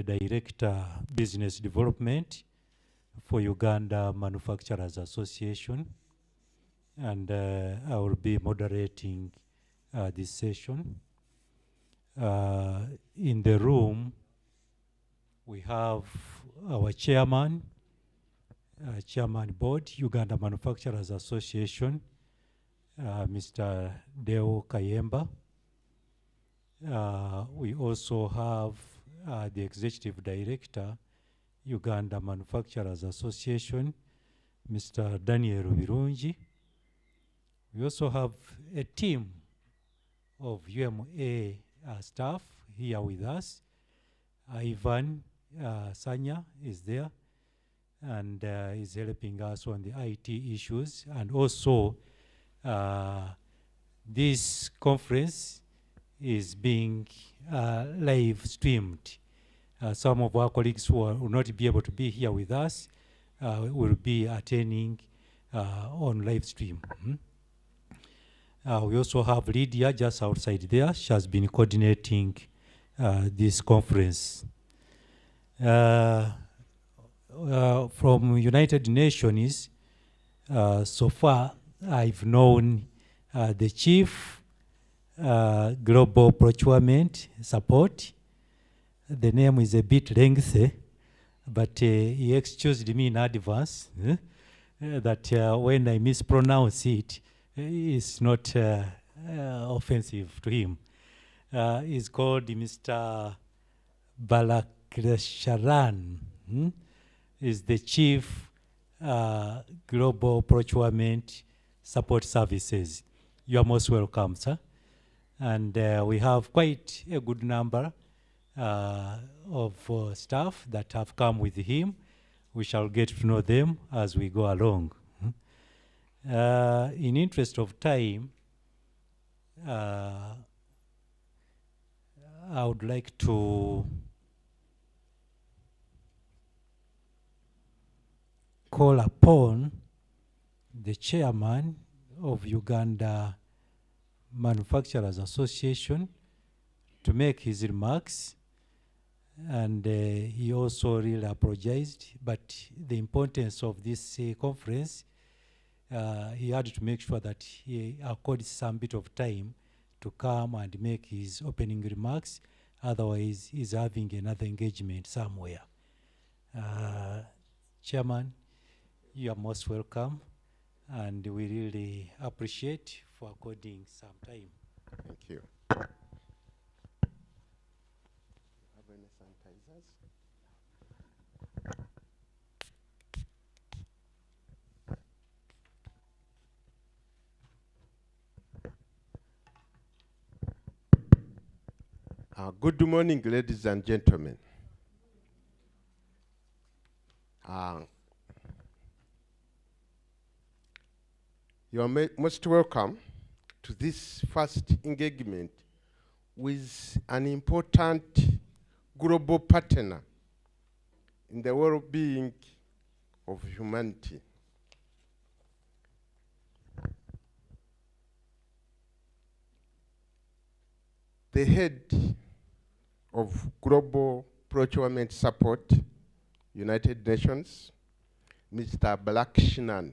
Director, Business Development for Uganda Manufacturers Association, and I will be moderating this session. In the room, we have our chairman, Chairman Board, Uganda Manufacturers Association, Mr. Deo Kayemba. We also have the Executive Director, Uganda Manufacturers Association, Mr. Daniel Birungi. We also have a team of UMA staff here with us. Ivan Sanya is there and is helping us on the IT issues. And also, this conference is being live streamed. Some of our colleagues who will not be able to be here with us will be attending on live stream. We also have Lydia just outside there. She has been coordinating this conference. From United Nations, so far I've known the Chief Global Procurement Support. The name is a bit lengthy, but he excused me in advance that when I mispronounce it, it's not offensive to him. He's called Mr. Balakrishna. Is the Chief Global Procurement Support Services. You are most welcome, sir. And we have quite a good number of staff that have come with him. We shall get to know them as we go along. In interest of time, I would like to call upon the chairman of Uganda Manufacturers Association to make his remarks. And he also really apologized, but the importance of this conference, he had to make sure that he accorded some bit of time to come and make his opening remarks. Otherwise, he's having another engagement somewhere. Chairman, you are most welcome, and we really appreciate for according some time. Thank you. Good morning, ladies and gentlemen. You are most welcome to this first engagement with an important global partner in the well-being of humanity. The head of Global Procurement Support, United Nations, Mr. Balakrishna.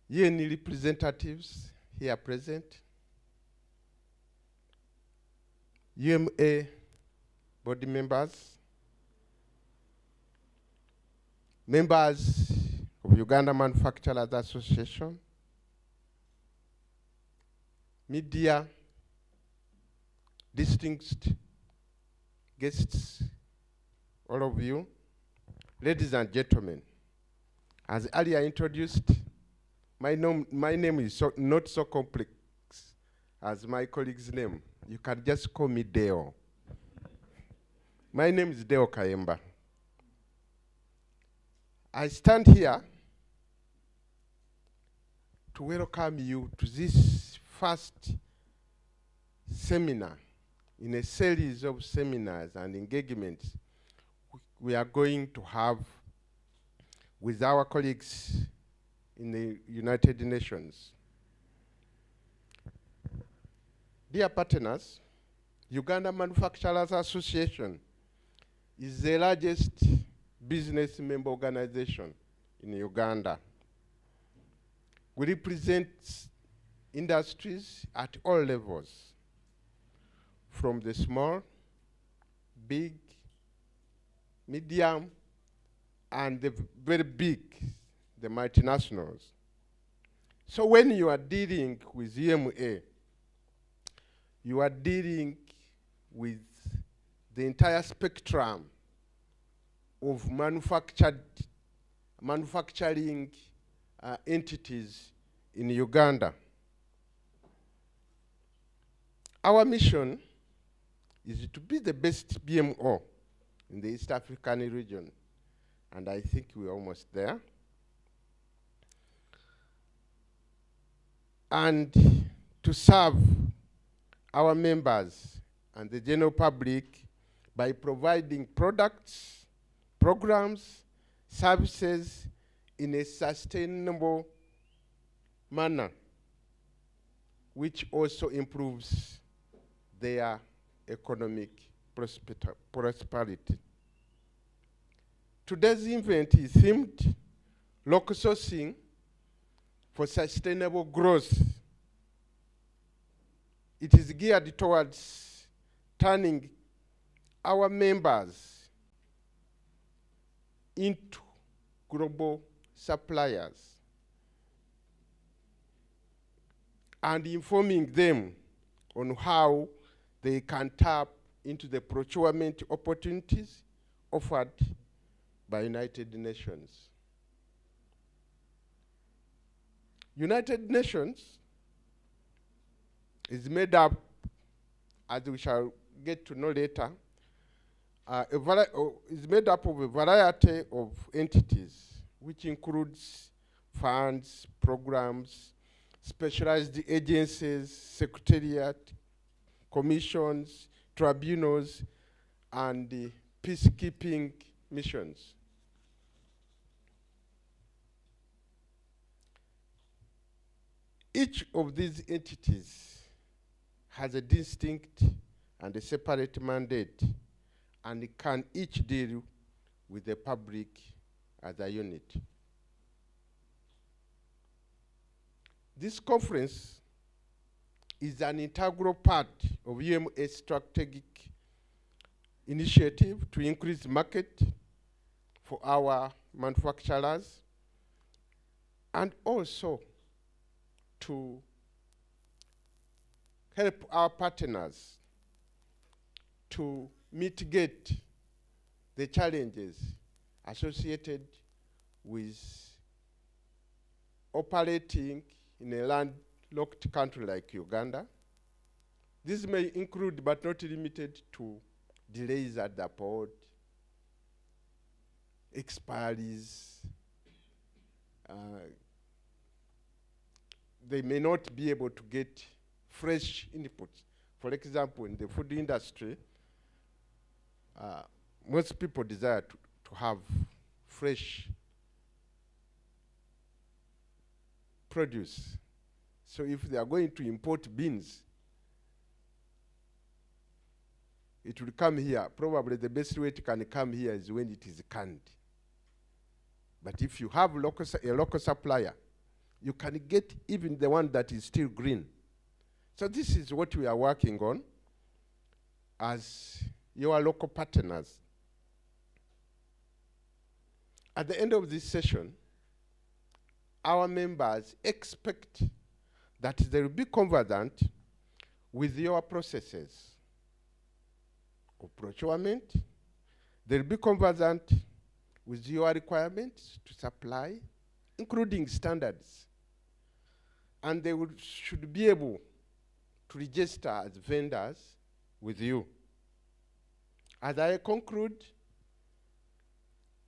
UN representatives here present, UMA board members, members of Uganda Manufacturers Association, media, distinguished guests, all of you, ladies and gentlemen. As earlier introduced, my name is not so complex as my colleague's name. You can just call me Deo. My name is Deo Kayemba. I stand here to welcome you to this first seminar in a series of seminars and engagements we are going to have with our colleagues in the United Nations. Dear partners, Uganda Manufacturers Association is the largest business member organization in Uganda. We represent industries at all levels, from the small, big, medium, and the very big, the multinationals. So when you are dealing with EMA, you are dealing with the entire spectrum of manufacturing entities in Uganda. Our mission is to be the best BMO in the East African region, and I think we're almost there. And to serve our members and the general public by providing products, programs, services in a sustainable manner, which also improves their economic prosperity. Today's event is themed Local Sourcing for Sustainable Growth. It is geared towards turning our members into global suppliers and informing them on how they can tap into the procurement opportunities offered by United Nations. United Nations is made up, as we shall get to know later, is made up of a variety of entities, which includes funds, programs, specialized agencies, secretariat, commissions, tribunals, and peacekeeping missions. Each of these entities has a distinct and a separate mandate, and can each deal with the public as a unit. This conference is an integral part of UMA's strategic initiative to increase market for our manufacturers, and also to help our partners to mitigate the challenges associated with operating in a landlocked country like Uganda. This may include, but not limited to, delays at the port, expiries. They may not be able to get fresh inputs. For example, in the food industry, most people desire to have fresh produce. So if they are going to import beans, it will come here. Probably the best way it can come here is when it is canned. But if you have a local supplier, you can get even the one that is still green. So this is what we are working on as your local partners. At the end of this session, our members expect that they will be conversant with your processes of procurement. They will be conversant with your requirements to supply, including standards. And they should be able to register as vendors with you. As I conclude,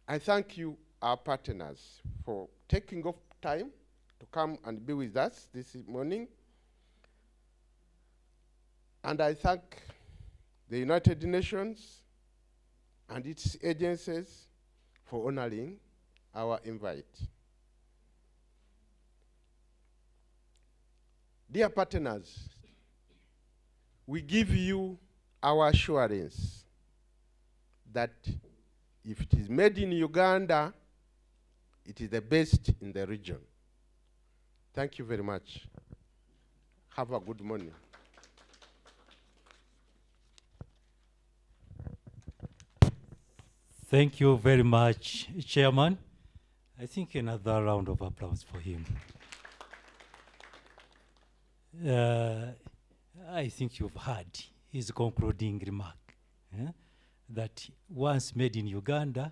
I thank you, our partners, for taking off time to come and be with us this morning. And I thank the United Nations and its agencies for honoring our invite. Dear partners, we give you our assurance that if it is made in Uganda, it is the best in the region. Thank you very much. Have a good morning. Thank you very much, Chairman. I think another round of applause for him. I think you've heard his concluding remark, that once made in Uganda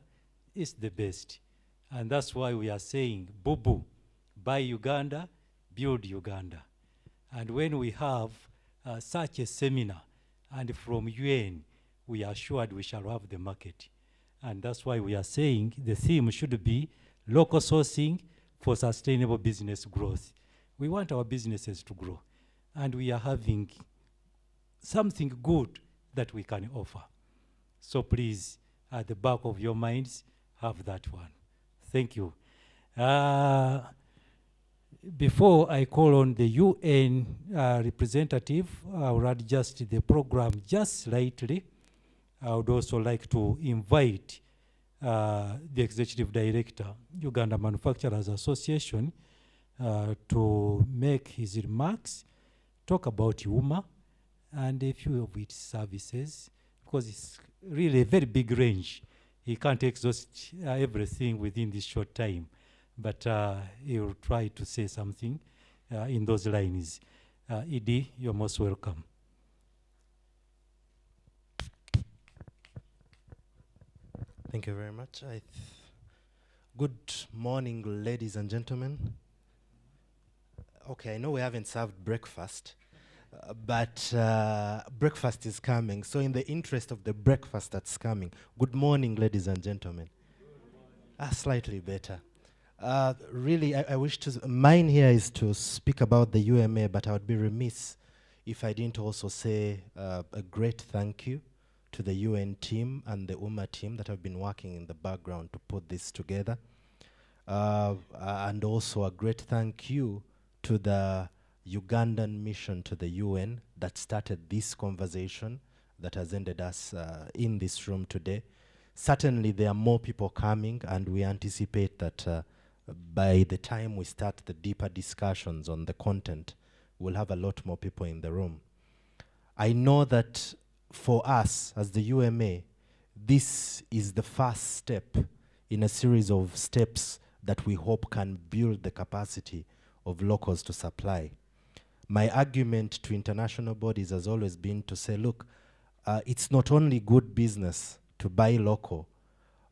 is the best. And that's why we are saying, boo-boo, buy Uganda, build Uganda. And when we have such a seminar, and from UN, we are assured we shall have the market. And that's why we are saying the theme should be local sourcing for sustainable business growth. We want our businesses to grow, and we are having something good that we can offer. So please, at the back of your minds, have that one. Thank you. Before I call on the UN representative, I will adjust the program just slightly. I would also like to invite the Executive Director, Uganda Manufacturers Association, to make his remarks, talk about UMA and a few of its services, because it's really a very big range. He can't exhaust everything within this short time, but he will try to say something in those lines. Edie, you're most welcome. Thank you very much. Good morning, ladies and gentlemen. Okay, I know we haven't served breakfast, but breakfast is coming. So in the interest of the breakfast that's coming, good morning, ladies and gentlemen. Slightly better. Really, I wish to, mine here is to speak about the UMA, but I would be remiss if I didn't also say a great thank you to the UN team and the UMA team that have been working in the background to put this together. And also a great thank you to the Ugandan mission to the UN that started this conversation that has ended us in this room today. Certainly there are more people coming, and we anticipate that by the time we start the deeper discussions on the content, we'll have a lot more people in the room. I know that for us as the UMA, this is the first step in a series of steps that we hope can build the capacity of locals to supply. My argument to international bodies has always been to say, look, it's not only good business to buy local,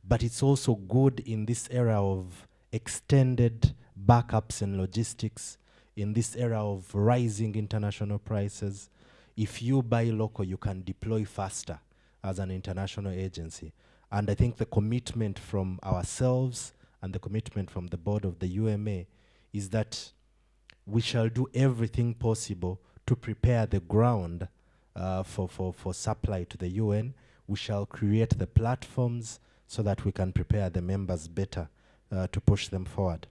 but it's also good in this era of extended backups and logistics, in this era of rising international prices. If you buy local, you can deploy faster as an international agency. And I think the commitment from ourselves and the commitment from the board of the UMA is that we shall do everything possible to prepare the ground for supply to the UN. We shall create the platforms so that we can prepare the members better to push them forward.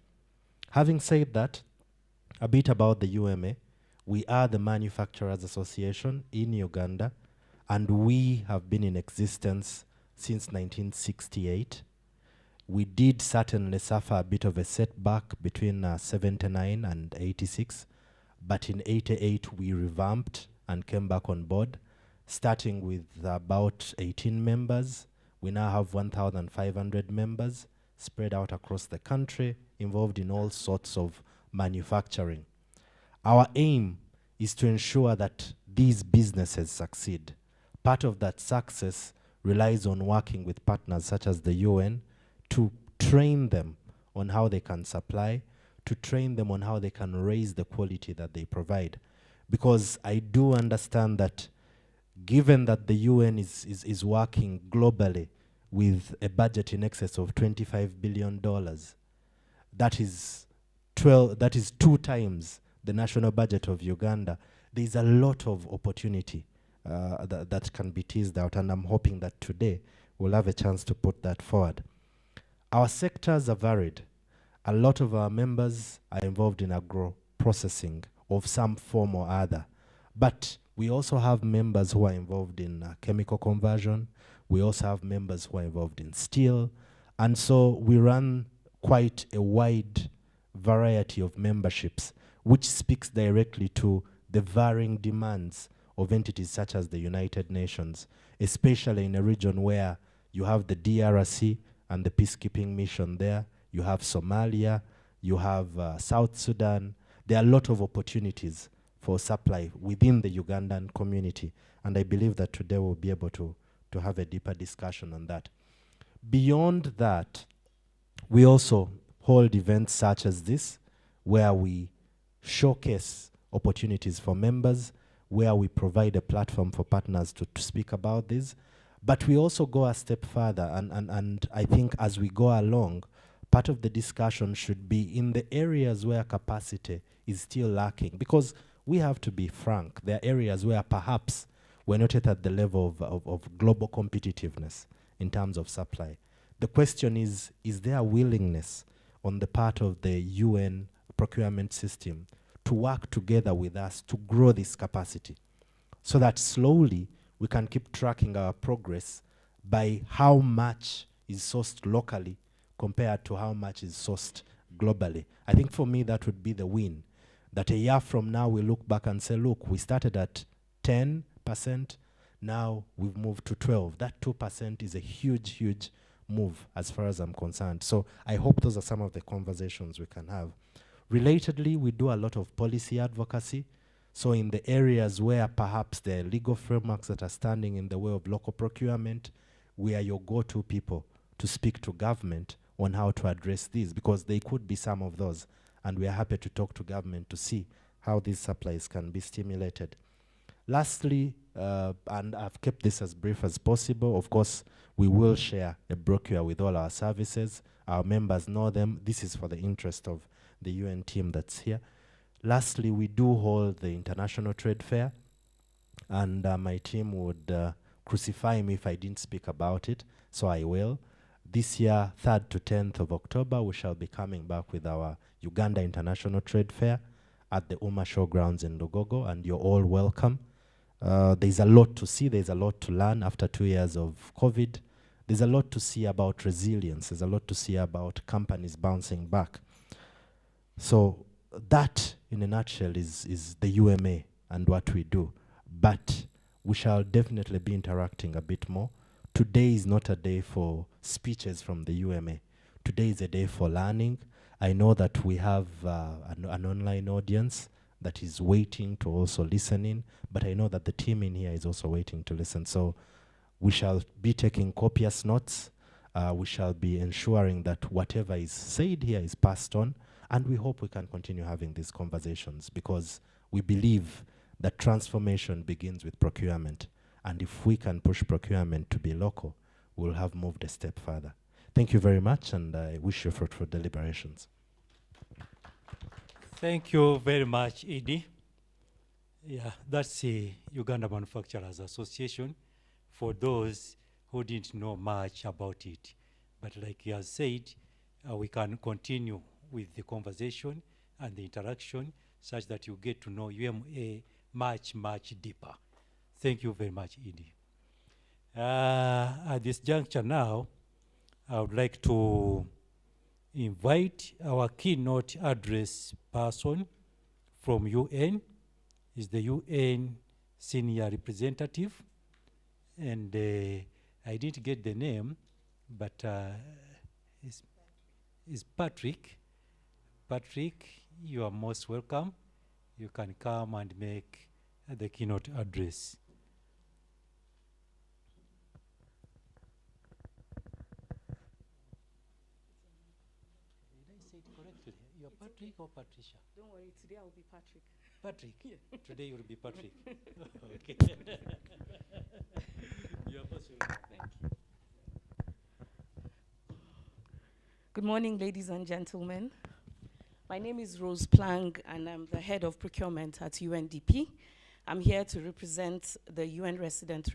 Having said that, a bit about the UMA. We are the Manufacturers Association in Uganda, and we have been in existence since 1968. We did certainly suffer a bit of a setback between 79 and 86, but in 88 we revamped and came back on board, starting with about 18 members. We now have 1,500 members spread out across the country, involved in all sorts of manufacturing. Our aim is to ensure that these businesses succeed. Part of that success relies on working with partners such as the UN to train them on how they can supply, to train them on how they can raise the quality that they provide. Because I do understand that given that the UN is working globally with a budget in excess of $25 billion, that is 2 times the national budget of Uganda. There's a lot of opportunity that can be teased out, and I'm hoping that today we'll have a chance to put that forward. Our sectors are varied. A lot of our members are involved in agro-processing of some form or other, but We also have members who are involved in chemical conversion. We also have members who are involved in steel. And so we run quite a wide variety of memberships, which speaks directly to the varying demands of entities such as the United Nations, especially in a region where you have the DRC and the Peacekeeping Mission there, you have Somalia, you have South Sudan. There are a lot of opportunities for supply within the Ugandan community, and I believe that today we'll be able to have a deeper discussion on that. Beyond that, we also hold events such as this, where we showcase opportunities for members, where we provide a platform for partners to speak about this. But we also go a step further, and I think as we go along, part of the discussion should be in the areas where capacity is still lacking, because we have to be frank, there are areas where perhaps we're not yet at the level of global competitiveness in terms of supply. The question is there a willingness on the part of the UN procurement system to work together with us to grow this capacity, so that slowly we can keep tracking our progress by how much is sourced locally compared to how much is sourced globally. I think for me that would be the win. That a year from now we look back and say, look, we started at 10%, now we've moved to 12. That 2% is a huge, huge move as far as I'm concerned. So I hope those are some of the conversations we can have. Relatedly, we do a lot of policy advocacy. So in the areas where perhaps there are legal frameworks that are standing in the way of local procurement, we are your go-to people to speak to government on how to address these, because they could be some of those. And we are happy to talk to government to see how these supplies can be stimulated. Lastly, and I've kept this as brief as possible, of course, we will share a brochure with all our services. Our members know them. This is for the interest of the UN team that's here. Lastly, we do hold the International Trade Fair, and my team would crucify me if I didn't speak about it, so I will. This year, 3rd to 10th of October, we shall be coming back with our Uganda International Trade Fair at the Uma Showgrounds in Lugogo, and you're all welcome. There's a lot to see, there's a lot to learn after 2 years of COVID. There's a lot to see about resilience, there's a lot to see about companies bouncing back. So that, in a nutshell, is the UMA and what we do. But we shall definitely be interacting a bit more. Today is not a day for speeches from the UMA. Today is a day for learning. I know that we have an online audience that is waiting to also listen in, but I know that the team in here is also waiting to listen. So we shall be taking copious notes. We shall be ensuring that whatever is said here is passed on, and we hope we can continue having these conversations, because we believe that transformation begins with procurement. And if we can push procurement to be local, we'll have moved a step further. Thank you very much, and I wish you fruitful deliberations. Thank you very much, Edie. Yeah, that's the Uganda Manufacturers Association, for those who didn't know much about it. But like he has said, we can continue with the conversation and the interaction such that you get to know UMA much, much deeper. Thank you very much, Edie. At this juncture now, I would like to invite our keynote address person from UN, is the UN senior representative, and I didn't get the name, but is Patrick. Patrick, you are most welcome. You can come and make the keynote address. Did I say it correctly? You're Patrick or Patricia? Don't worry, today I'll be Patrick. Patrick? Yeah. Today you'll be Patrick. Okay. You're most welcome. Thank you. Good morning, ladies and gentlemen. My name is Rose Plang, and I'm the head of procurement at UNDP. I'm here to represent the UN resident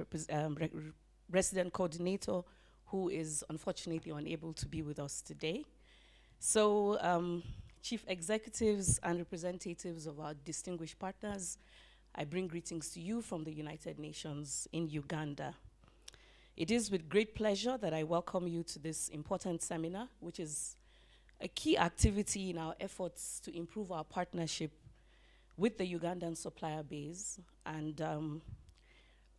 coordinator, who is unfortunately unable to be with us today. So, chief executives and representatives of our distinguished partners, I bring greetings to you from the United Nations in Uganda. It is with great pleasure that I welcome you to this important seminar, which is a key activity in our efforts to improve our partnership with the Ugandan supplier base, and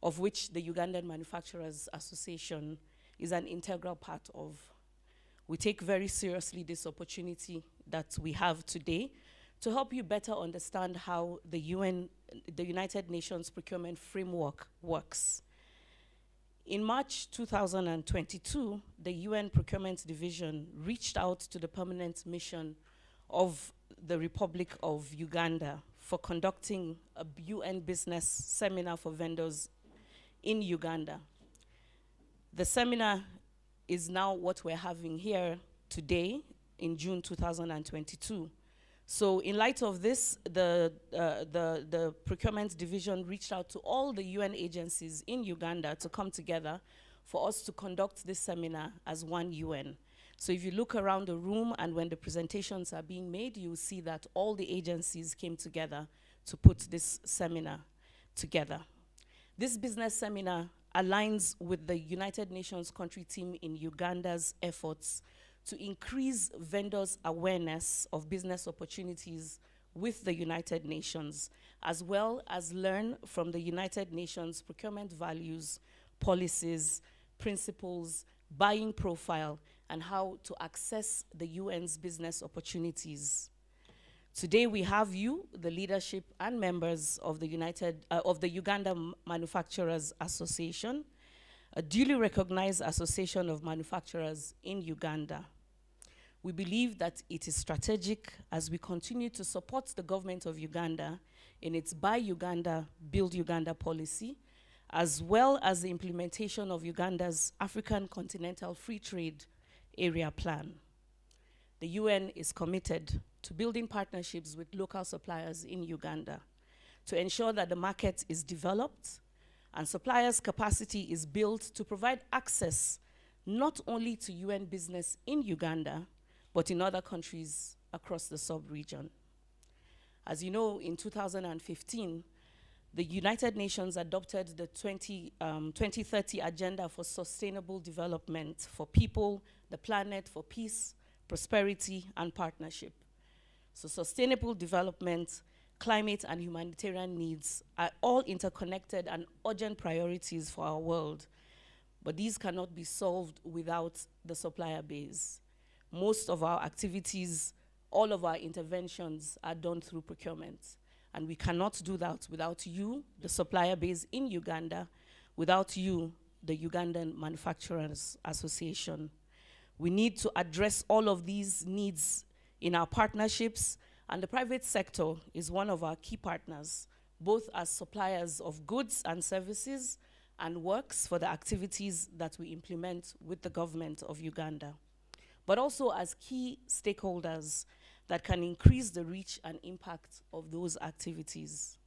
of which the Ugandan Manufacturers Association is an integral part of. We take very seriously this opportunity that we have today to help you better understand how the United Nations Procurement Framework works. In March 2022, the UN Procurement Division reached out to the permanent mission of the Republic of Uganda for conducting a UN business seminar for vendors in Uganda. The seminar is now what we're having here today in June 2022. So in light of this, the Procurement Division reached out to all the UN agencies in Uganda to come together for us to conduct this seminar as one UN. So if you look around the room and when the presentations are being made, you will see that all the agencies came together to put this seminar together. This business seminar aligns with the United Nations country team in Uganda's efforts to increase vendors' awareness of business opportunities with the United Nations, as well as learn from the United Nations procurement values, policies, principles, buying profile, and how to access the UN's business opportunities. Today we have you, the leadership and members of the Uganda Manufacturers Association, a duly recognized association of manufacturers in Uganda. We believe that it is strategic as we continue to support the government of Uganda in its Buy Uganda, Build Uganda policy, as well as the implementation of Uganda's African Continental Free Trade Area Plan. The UN is committed to building partnerships with local suppliers in Uganda to ensure that the market is developed and suppliers' capacity is built to provide access not only to UN business in Uganda, but in other countries across the sub-region. As you know, in 2015, the United Nations adopted the 2030 Agenda for Sustainable Development for people, the planet, for peace, prosperity, and partnership. So sustainable development, climate, and humanitarian needs are all interconnected and urgent priorities for our world, but these cannot be solved without the supplier base. Most of our activities, all of our interventions are done through procurement, and we cannot do that without you, the supplier base in Uganda, without you, the Ugandan Manufacturers Association. We need to address all of these needs in our partnerships, and the private sector is one of our key partners, both as suppliers of goods and services and works for the activities that we implement with the government of Uganda, but also as key stakeholders that can increase the reach and impact of those activities.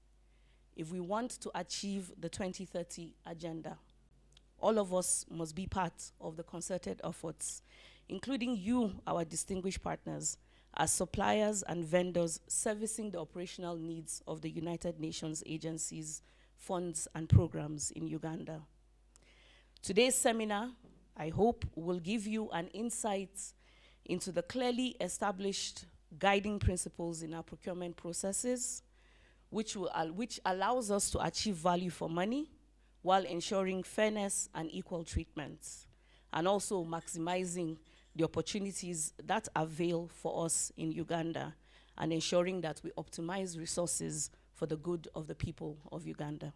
If we want to achieve the 2030 agenda, all of us must be part of the concerted efforts, including you, our distinguished partners, as suppliers and vendors servicing the operational needs of the United Nations agencies, funds, and programs in Uganda. Today's seminar, I hope, will give you an insight into the clearly established guiding principles in our procurement processes, which allows us to achieve value for money while ensuring fairness and equal treatment, and also maximizing the opportunities that avail for us in Uganda, and ensuring that we optimize resources for the good of the people of Uganda.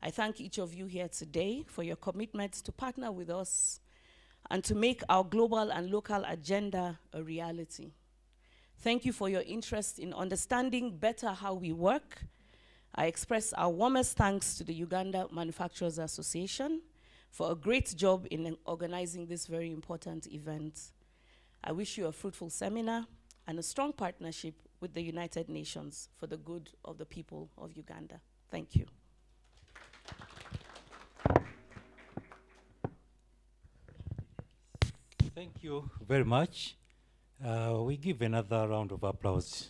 I thank each of you here today for your commitment to partner with us and to make our global and local agenda a reality. Thank you for your interest in understanding better how we work. I express our warmest thanks to the Uganda Manufacturers Association for a great job in organizing this very important event. I wish you a fruitful seminar and a strong partnership with the United Nations for the good of the people of Uganda. Thank you. Thank you very much. We give another round of applause.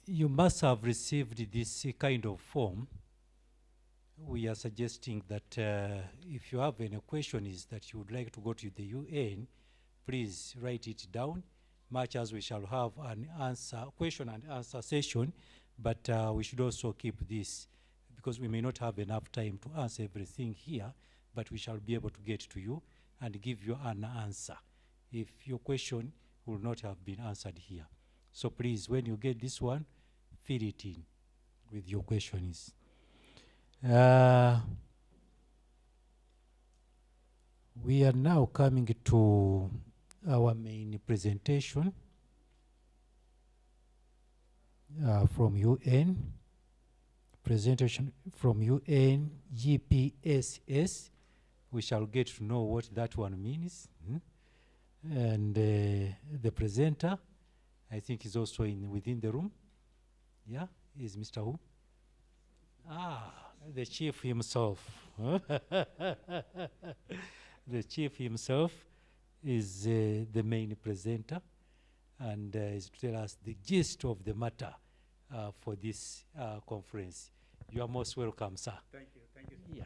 You must have received this kind of form. We are suggesting that if you have any questions that you would like to go to the UN, please write it down, much as we shall have an question and answer session, but we should also keep this, because we may not have enough time to answer everything here, but we shall be able to get to you and give you an answer if your question will not have been answered here. So please, when you get this one, fill it in with your questions. We are now coming to our main presentation from UN. Presentation from UN GPSS. We shall get to know what that one means. And the presenter, I think, is also within the room. Yeah, is Mr. Who? The chief himself. The chief himself is the main presenter, and is to tell us the gist of the matter for this conference. You are most welcome, sir. Thank you. Thank you, sir. Yeah.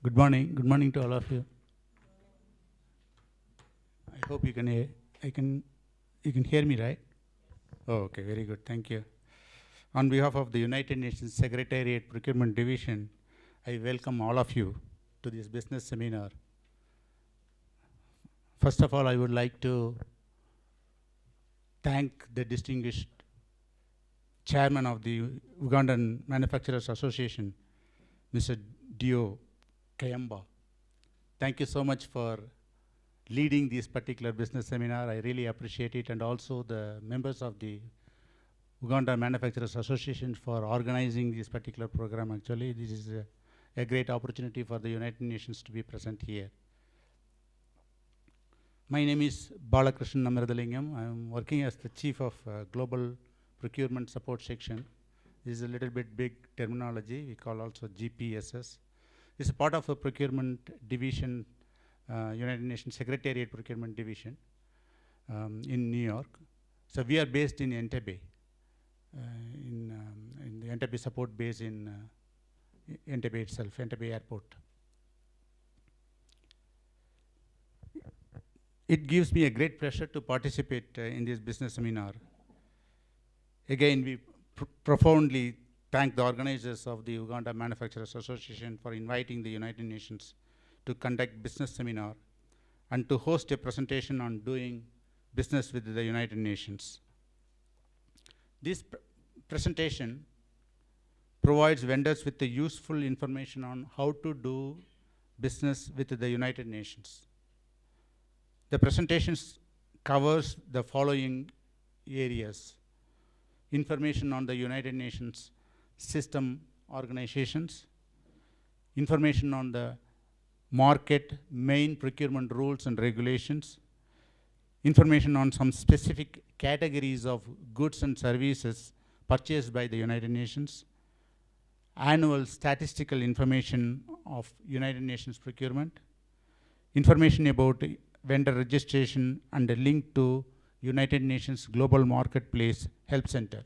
Good morning. Good morning to all of you. I hope you can hear. You can hear me, right? Oh, okay. Very good. Thank you. On behalf of the United Nations Secretariat Procurement Division, I welcome all of you to this business seminar. First of all, I would like to thank the distinguished chairman of the Ugandan Manufacturers Association, Mr. Dio Kayamba. Thank you so much for leading this particular business seminar. I really appreciate it, and also the members of the Uganda Manufacturers Association for organizing this particular program. Actually, this is a great opportunity for the United Nations to be present here. My name is Balakrishna Namadalinyam. I am working as the Chief of Global Procurement Support Section. This is a little bit big terminology. We call also GPSS. It's a part of a procurement division, United Nations Secretariat Procurement Division in New York. So we are based in Entebbe, in the Entebbe support base in Entebbe itself, Entebbe Airport. It gives me a great pleasure to participate in this business seminar. Again, we profoundly thank the organizers of the Uganda Manufacturers Association for inviting the United Nations to conduct business seminar and to host a presentation on doing business with the United Nations. This presentation provides vendors with the useful information on how to do business with the United Nations. The presentation covers the following areas: information on the United Nations system organizations, information on the market main procurement rules and regulations, information on some specific categories of goods and services purchased by the United Nations, annual statistical information of United Nations procurement, information about vendor registration, and a link to United Nations Global Marketplace Help Center.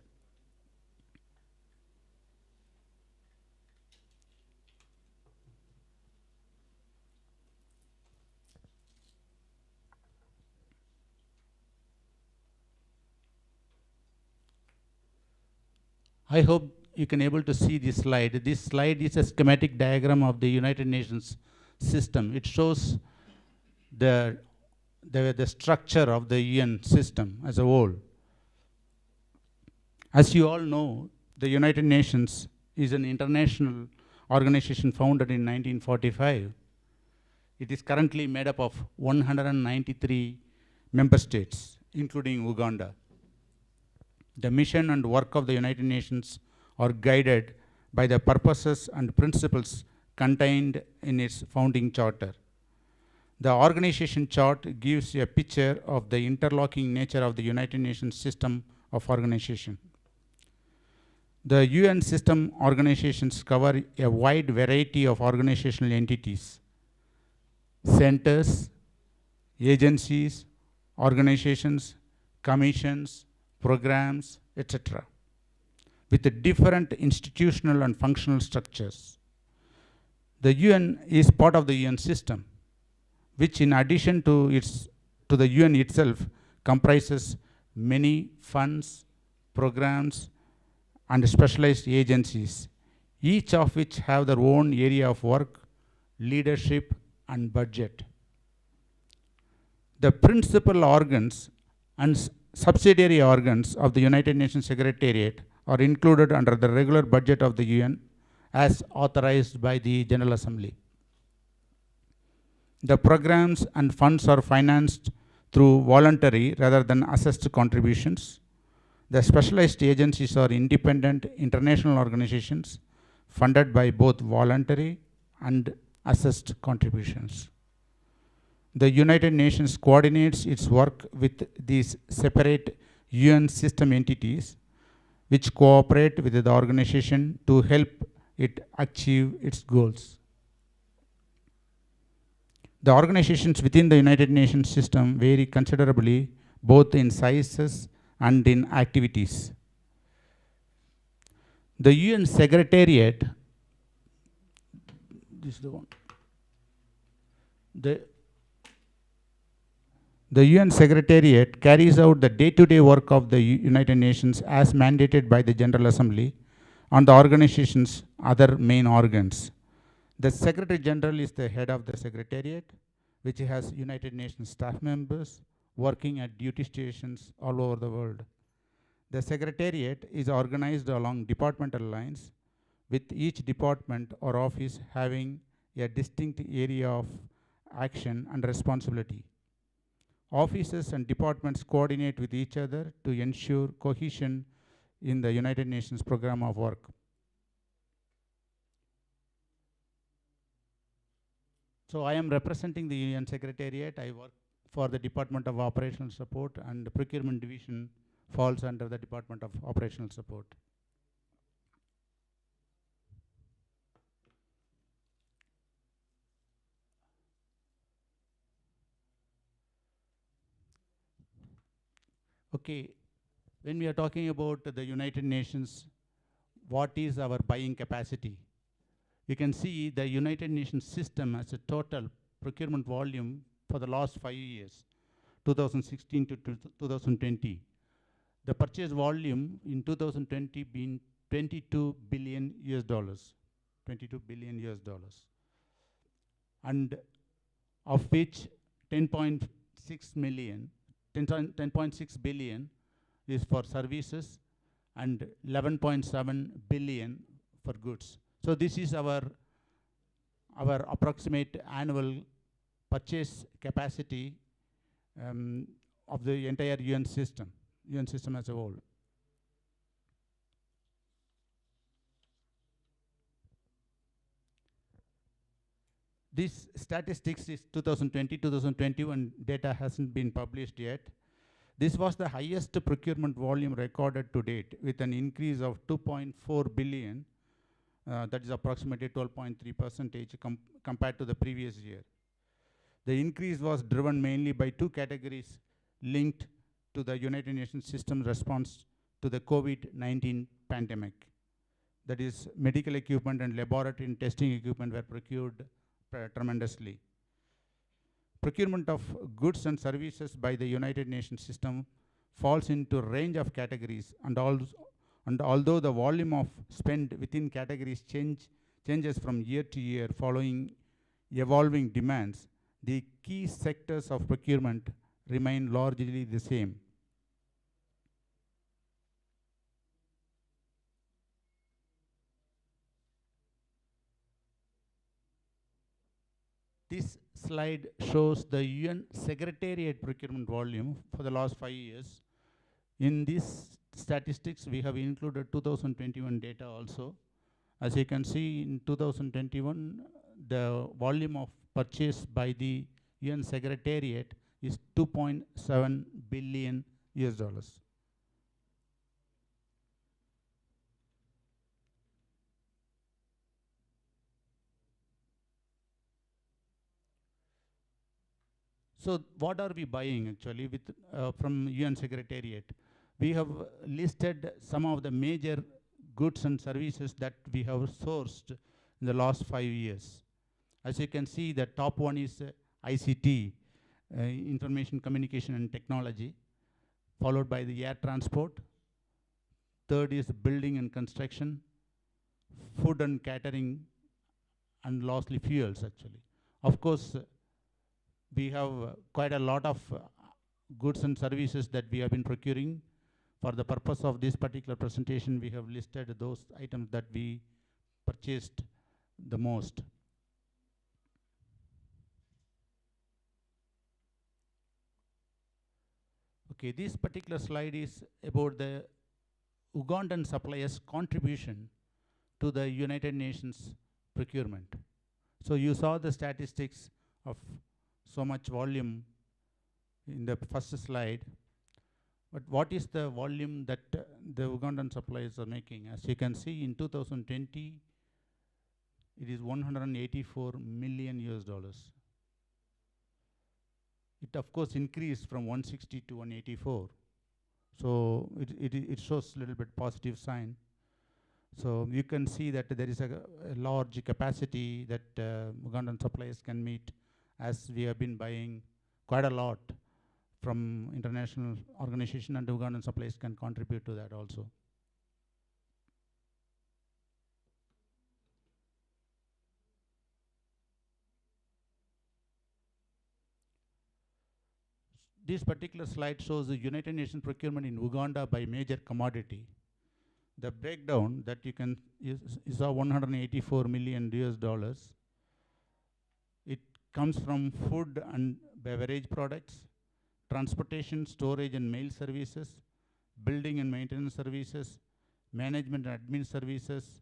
I hope you can able to see this slide. This slide is a schematic diagram of the United Nations system. It shows the structure of the UN system as a whole. As you all know, the United Nations is an international organization founded in 1945. It is currently made up of 193 member states, including Uganda. The mission and work of the United Nations are guided by the purposes and principles contained in its founding charter. The organization chart gives a picture of the interlocking nature of the United Nations system of organization. The UN system organizations cover a wide variety of organizational entities, centers, agencies, organizations, commissions, programs, etc., with the different institutional and functional structures. The UN is part of the UN system, which in addition to the UN itself comprises many funds, programs, and specialized agencies, each of which have their own area of work, leadership, and budget. The principal organs and subsidiary organs of the United Nations Secretariat are included under the regular budget of the UN as authorized by the General Assembly. The programs and funds are financed through voluntary rather than assessed contributions. The specialized agencies are independent international organizations funded by both voluntary and assessed contributions. The United Nations coordinates its work with these separate UN system entities which cooperate with the organization to help it achieve its goals. The organizations within the United Nations system vary considerably both in sizes and in activities. The UN Secretariat, this is the one. The UN Secretariat carries out the day-to-day work of the United Nations as mandated by the General Assembly and the organization's other main organs. The Secretary General is the head of the Secretariat, which has United Nations staff members working at duty stations all over the world. The Secretariat is organized along departmental lines, with each department or office having a distinct area of action and responsibility. Offices and departments coordinate with each other to ensure cohesion in the United Nations program of work. So I am representing the UN Secretariat. I work for the Department of Operational Support, and the Procurement Division falls under the Department of Operational Support. Okay, when we are talking about the United Nations, what is our buying capacity? You can see the United Nations system has a total procurement volume for the last 5 years, 2016 to 2020. The purchase volume in 2020 being 22 billion US dollars, 22 billion US dollars. And of which 10.6 billion is for services and 11.7 billion for goods. So this is our approximate annual purchase capacity of the entire UN system as a whole. This statistics is 2020-2021 data hasn't been published yet. This was the highest procurement volume recorded to date, with an increase of 2.4 billion. That is approximately 12.3% compared to the previous year. The increase was driven mainly by two categories linked to the United Nations system response to the COVID-19 pandemic. That is, medical equipment and laboratory and testing equipment were procured tremendously. Procurement of goods and services by the United Nations system falls into a range of categories, and although the volume of spend within categories changes from year to year following evolving demands, the key sectors of procurement remain largely the same. This slide shows the UN Secretariat procurement volume for the last 5 years. In these statistics, we have included 2021 data also. As you can see, in 2021, the volume of purchase by the UN Secretariat is 2.7 billion US dollars. So what are we buying actually with, from UN Secretariat? We have listed some of the major goods and services that we have sourced in the last 5 years. As you can see, the top one is ICT, Information Communication and Technology, followed by the air transport. Third is building and construction, food and catering, and lastly fuels actually. Of course, we have quite a lot of goods and services that we have been procuring. For the purpose of this particular presentation, we have listed those items that we purchased the most. Okay, this particular slide is about the Ugandan suppliers' contribution to the United Nations procurement. So you saw the statistics of so much volume in the first slide. But what is the volume that the Ugandan suppliers are making? As you can see, in 2020, it is 184 million US dollars. It of course increased from 160 to 184. So it shows a little bit positive sign. So you can see that there is a large capacity that Ugandan suppliers can meet, as we have been buying quite a lot from international organization, and Ugandan suppliers can contribute to that also. This particular slide shows the United Nations procurement in Uganda by major commodity. The breakdown that you can is 184 million US dollars. It comes from food and beverage products, transportation, storage and mail services, building and maintenance services, management and admin services,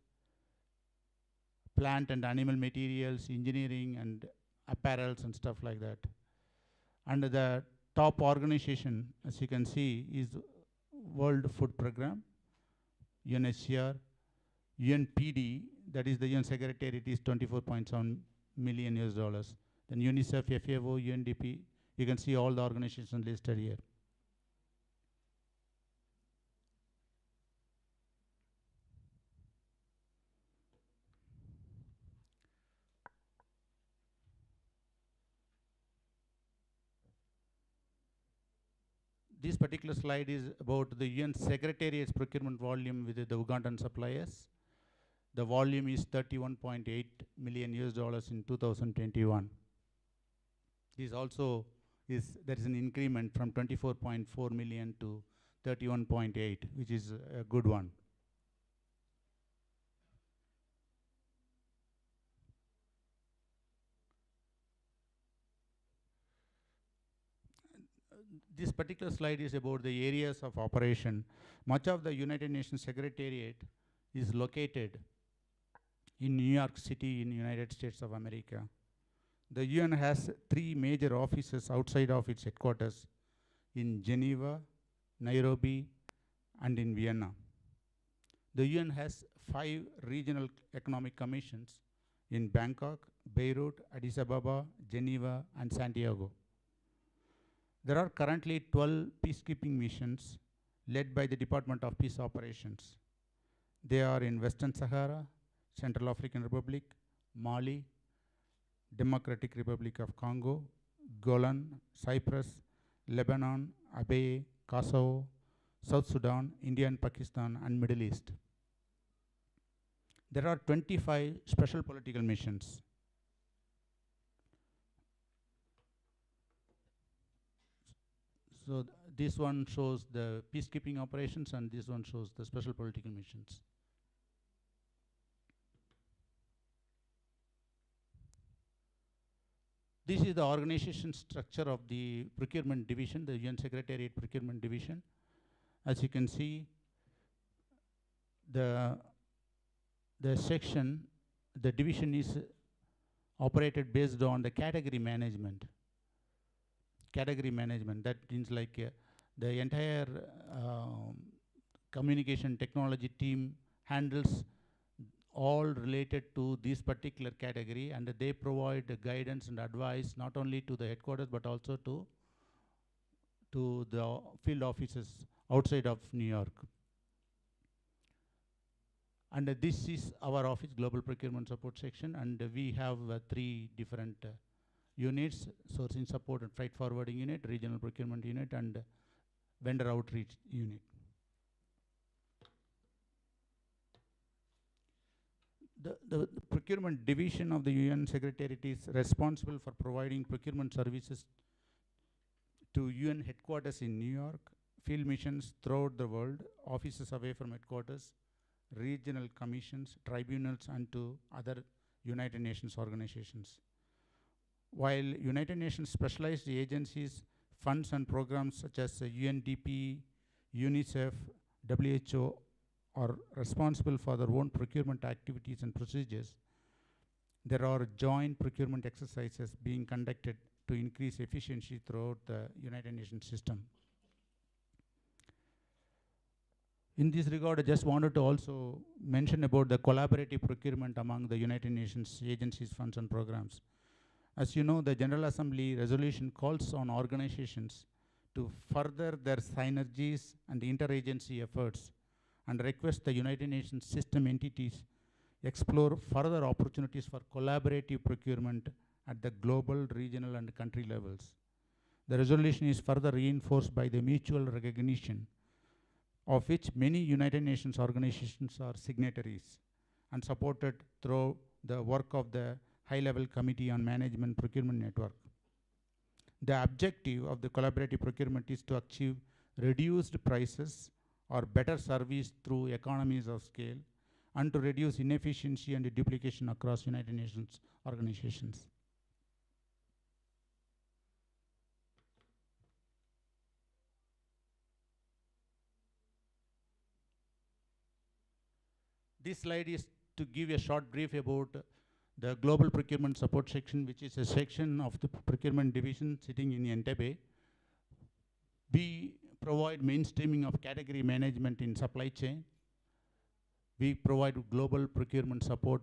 plant and animal materials, engineering and apparels and stuff like that. And the top organization, as you can see, is World Food Program, UNHCR, UNPD, that is the UN Secretariat, is 24.7 million US dollars. Then UNICEF, FAO, UNDP, you can see all the organizations listed here. This particular slide is about the UN Secretariat's procurement volume with the Ugandan suppliers. The volume is 31.8 million US dollars in 2021. This also there is an increment from 24.4 million to 31.8, which is a good one. This particular slide is about the areas of operation. Much of the United Nations Secretariat is located in New York City in the United States of America. The UN has 3 major offices outside of its headquarters in Geneva, Nairobi, and in Vienna. The UN has 5 regional economic commissions in Bangkok, Beirut, Addis Ababa, Geneva, and Santiago. There are currently 12 peacekeeping missions led by the Department of Peace Operations. They are in Western Sahara, Central African Republic, Mali, Democratic Republic of Congo, Golan, Cyprus, Lebanon, Abyei, Kosovo, South Sudan, India and Pakistan, and Middle East. There are 25 special political missions. So this one shows the peacekeeping operations, and this one shows the special political missions. This is the organization structure of the procurement division, the UN Secretariat Procurement Division. As you can see, the section, the division is operated based on the category management. Category management, that means like the entire communication technology team handles all related to this particular category, and they provide guidance and advice not only to the headquarters but also to the field offices outside of New York. And this is our office, Global Procurement Support Section, and we have 3 different units: sourcing support and freight forwarding unit, regional procurement unit, and vendor outreach unit. The procurement division of the UN Secretariat is responsible for providing procurement services to UN headquarters in New York, field missions throughout the world, offices away from headquarters, regional commissions, tribunals, and to other United Nations organizations. While United Nations specialized agencies, funds and programs such as UNDP, UNICEF, WHO are responsible for their own procurement activities and procedures, there are joint procurement exercises being conducted to increase efficiency throughout the United Nations system. In this regard, I just wanted to also mention about the collaborative procurement among the United Nations agencies, funds, and programs. As you know, the General Assembly resolution calls on organizations to further their synergies and interagency efforts and request the United Nations system entities explore further opportunities for collaborative procurement at the global, regional, and country levels. The resolution is further reinforced by the mutual recognition of which many United Nations organizations are signatories and supported through the work of the High-Level Committee on Management Procurement Network. The objective of the collaborative procurement is to achieve reduced prices or better service through economies of scale and to reduce inefficiency and duplication across United Nations organizations. This slide is to give a short brief about the Global Procurement Support Section, which is a section of the procurement division sitting in Entebbe. We provide mainstreaming of category management in supply chain. We provide global procurement support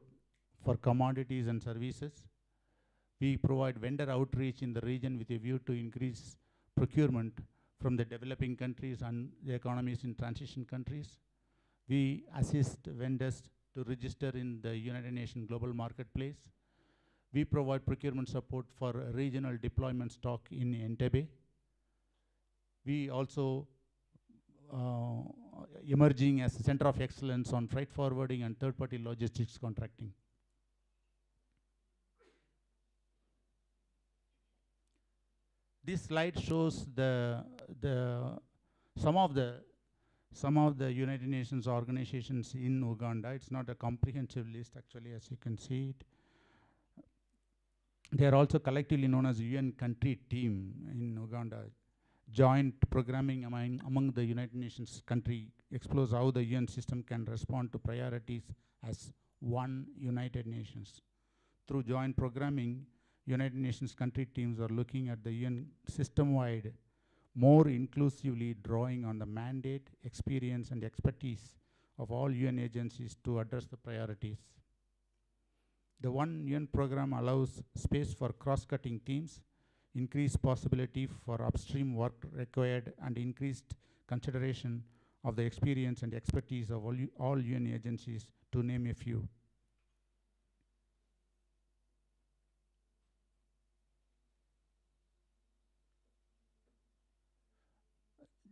for commodities and services. We provide vendor outreach in the region with a view to increase procurement from the developing countries and the economies in transition countries. We assist vendors to register in the United Nations Global Marketplace. We provide procurement support for regional deployment stock in Entebbe. We also emerging as a center of excellence on freight forwarding and third-party logistics contracting. This slide shows some of the United Nations organizations in Uganda. It's not a comprehensive list actually, as you can see it. They are also collectively known as UN Country Team in Uganda. Joint programming among the United Nations country explores how the UN system can respond to priorities as one United Nations. Through joint programming, United Nations country teams are looking at the UN system-wide more inclusively, drawing on the mandate, experience, and expertise of all UN agencies to address the priorities. The One UN program allows space for cross-cutting teams, increased possibility for upstream work required, and increased consideration of the experience and expertise of all UN agencies, to name a few.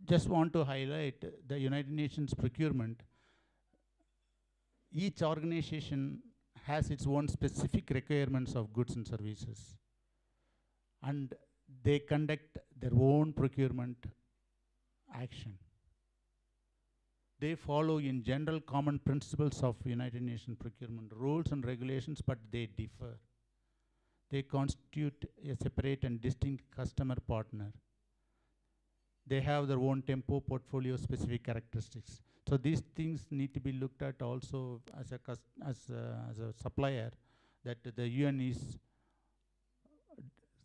Just want to highlight the United Nations procurement. Each organization has its own specific requirements of goods and services, and they conduct their own procurement action. They follow in general common principles of United Nations procurement rules and regulations, but they differ. They constitute a separate and distinct customer partner. They have their own tempo, portfolio, specific characteristics. So these things need to be looked at also as a supplier, that the UN is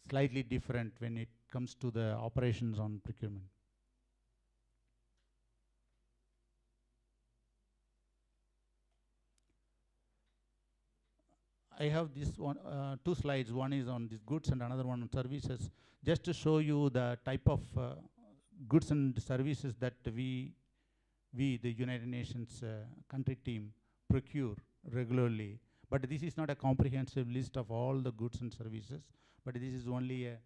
slightly different when it comes to the operations on procurement. I have this one, two slides. One is on these goods and another one on services, just to show you the type of goods and services that we, the United Nations country team, procure regularly. But this is not a comprehensive list of all the goods and services, but this is only a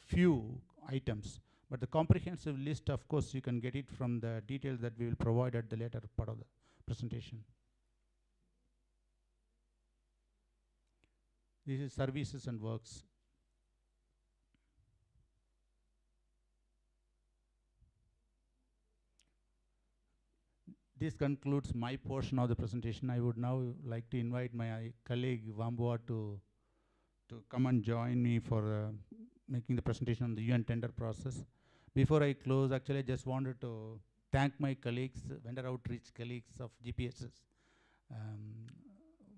few items. But the comprehensive list, of course, you can get it from the details that we will provide at the later part of the presentation. This is services and works. This concludes my portion of the presentation. I would now like to invite my colleague Wambua to come and join me for making the presentation on the UN tender process. Before I close, actually I just wanted to thank my colleagues, vendor outreach colleagues of GPSs.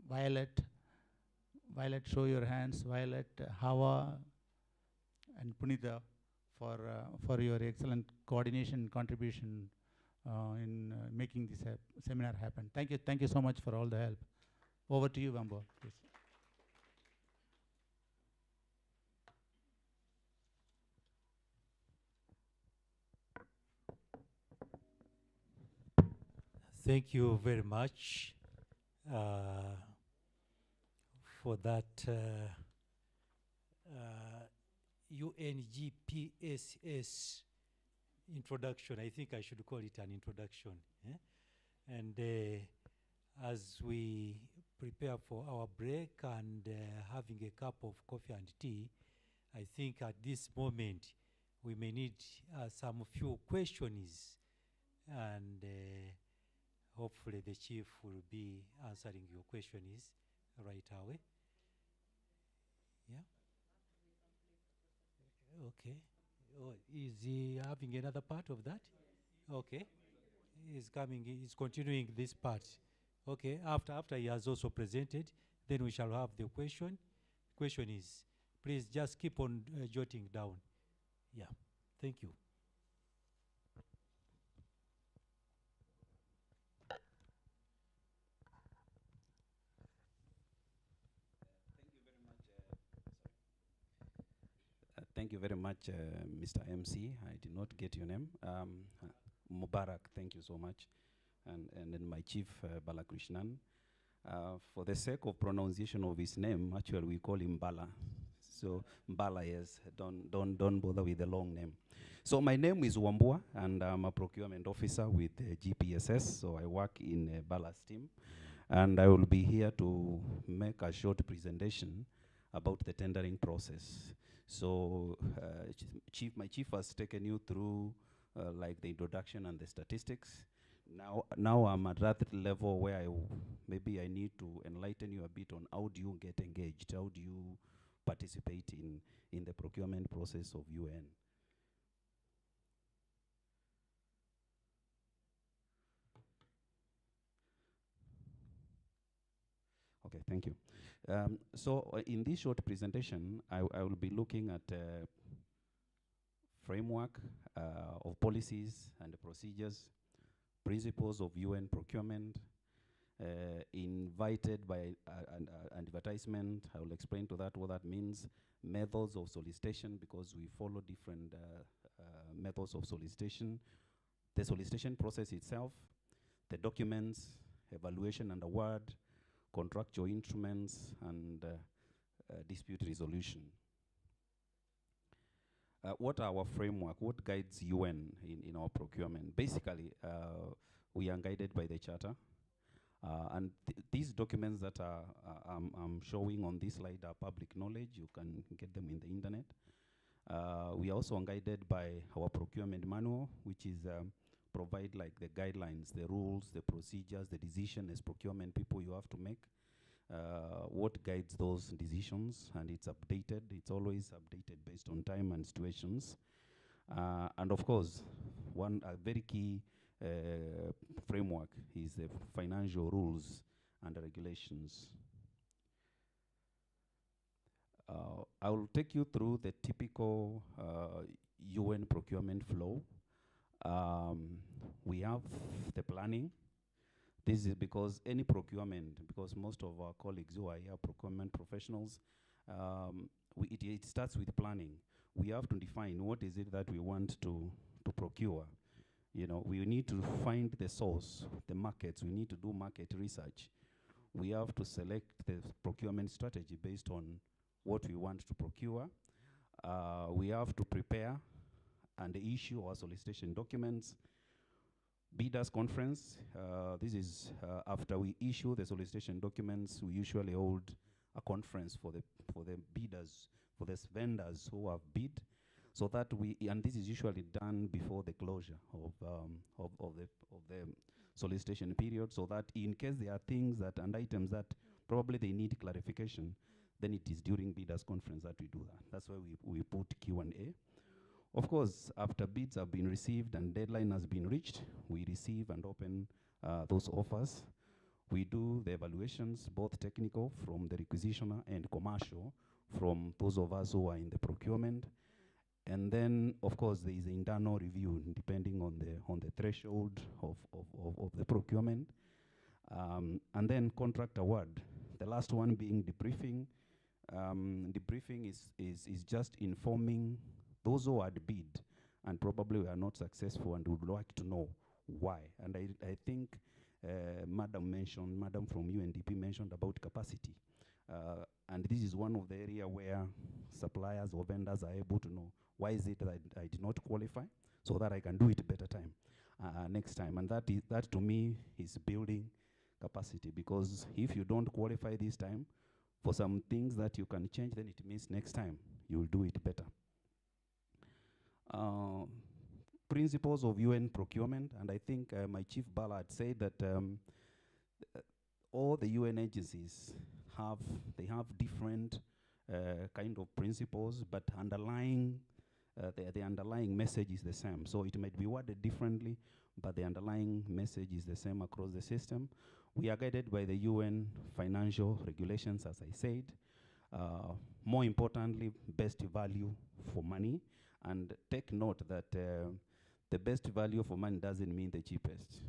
Violet, show your hands. Violet, Hawa, and Punita for your excellent coordination and contribution in making this seminar happen. Thank you so much for all the help. Over to you, Wambua, please. Thank you very much for that UNGPSS introduction. I think I should call it an introduction. And as we prepare for our break and having a cup of coffee and tea, I think at this moment we may need some few questions, and hopefully the chief will be answering your questions right away. Yeah? Okay. Oh, is he having another part of that? Okay. He's coming, he's continuing this part. Okay, after he has also presented, then we shall have the question. Question is, please just keep on jotting down. Yeah, thank you. Thank you very much, Mr. MC. I did not get your name. Mubarak, thank you so much. And then my chief, Balakrishnan. For the sake of pronunciation of his name, actually we call him Bala. So Bala, yes, don't bother with the long name. So my name is Wambua, and I'm a procurement officer with GPSS. So I work in Bala's team. And I will be here to make a short presentation about the tendering process. So my chief has taken you through like the introduction and the statistics. Now I'm at that level where maybe I need to enlighten you a bit on how do you get engaged, how do you participate in the procurement process of UN. Okay, thank you. So in this short presentation, I will be looking at framework of policies and procedures, principles of UN procurement, invited by an advertisement. I will explain to that what that means, methods of solicitation, because we follow different methods of solicitation, the solicitation process itself, the documents, evaluation and award, contractual instruments, and dispute resolution. What are our framework? What guides UN in our procurement? Basically, we are guided by the charter. And these documents that I'm showing on this slide are public knowledge. You can get them in the internet. We also are guided by our procurement manual, which is provide like the guidelines, the rules, the procedures, the decision as procurement people you have to make. what guides those decisions, and it's updated. It's always updated based on time and situations. And of course, a very key framework is the financial rules and regulations. I will take you through the typical UN procurement flow. We have the planning. This is because any procurement, because most of our colleagues who are here, procurement professionals, it starts with planning. We have to define what is it that we want to procure. You know, we need to find the source, the markets. We need to do market research. We have to select the procurement strategy based on what we want to procure. We have to prepare and issue our solicitation documents. Bidders conference, this is after we issue the solicitation documents, we usually hold a conference for the bidders, for the vendors who have bid, so that and this is usually done before the closure of the solicitation period, so that in case there are things that and items that probably they need clarification, then it is during bidders conference that we do that. That's why we put Q&A. Of course, after bids have been received and deadline has been reached, we receive and open those offers. We do the evaluations, both technical from the requisitioner and commercial from those of us who are in the procurement. And then, of course, there is an internal review depending on the threshold of the procurement. And then contract award. The last one being debriefing. Debriefing is just informing those who had bid and probably were not successful and would like to know why. And I think Madam from UNDP mentioned about capacity. And this is one of the areas where suppliers or vendors are able to know why is it that I did not qualify, so that I can do it better time, next time. And that to me is building capacity, because if you don't qualify this time for some things that you can change, then it means next time you will do it better. Principles of UN procurement, and I think my chief Bala said that all the UN agencies have different kind of principles, but underlying the underlying message is the same. So it might be worded differently, but the underlying message is the same across the system. We are guided by the UN financial regulations, as I said. More importantly, best value for money. And take note that the best value for money doesn't mean the cheapest.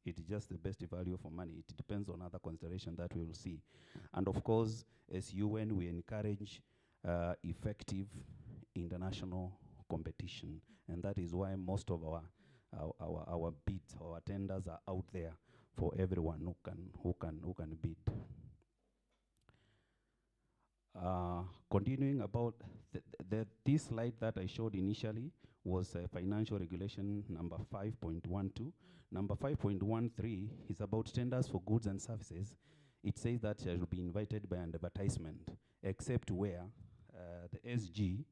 It's just the best value for money. It depends on other considerations that we will see. And of course, as UN, we encourage effective international competition. And that is why most of our bids, our tenders are out there for everyone who can bid. Continuing about this slide that I showed initially was financial regulation number 5.12. Number 5.13 is about tenders for goods and services. It says that shall be invited by an advertisement, except where the SG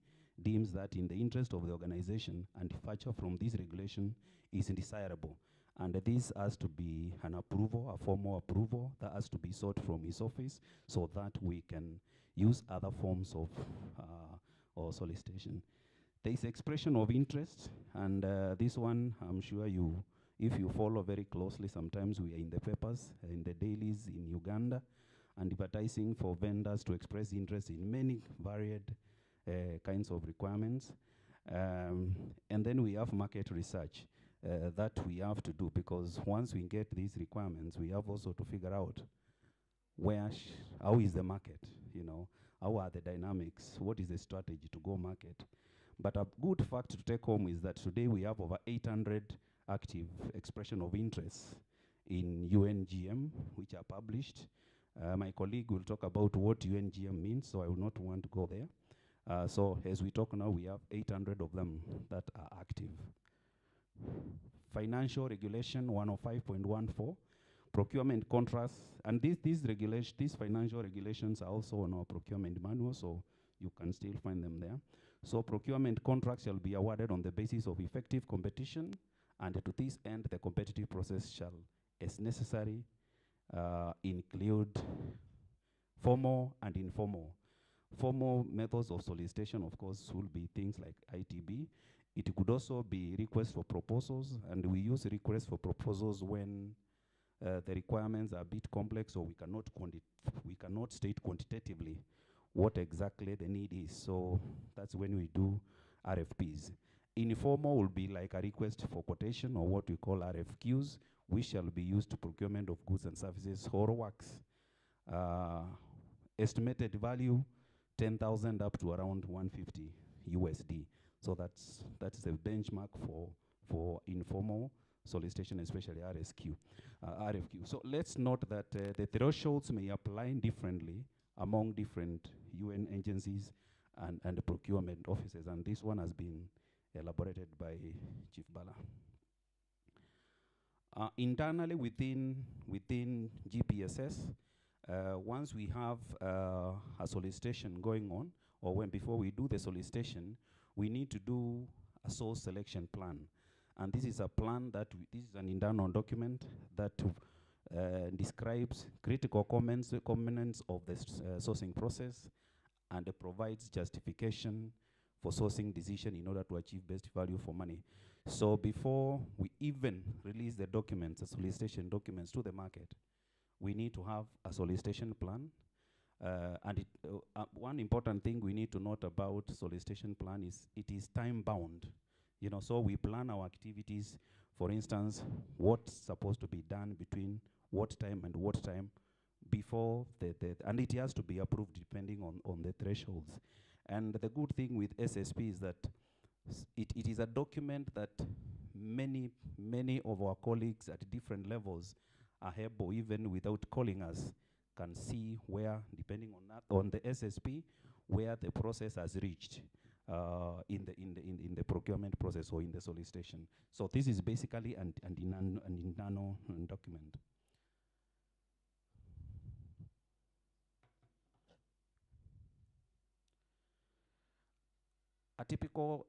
deems that in the interest of the organization and departure from this regulation is indesirable. And this has to be an approval, a formal approval that has to be sought from his office, so that we can use other forms of or solicitation. There is expression of interest, and this one, I'm sure if you follow very closely, sometimes we are in the papers, in the dailies in Uganda, and advertising for vendors to express interest in many varied kinds of requirements. And then we have market research that we have to do, because once we get these requirements, we have also to figure out how is the market, how are the dynamics, what is the strategy to go market. But a good fact to take home is that today we have over 800 active expression of interest in UNGM, which are published. My colleague will talk about what UNGM means, so I will not want to go there. So as we talk now, we have 800 of them that are active. Financial regulation 105.14, procurement contracts, and these financial regulations are also on our procurement manual, so you can still find them there. So procurement contracts shall be awarded on the basis of effective competition, and to this end, the competitive process shall, as necessary, include formal and informal. Formal methods of solicitation, of course, will be things like ITB. It could also be requests for proposals, and we use requests for proposals when the requirements are a bit complex, or we cannot state quantitatively what exactly the need is. So that's when we do RFPs. Informal will be like a request for quotation, or what we call RFQs, which shall be used to procurement of goods and services or works. Estimated value, 10,000 up to around 150 USD. So that's the benchmark for informal solicitation, especially RFQ. So let's note that the thresholds may apply differently among different UN agencies and procurement offices, and this one has been elaborated by Chief Bala. Internally within GPSS, once we have a solicitation going on, or before we do the solicitation, we need to do a source selection plan. And this is a plan this is an internal document that describes critical components of the sourcing process, and provides justification for sourcing decision in order to achieve best value for money. So before we even release the documents, the solicitation documents to the market, we need to have a solicitation plan. And one important thing we need to note about solicitation plan is it is time bound. So we plan our activities, for instance, what's supposed to be done between what time and what time before and it has to be approved depending on the thresholds. And the good thing with SSP is that it is a document that many of our colleagues at different levels are able, even without calling us, can see where, depending on the SSP, where the process has reached in the procurement process or in the solicitation. So this is basically an internal document. A typical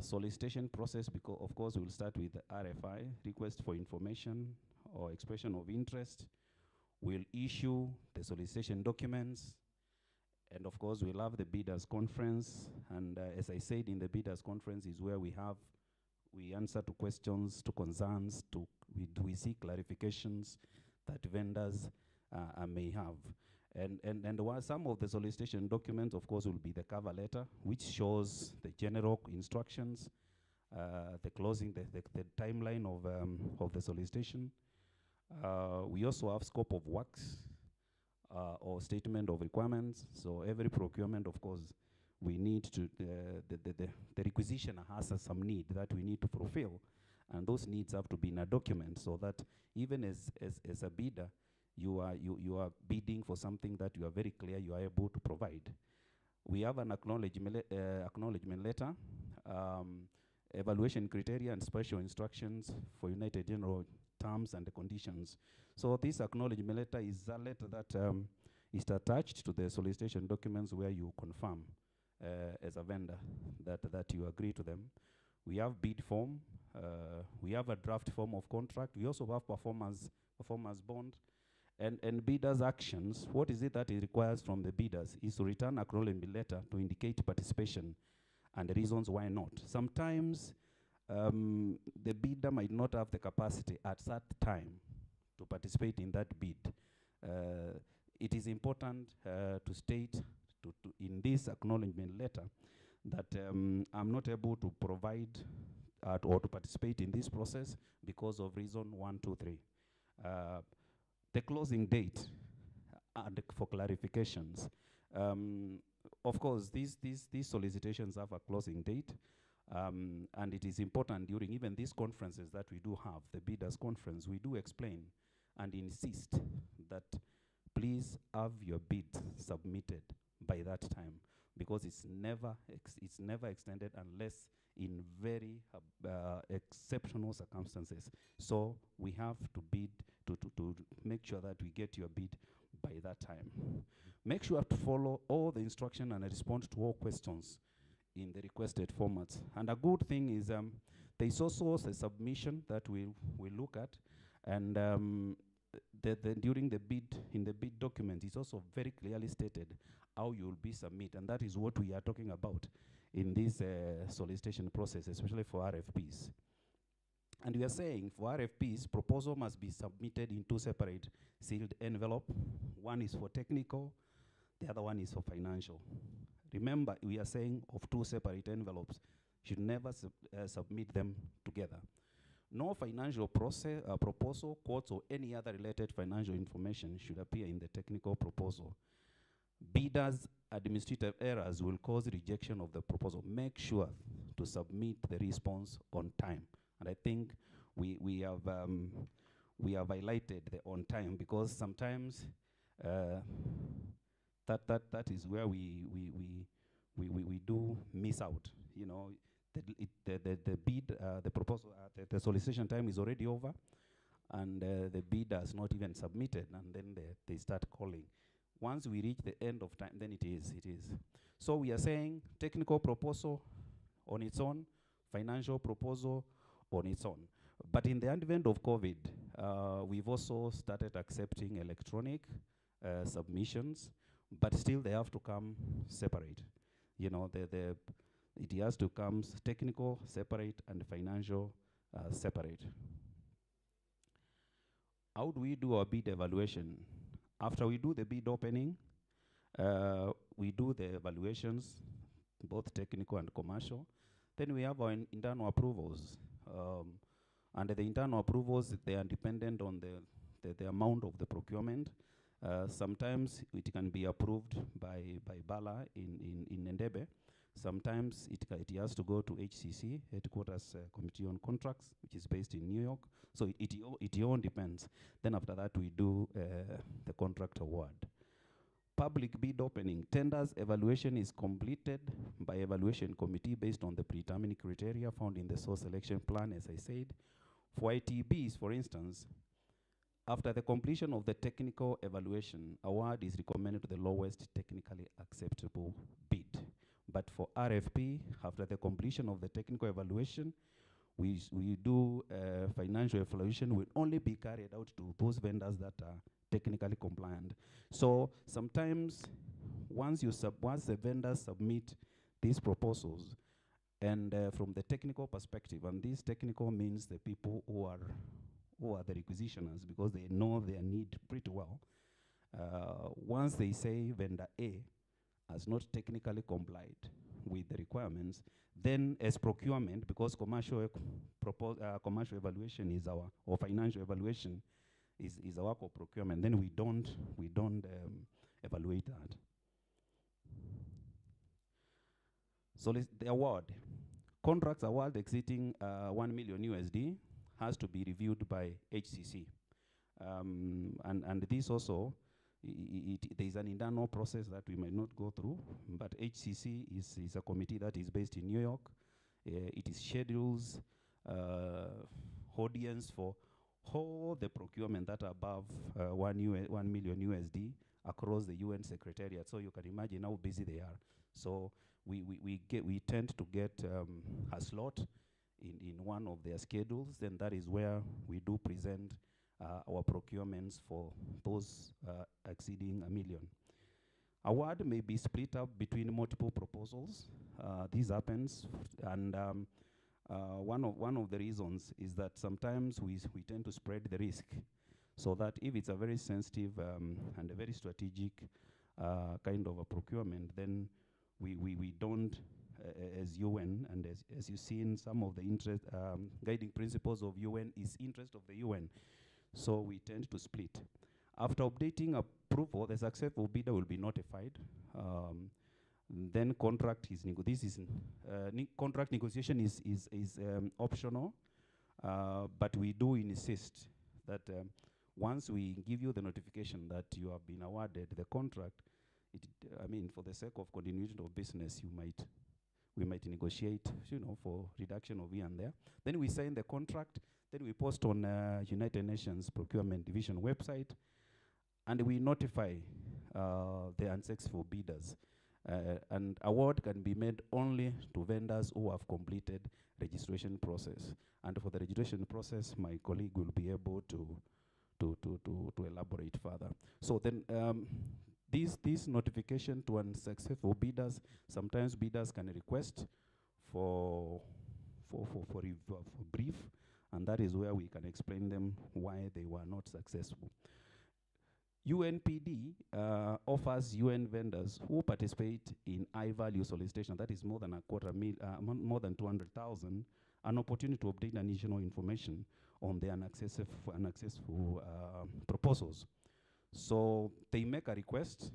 solicitation process, because of course we'll start with the RFI, request for information or expression of interest. We'll issue the solicitation documents, and of course we'll have the bidders conference. And as I said, in the bidders conference is where we answer to questions, to concerns, we seek clarifications that vendors may have. And while some of the solicitation documents, of course, will be the cover letter, which shows the general instructions, the closing, the timeline of the solicitation. We also have scope of works or statement of requirements. So every procurement, of course, we need to, the requisition has some need that we need to fulfill. And those needs have to be in a document, so that even as a bidder, you are bidding for something that you are very clear you are able to provide. We have an acknowledgement letter, evaluation criteria and special instructions for United General terms and the conditions. So this acknowledgement letter is a letter that is attached to the solicitation documents, where you confirm as a vendor that you agree to them. We have bid form, we have a draft form of contract, we also have performance bond. And bidders' actions, what is it that it requires from the bidders is to return acknowledgement letter to indicate participation and the reasons why not. Sometimes the bidder might not have the capacity at that time to participate in that bid. It is important to state in this acknowledgement letter that I'm not able to provide or to participate in this process because of reason 1, 2, 3. The closing date and for clarifications. Of course, these solicitations have a closing date, and it is important during even these conferences that we do have, the bidders conference, we do explain and insist that please have your bid submitted by that time, because it's never extended unless in very exceptional circumstances. So we have to bid to make sure that we get your bid by that time. Make sure to follow all the instruction and respond to all questions in the requested formats. And a good thing is there is also a submission that we look at, and during the bid, in the bid document, it's also very clearly stated how you will be submit, and that is what we are talking about in this solicitation process, especially for RFPs. And we are saying for RFPs, proposal must be submitted in 2 separate sealed envelope. One is for technical, the other one is for financial. Remember, we are saying of 2 separate envelopes. Should never submit them together. No financial proposal, quotes, or any other related financial information should appear in the technical proposal. Bidders' administrative errors will cause rejection of the proposal. Make sure to submit the response on time. And I think we have highlighted the on time, because sometimes that is where we do miss out. You know, the bid, the proposal, the solicitation time is already over, and the bid has not even submitted, and then they start calling. Once we reach the end of time, then it is. So we are saying technical proposal on its own, financial proposal on its own. But in the advent of COVID, we've also started accepting electronic submissions, but still they have to come separate. You know, it has to come technical separate and financial separate. How do we do our bid evaluation? After we do the bid opening, we do the evaluations, both technical and commercial. Then we have our internal approvals. And the internal approvals, they are dependent on the amount of the procurement. Sometimes it can be approved by Bala in Ndebe. Sometimes it has to go to HCC, Headquarters Committee on Contracts, which is based in New York. So it all depends. Then after that, we do the contract award. Public bid opening. Tenders evaluation is completed by evaluation committee based on the predetermined criteria found in the source selection plan, as I said. For ITBs, for instance, after the completion of the technical evaluation, award is recommended to the lowest technically acceptable bid. But for RFP, after the completion of the technical evaluation, we do financial evaluation will only be carried out to those vendors that are technically compliant. So sometimes once the vendors submit these proposals, and from the technical perspective, and this technical means the people who are the requisitioners, because they know their need pretty well. Once they say vendor A has not technically complied with the requirements, then as procurement, because commercial evaluation is or financial evaluation is our work of procurement, then we don't evaluate that. So the award. Contracts award exceeding 1 million USD has to be reviewed by HCC. And this also, there is an internal process that we might not go through, but HCC is a committee that is based in New York. It is schedules audience for all the procurement that are above 1 million USD across the UN Secretariat. So you can imagine how busy they are. So we tend to get a slot in one of their schedules, and that is where we do present our procurements for those exceeding 1 million. Award may be split up between multiple proposals. This happens, and one of the reasons is that sometimes we tend to spread the risk, so that if it's a very sensitive and a very strategic kind of a procurement, then we don't, as UN, and as you see in some of the interest guiding principles of UN, is interest of the UN. So we tend to split. After updating approval, the successful bidder will be notified. Then contract is contract negotiation is optional, but we do insist that once we give you the notification that you have been awarded the contract, for the sake of continuation of business, we might negotiate, for reduction of here and there. Then we sign the contract. Then we post on United Nations Procurement Division website, and we notify the unsuccessful bidders. And award can be made only to vendors who have completed registration process. And for the registration process, my colleague will be able to to elaborate further. So then this notification to unsuccessful bidders, sometimes bidders can request for brief, and that is where we can explain them why they were not successful. UNPD offers UN vendors who participate in high-value solicitation, that is more than more than 200,000, an opportunity to obtain additional information on the unsuccessful proposals. So they make a request,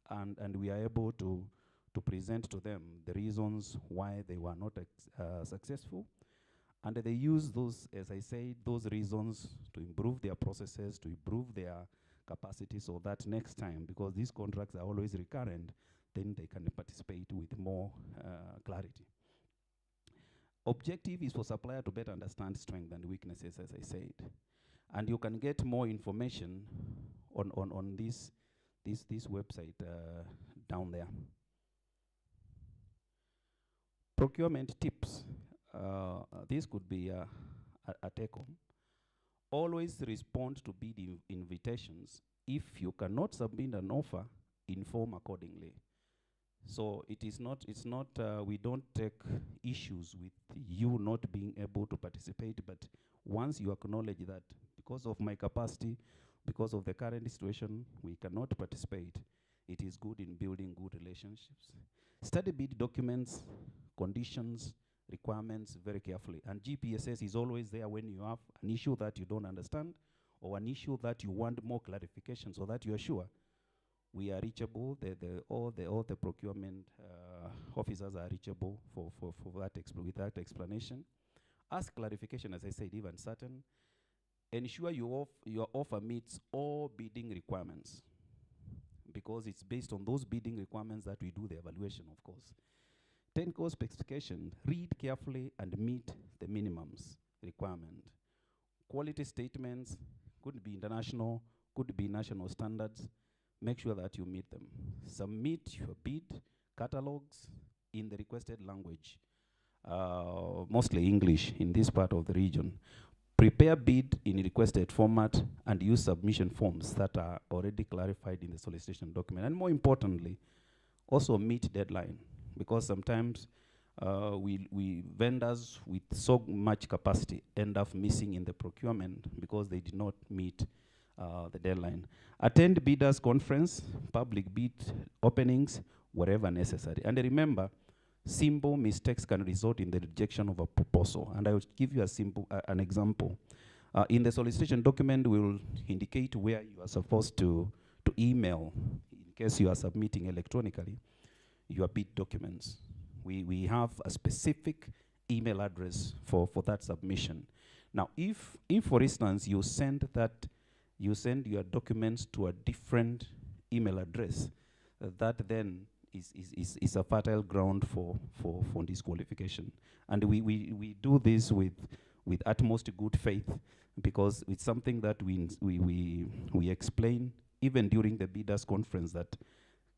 and we are able to present to them the reasons why they were not successful. And they use those, as I said, those reasons to improve their processes, to improve their capacity, so that next time, because these contracts are always recurrent, then they can participate with more clarity. Objective is for supplier to better understand strengths and weaknesses, as I said. And you can get more information on this website down there. Procurement tips. This could be a take-home. Always respond to bid invitations. If you cannot submit an offer, inform accordingly. So it's not, we don't take issues with you not being able to participate, but once you acknowledge that because of my capacity, because of the current situation, we cannot participate, it is good in building good relationships. Study bid documents, conditions, requirements very carefully. And GPSS is always there when you have an issue that you don't understand or an issue that you want more clarification, so that you are sure. We are reachable. All the procurement officers are reachable with that explanation. Ask clarification, as I said, even certain. Ensure your offer meets all bidding requirements, because it's based on those bidding requirements that we do the evaluation, of course. Technical specification, read carefully and meet the minimums requirement. Quality statements, could be international, could be national standards. Make sure that you meet them. Submit your bid catalogs in the requested language, mostly English in this part of the region. Prepare bid in requested format and use submission forms that are already clarified in the solicitation document. And more importantly, also meet deadline, because sometimes we vendors with so much capacity end up missing in the procurement because they did not meet the deadline. Attend bidders conference, public bid openings, wherever necessary. And remember, simple mistakes can result in the rejection of a proposal. And I will give you an example. In the solicitation document, we will indicate where you are supposed to email, in case you are submitting electronically, your bid documents. We have a specific email address for that submission. Now, if for instance, you send your documents to a different email address, that then is a fertile ground for disqualification. And we do this with utmost good faith, because it's something that we explain even during the bidders conference, that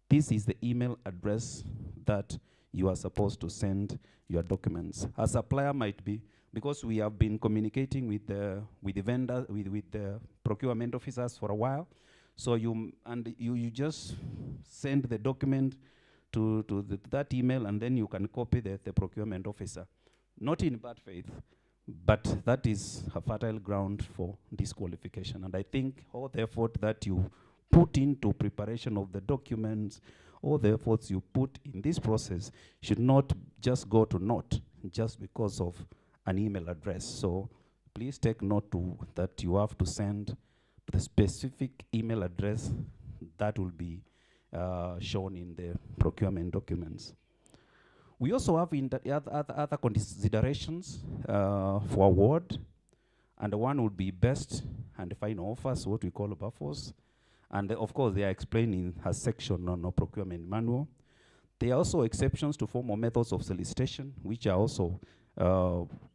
this is the email address that you are supposed to send your documents. A supplier might be, because we have been communicating with the vendor, with the procurement officers for a while, so you just send the document to that email, and then you can copy the procurement officer. Not in bad faith, but that is a fertile ground for disqualification. And I think all the effort that you put into preparation of the documents, all the efforts you put in this process should not just go to naught just because of an email address. So please take note that you have to send the specific email address that will be shown in the procurement documents. We also have other considerations for award, and one would be best and final offers, what we call buffers. And of course, they are explained in a section on the Procurement Manual. There are also exceptions to formal methods of solicitation, which are also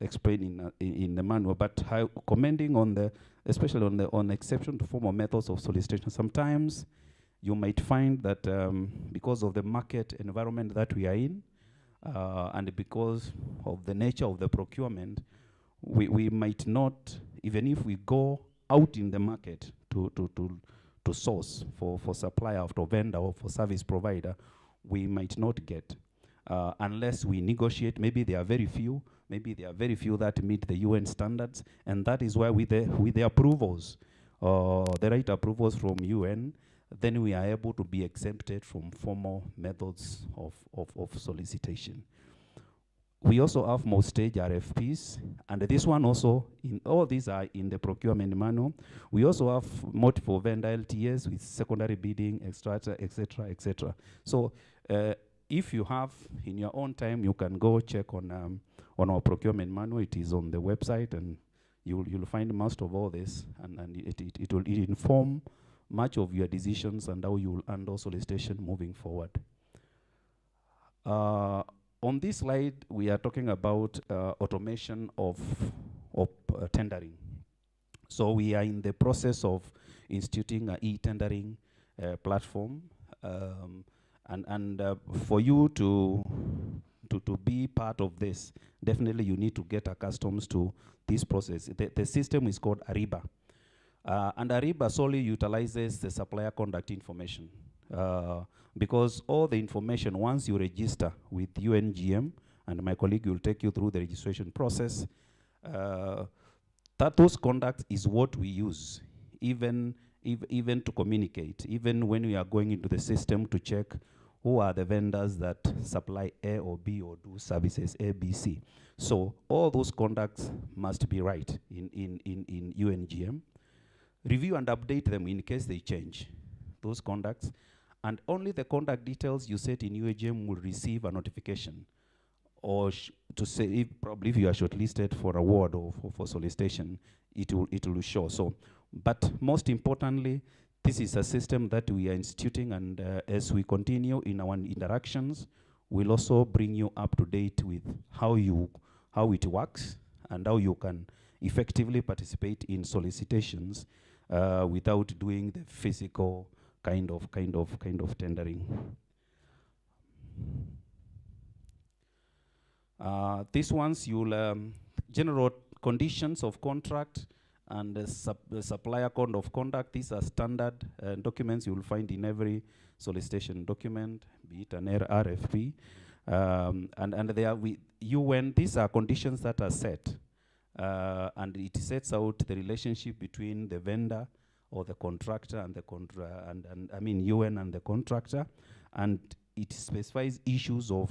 explained in the manual. But commenting on especially on exception to formal methods of solicitation, sometimes you might find that because of the market environment that we are in, and because of the nature of the procurement, we might not, even if we go out in the market to source for supplier or vendor or for service provider, we might not get unless we negotiate. Maybe there are very few that meet the UN standards, and that is why with the approvals, the right approvals from UN, then we are able to be exempted from formal methods of solicitation. We also have multi-stage RFPs, and this one also, all these are in the Procurement Manual. We also have multiple vendor LTAs with secondary bidding, etc., etc., etc. So if you have in your own time, you can go check on our Procurement Manual. It is on the website, and you'll find most of all this, and it will inform much of your decisions and how you will handle solicitation moving forward. On this slide, we are talking about automation of tendering. So we are in the process of instituting an e-tendering platform, and for you to be part of this, definitely you need to get accustomed to this process. The system is called Ariba, and Ariba solely utilizes the supplier conduct information. Because all the information, once you register with UNGM, and my colleague will take you through the registration process, those conducts is what we use, even to communicate, even when we are going into the system to check who are the vendors that supply A or B or do services A, B, C. So all those conducts must be right in UNGM. Review and update them in case they change, those conducts. And only the contact details you set in UAGM will receive a notification, or to say probably if you are shortlisted for award or for solicitation, it will show. So, but most importantly, this is a system that we are instituting, and as we continue in our interactions, we'll also bring you up to date with how it works and how you can effectively participate in solicitations without doing the physical kind of tendering. These ones, you'll general conditions of contract and the supplier code of conduct. These are standard documents you will find in every solicitation document, be it an RFP. And they are UN. These are conditions that are set, and it sets out the relationship between the vendor or the contractor and the UN and the contractor, and it specifies issues of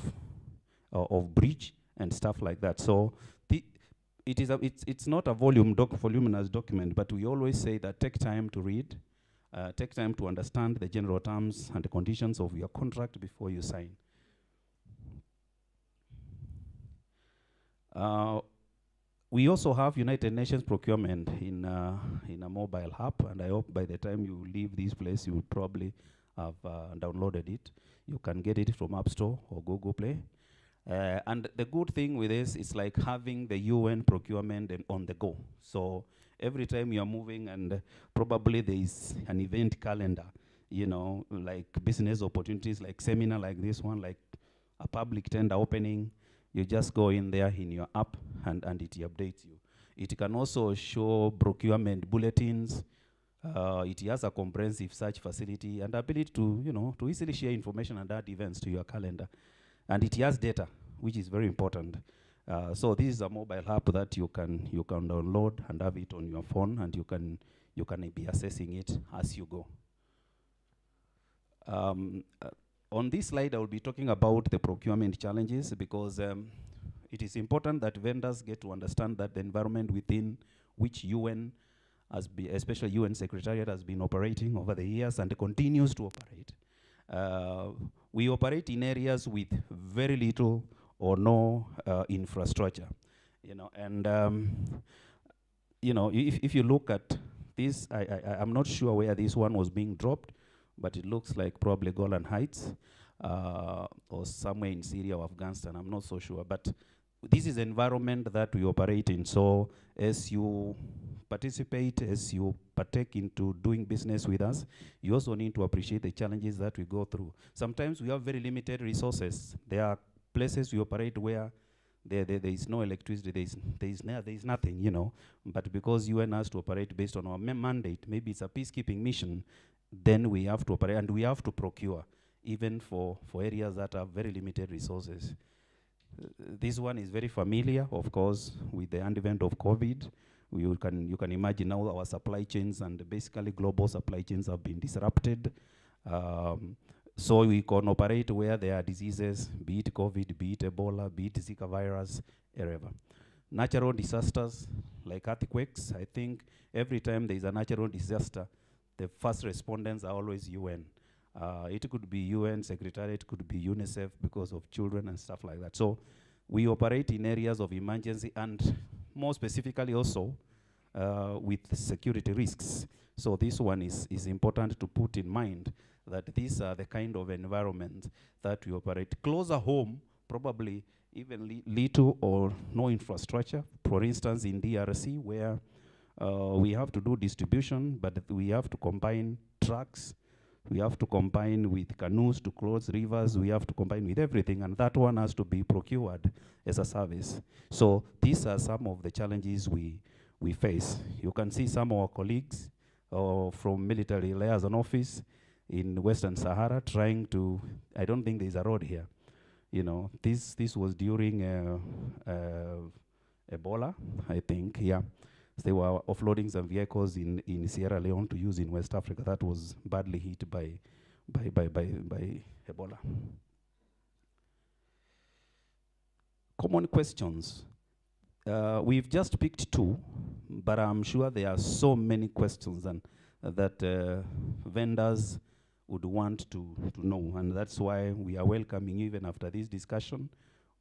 breach and stuff like that. So it's not a voluminous document, but we always say that take time to read, take time to understand the general terms and the conditions of your contract before you sign. We also have United Nations procurement in a mobile app, and I hope by the time you leave this place, you will probably have downloaded it. You can get it from App Store or Google Play. And the good thing with this is like having the UN procurement on the go. So every time you are moving, and probably there is an event calendar, like business opportunities, like seminar like this one, like a public tender opening, you just go in there in your app and it updates you. It can also show procurement bulletins. It has a comprehensive search facility and ability to, to easily share information and add events to your calendar. And it has data, which is very important. So this is a mobile app that you can download and have it on your phone, and you can be assessing it as you go. On this slide, I will be talking about the procurement challenges, because it is important that vendors get to understand that the environment within which UN, especially UN Secretariat, has been operating over the years and continues to operate. We operate in areas with very little or no infrastructure, if you look at this, I'm not sure where this one was being dropped, but it looks like probably Golan Heights or somewhere in Syria or Afghanistan. I'm not so sure, but this is the environment that we operate in. So as you participate, as you partake into doing business with us, you also need to appreciate the challenges that we go through. Sometimes we have very limited resources. There are places we operate where There is no electricity, there is nothing, you know. But because UN has to operate based on our mandate, maybe it's a peacekeeping mission, then we have to operate and we have to procure, even for areas that have very limited resources. This one is very familiar, of course, with the advent of COVID. You can imagine now our supply chains and basically global supply chains have been disrupted. So we can operate where there are diseases, be it COVID, be it Ebola, be it Zika virus, wherever. Natural disasters like earthquakes, I think every time there is a natural disaster, the first respondents are always UN. It could be UN Secretariat, it could be UNICEF because of children and stuff like that. So we operate in areas of emergency and more specifically also with security risks. So this one is important to put in mind that these are the kind of environment that we operate. Closer home, probably even little or no infrastructure. For instance, in DRC, where we have to do distribution, but we have to combine trucks, we have to combine with canoes to cross rivers, we have to combine with everything, and that one has to be procured as a service. So these are some of the challenges we face. You can see some of our colleagues from military liaison office in Western Sahara trying to, I don't think there's a road here. You know, this was during Ebola, I think, yeah. So they were offloading some vehicles in Sierra Leone to use in West Africa. That was badly hit by Ebola. Common questions. We've just picked two, but I'm sure there are so many questions and that vendors would want to know, and that's why we are welcoming even after this discussion.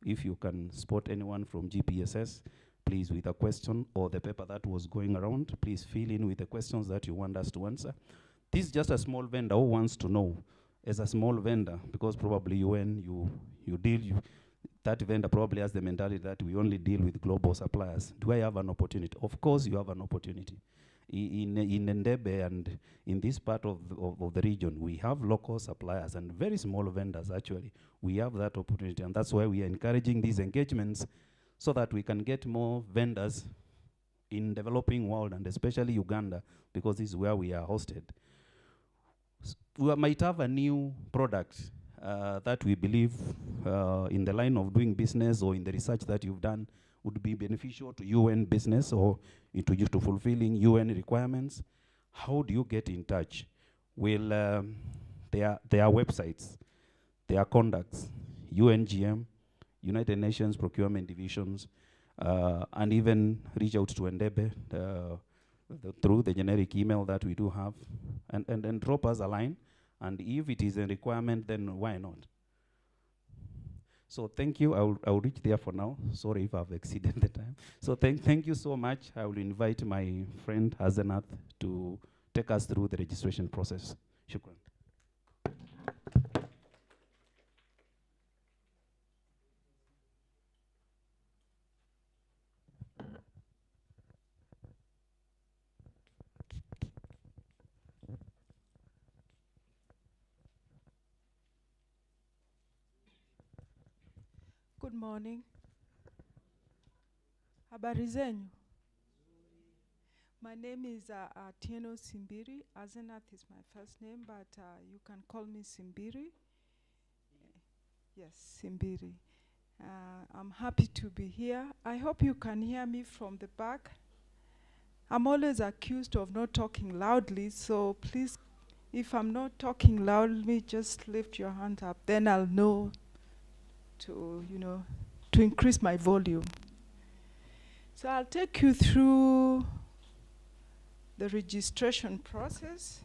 If you can spot anyone from GPSS, please, with a question or the paper that was going around, please fill in with the questions that you want us to answer. This is just a small vendor who wants to know, as a small vendor, because probably that vendor probably has the mentality that we only deal with global suppliers. Do I have an opportunity? Of course you have an opportunity. In Ndebe and in this part of the region, we have local suppliers and very small vendors actually. We have that opportunity, and that's why we are encouraging these engagements so that we can get more vendors in developing world, and especially Uganda, because this is where we are hosted. We might have a new product that we believe in the line of doing business or in the research that you've done would be beneficial to UN business or to fulfilling UN requirements. How do you get in touch? Well, there are websites, there are contacts, UNGM, United Nations Procurement Divisions, and even reach out to Ndebe through the generic email that we do have, and drop us a line. And if it is a requirement, then why not? So thank you. I will reach there for now. Sorry if I've exceeded the time. So thank you so much. I will invite my friend Hazenath to take us through the registration process. Shukran. Good morning. Habari zenyu. My name is Atieno Simbiri. Azenath is my first name, but you can call me Simbiri. Yes, Simbiri. I'm happy to be here. I hope you can hear me from the back. I'm always accused of not talking loudly, so please, if I'm not talking loudly, just lift your hand up. Then I'll know to increase my volume. So I'll take you through the registration process.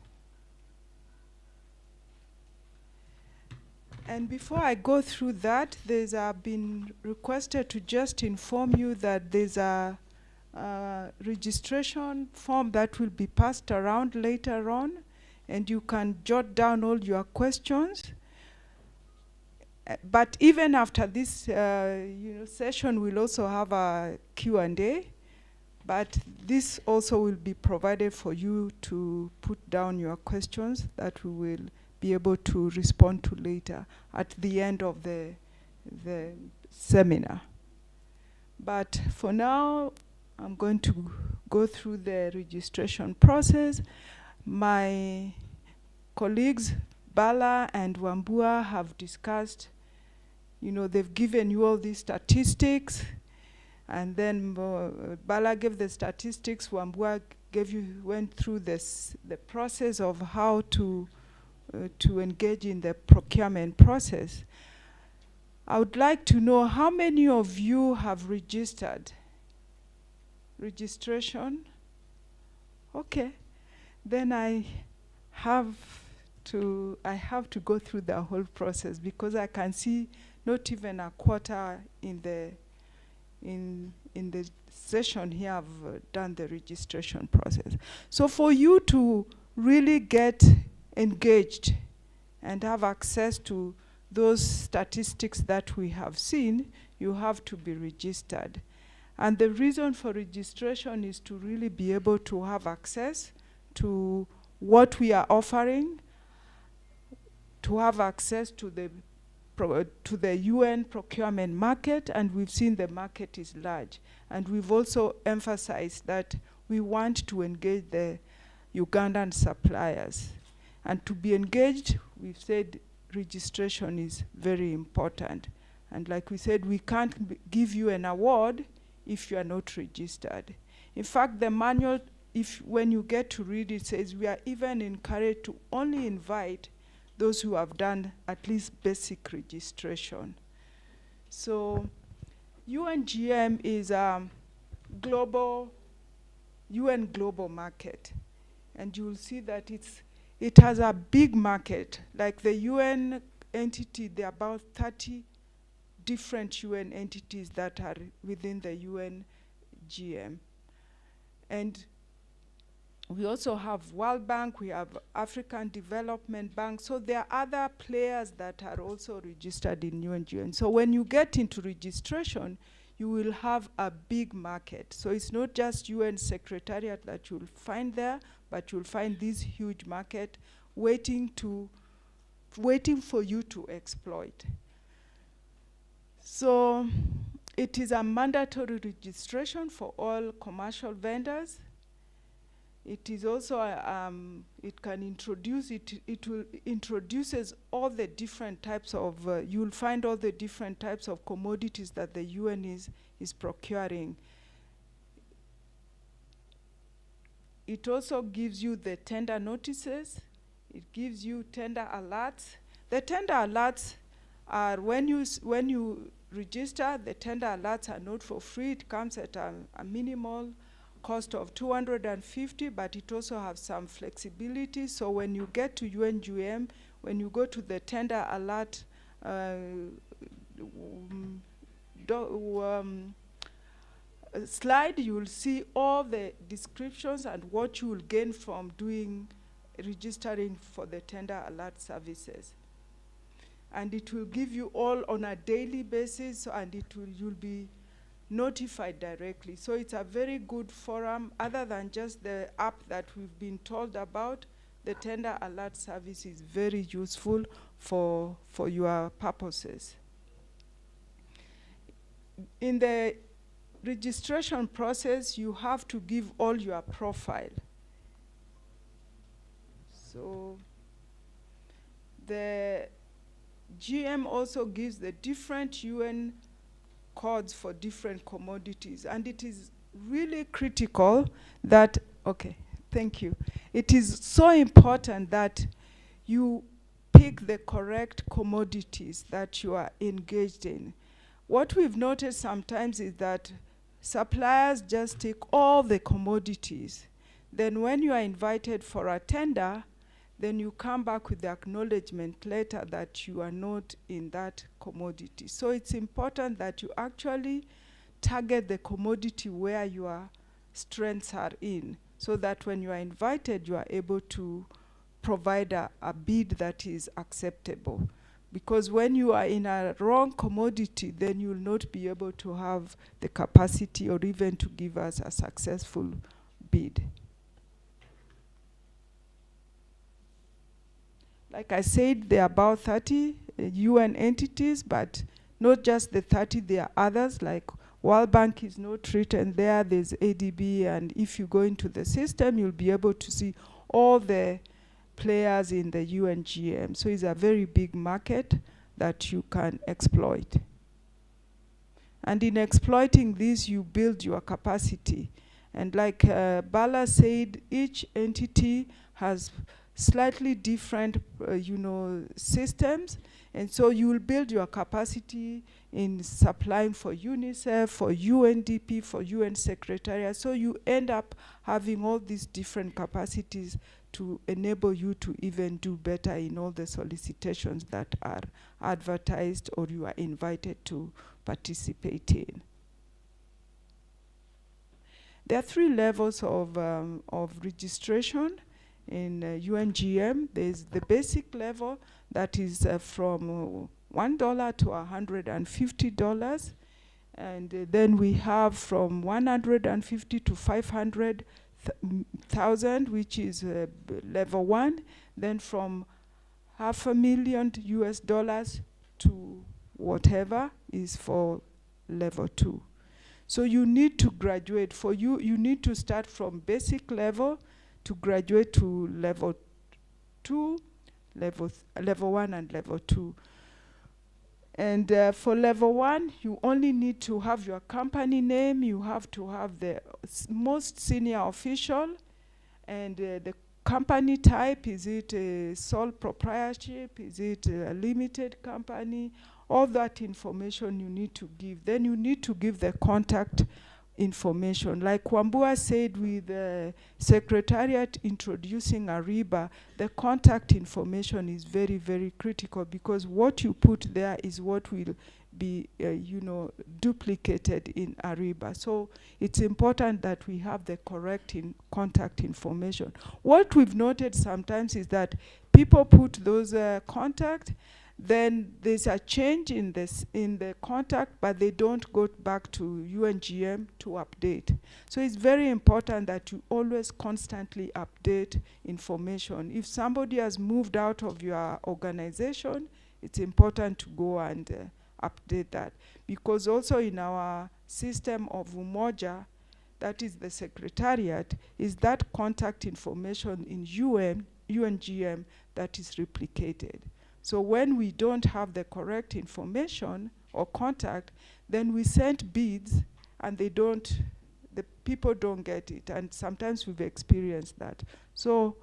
And before I go through that, there's been requested to just inform you that there's a registration form that will be passed around later on, and you can jot down all your questions. But even after this session, we'll also have a Q&A, but this also will be provided for you to put down your questions that we will be able to respond to later at the end of the seminar. But for now, I'm going to go through the registration process. My colleagues, Bala and Wambua, have discussed, they've given you all these statistics, and then Bala gave the statistics, Wambua went through the process of how to engage in the procurement process. I would like to know how many of you have registered? Registration? Okay. Then I have to go through the whole process, because I can see not even a quarter in the session here have done the registration process. So for you to really get engaged and have access to those statistics that we have seen, you have to be registered. And the reason for registration is to really be able to have access to what we are offering, to have access to the UN procurement market, and we've seen the market is large. And we've also emphasized that we want to engage the Ugandan suppliers. And to be engaged, we've said registration is very important. And like we said, we can't give you an award if you are not registered. In fact, the manual, when you get to read it, says we are even encouraged to only invite those who have done at least basic registration. So UNGM is a UN global market. And you will see that it has a big market. Like the UN entity, there are about 30 different UN entities that are within the UNGM. And we also have World Bank, we have African Development Bank, so there are other players that are also registered in UNGM. So when you get into registration, you will have a big market. So it's not just UN Secretariat that you'll find there, but you'll find this huge market waiting for you to exploit. So it is a mandatory registration for all commercial vendors. It is also, it can introduce, it will introduces all the different types of, you'll find all the different types of commodities that the UN is procuring. It also gives you the tender notices. It gives you tender alerts. The tender alerts are when you register, the tender alerts are not for free. It comes at a minimal cost of 250, but it also has some flexibility. So when you get to UNGM, when you go to the tender alert slide, you will see all the descriptions and what you will gain from registering for the tender alert services. And it will give you all on a daily basis, and you'll be notified directly. So it's a very good forum. Other than just the app that we've been told about, the tender alert service is very useful for your purposes. In the registration process, you have to give all your profile. So the GM also gives the different UN codes for different commodities, and it is really critical that, okay, thank you. It is so important that you pick the correct commodities that you are engaged in. What we've noticed sometimes is that suppliers just take all the commodities. Then when you are invited for a tender, then you come back with the acknowledgement letter that you are not in that commodity. So it's important that you actually target the commodity where your strengths are in, so that when you are invited, you are able to provide a bid that is acceptable. Because when you are in a wrong commodity, then you will not be able to have the capacity or even to give us a successful bid. Like I said, there are about 30 UN entities, but not just the 30, there are others, like World Bank is not written there. There's ADB, and if you go into the system, you'll be able to see all the players in the UNGM. So it's a very big market that you can exploit. And in exploiting this, you build your capacity. And like Bala said, each entity has slightly different, systems. And so you will build your capacity in supplying for UNICEF, for UNDP, for UN Secretariat. So you end up having all these different capacities to enable you to even do better in all the solicitations that are advertised or you are invited to participate in. There are 3 levels of registration in UNGM. There's the basic level that is from $1 to $150. And then we have from 150 to 500,000, which is level 1. Then from $500,000 US to whatever is for level 2. So you need to graduate. For you need to start from basic level to graduate to level 2, level 1 and level 2. And for level 1, you only need to have your company name. You have to have the most senior official and the company type. Is it a sole proprietorship? Is it a limited company? All that information you need to give. Then you need to give the contact information. Like Wambua said, with the Secretariat introducing Ariba, the contact information is very, very critical, because what you put there is what will be, duplicated in Ariba. So it's important that we have the correct contact information. What we've noted sometimes is that people put those contact, then there's a change in the contact, but they don't go back to UNGM to update. So it's very important that you always constantly update information. If somebody has moved out of your organization, it's important to go and update that. Because also in our system of Umoja, that is the Secretariat, is that contact information in UNGM that is replicated. So when we don't have the correct information or contact, then we send bids and the people don't get it. And sometimes we've experienced that. So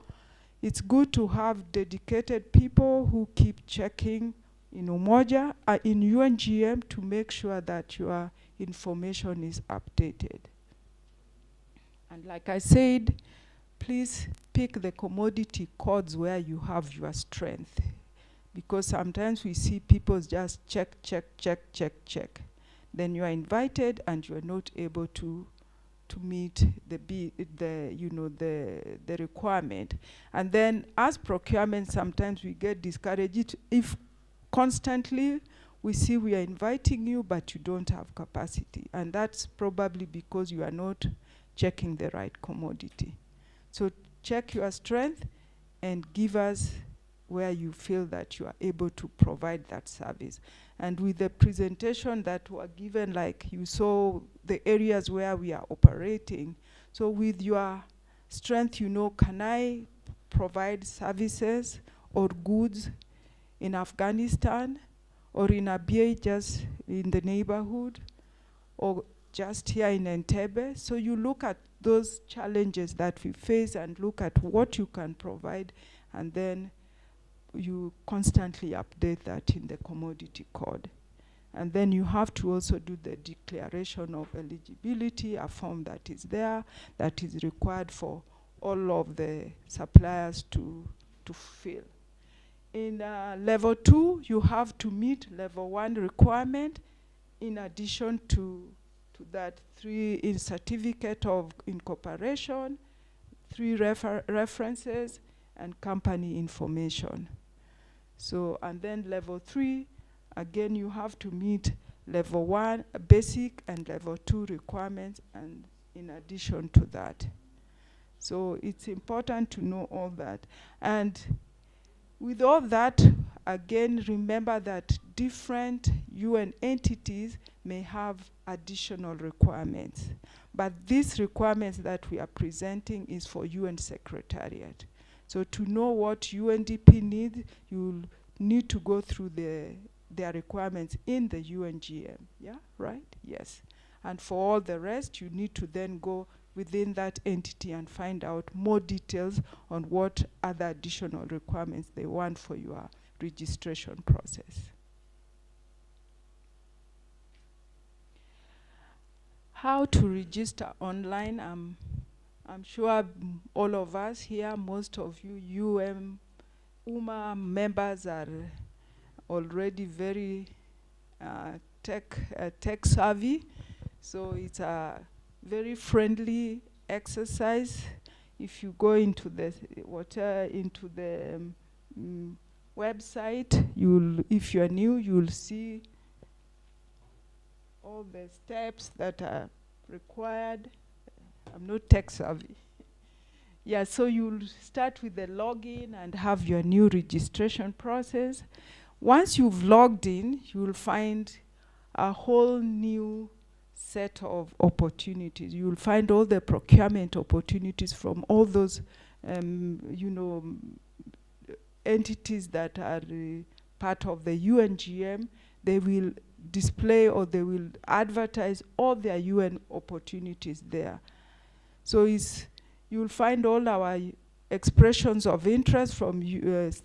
it's good to have dedicated people who keep checking in Umoja, in UNGM, to make sure that your information is updated. And like I said, please pick the commodity codes where you have your strength. Because sometimes we see people just check. Then you are invited and you are not able to meet the requirement. And then as procurement, sometimes we get discouraged if constantly we see we are inviting you, but you don't have capacity. And that's probably because you are not checking the right commodity. So check your strength and give us where you feel that you are able to provide that service. And with the presentation that were given, like you saw the areas where we are operating. So with your strength, can I provide services or goods in Afghanistan or in Abyei, just in the neighborhood, or just here in Entebbe? So you look at those challenges that we face and look at what you can provide, and then you constantly update that in the commodity code. And then you have to also do the declaration of eligibility, a form that is there, that is required for all of the suppliers to fill. In level 2, you have to meet level 1 requirement, in addition to that 3 in certificate of incorporation, 3 references, and company information. So, and then level 3, again, you have to meet level 1 basic and level 2 requirements, and in addition to that. So it's important to know all that. And with all that, again, remember that different UN entities may have additional requirements. But these requirements that we are presenting is for UN Secretariat. So to know what UNDP needs, you'll need to go through their requirements in the UNGM. Yeah, right? Yes. And for all the rest, you need to then go within that entity and find out more details on what other additional requirements they want for your registration process. How to register online? I'm sure all of us here, most of you UMA members are already very tech savvy. So it's a very friendly exercise. If you go into the website, if you're new, you'll see all the steps that are required. I'm not tech savvy. Yeah, so you'll start with the login and have your new registration process. Once you've logged in, you'll find a whole new set of opportunities. You'll find all the procurement opportunities from all those, entities that are part of the UNGM. They will display or they will advertise all their UN opportunities there. So you'll find all our expressions of interest from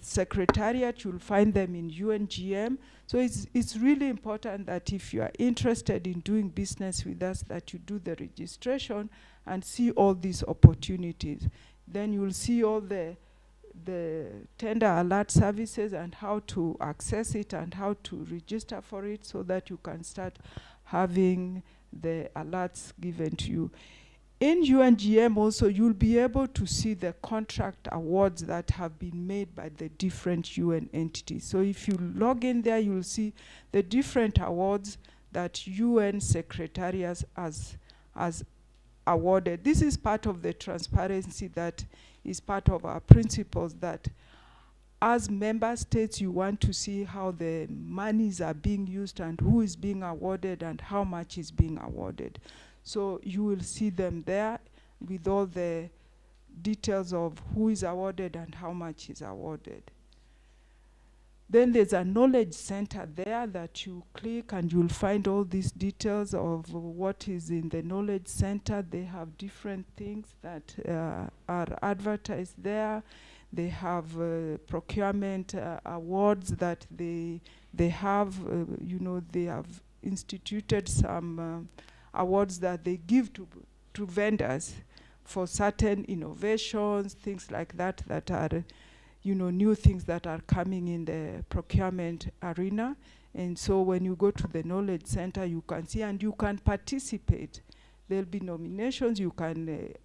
Secretariat. You'll find them in UNGM. So it's really important that if you are interested in doing business with us, that you do the registration and see all these opportunities. Then you'll see all the tender alert services and how to access it and how to register for it so that you can start having the alerts given to you. In UNGM also, you'll be able to see the contract awards that have been made by the different UN entities. So if you log in there, you'll see the different awards that UN Secretariat has awarded. This is part of the transparency that is part of our principles, that as member states, you want to see how the monies are being used and who is being awarded and how much is being awarded. So you will see them there with all the details of who is awarded and how much is awarded. Then there's a knowledge center there that you click and you'll find all these details of what is in the knowledge center. They have different things that are advertised there. They have procurement awards that they have, they have instituted some awards that they give to vendors for certain innovations, things like that, that are new things that are coming in the procurement arena. And so when you go to the knowledge center, you can see and you can participate. There'll be nominations. You can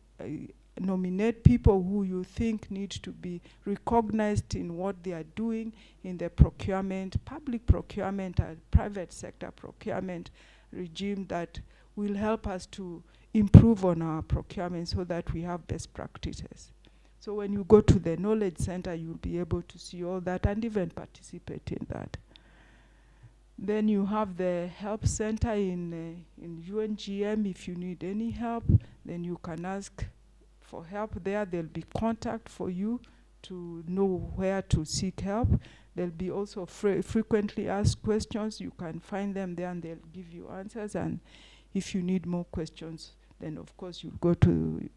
nominate people who you think need to be recognized in what they are doing in the procurement, public procurement and private sector procurement regime that will help us to improve on our procurement so that we have best practices. So when you go to the knowledge center, you'll be able to see all that and even participate in that. Then you have the help center in UNGM. If you need any help, then you can ask for help there. There'll be contact for you to know where to seek help. There'll be also frequently asked questions. You can find them there and they'll give you answers. And if you need more questions, then of course you go to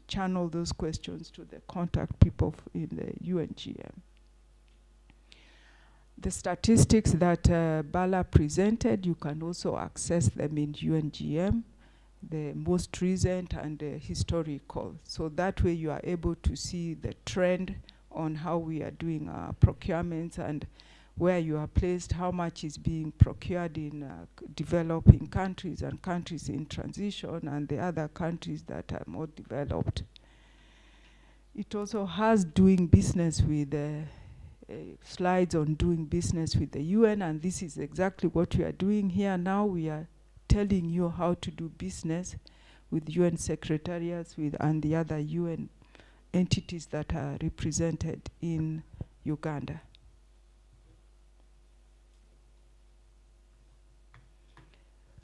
channel those questions to the contact people in the UNGM. The statistics that Bala presented, you can also access them in UNGM, the most recent and historical. So that way you are able to see the trend on how we are doing our procurements and where you are placed, how much is being procured in developing countries and countries in transition and the other countries that are more developed. It also has doing business with slides on doing business with the UN, and this is exactly what we are doing here now. We are telling you how to do business with UN secretariats and the other UN entities that are represented in Uganda.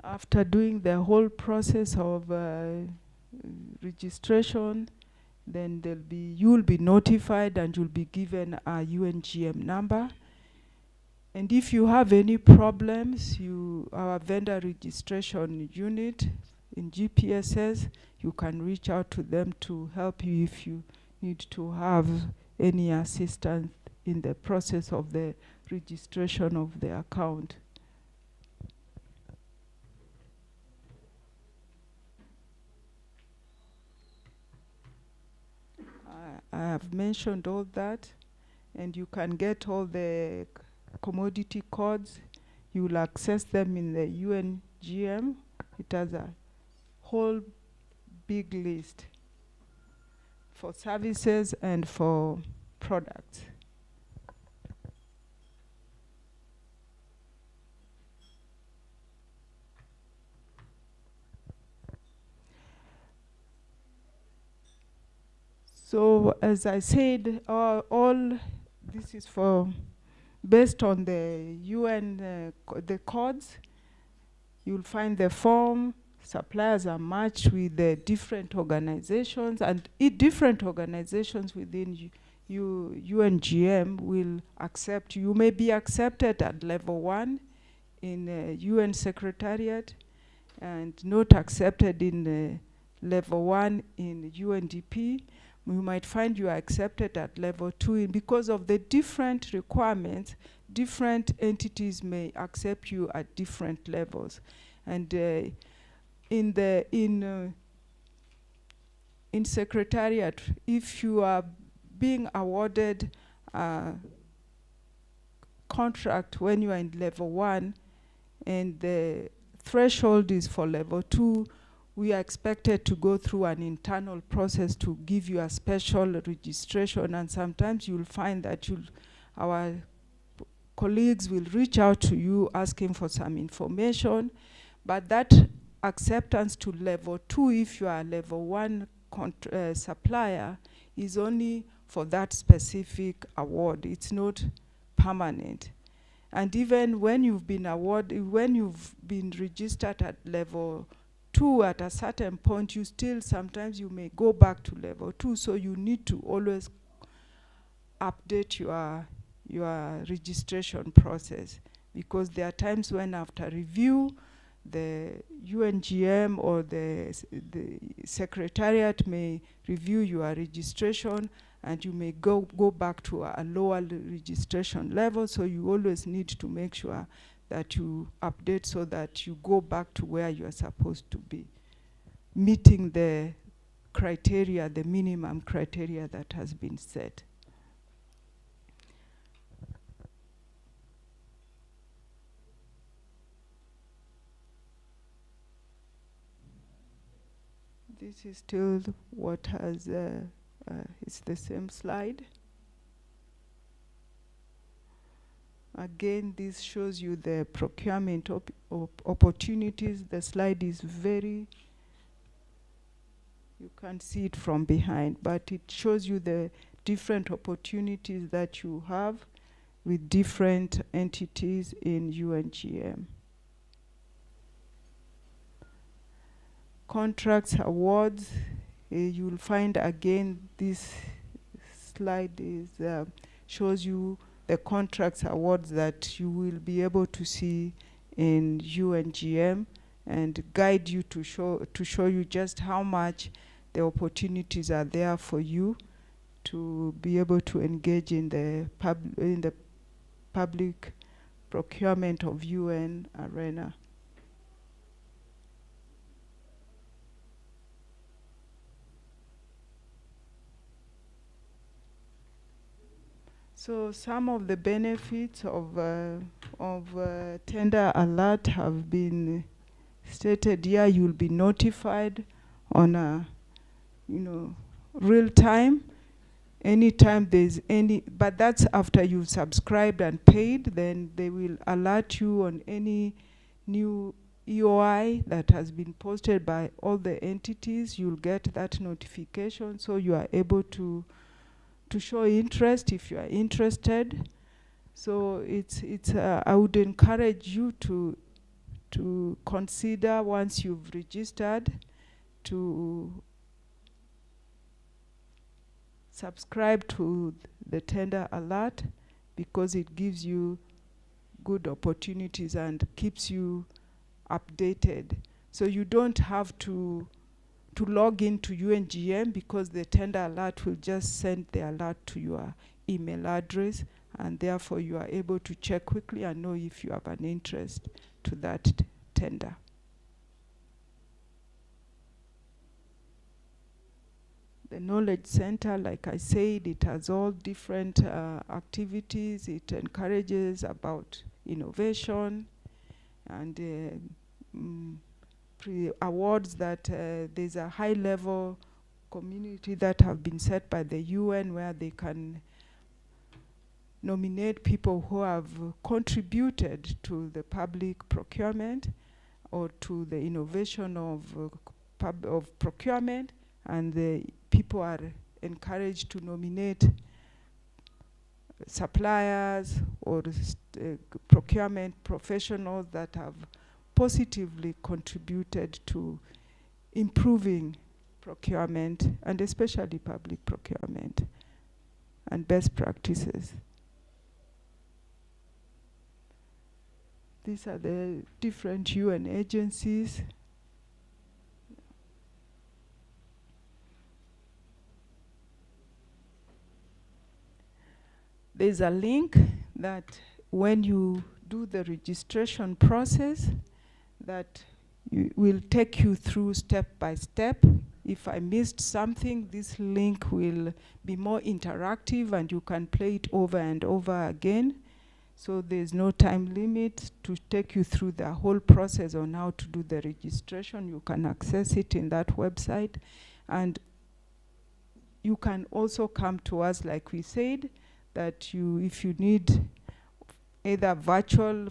After doing the whole process of registration, then you'll be notified and you'll be given a UNGM number. And if you have any problems, our vendor registration unit in GPSS, you can reach out to them to help you if you need to have any assistance in the process of the registration of the account. I have mentioned all that, and you can get all the commodity codes. You will access them in the UNGM. It has a whole big list for services and for products. So as I said, all this is based on the UN, the codes. You'll find the form. Suppliers are matched with the different organizations, and different organizations within UNGM will accept. You may be accepted at level 1 in UN Secretariat and not accepted in level 1 in UNDP. You might find you are accepted at level 2. Because of the different requirements, different entities may accept you at different levels. And in Secretariat, if you are being awarded a contract when you are in level 1 and the threshold is for level 2, we are expected to go through an internal process to give you a special registration, and sometimes you'll find that our colleagues will reach out to you asking for some information, but that acceptance to level 2, if you are a level 1 supplier, is only for that specific award. It's not permanent. And even when you've been registered at level 2, at a certain point, sometimes you may go back to level 2, so you need to always update your registration process, because there are times when after review, the UNGM or the Secretariat may review your registration, and you may go back to a lower registration level, so you always need to make sure that you update so that you go back to where you are supposed to be, meeting the criteria, the minimum criteria that has been set. This is still what has, it's the same slide. Again, this shows you the procurement opportunities. The slide is you can't see it from behind, but it shows you the different opportunities that you have with different entities in UNGM. Contracts, awards, you'll find again this slide shows you the contracts, awards that you will be able to see in UNGM, and guide you to show you just how much the opportunities are there for you to be able to engage in the public procurement of UN arena. So some of the benefits of tender alert have been stated here. You'll be notified on a, real time, anytime there's but that's after you've subscribed and paid. Then they will alert you on any new EOI that has been posted by all the entities. You'll get that notification, so you are able to show interest if you are interested. So I would encourage you to to consider, once you've registered, to subscribe to the tender alert, because it gives you good opportunities and keeps you updated. So you don't have to log into UNGM, because the tender alert will just send the alert to your email address, and therefore you are able to check quickly and know if you have an interest to that tender. The Knowledge Center, like I said, it has all different activities. It encourages about innovation and awards that there's a high-level community that have been set by the UN, where they can nominate people who have contributed to the public procurement or to the innovation of procurement, and the people are encouraged to nominate suppliers or procurement professionals that have positively contributed to improving procurement, and especially public procurement, and best practices. These are the different UN agencies. There's a link that when you do the registration process, that will take you through step by step. If I missed something, this link will be more interactive and you can play it over and over again. So there's no time limit to take you through the whole process on how to do the registration. You can access it in that website. And you can also come to us, like we said, that if you need either virtual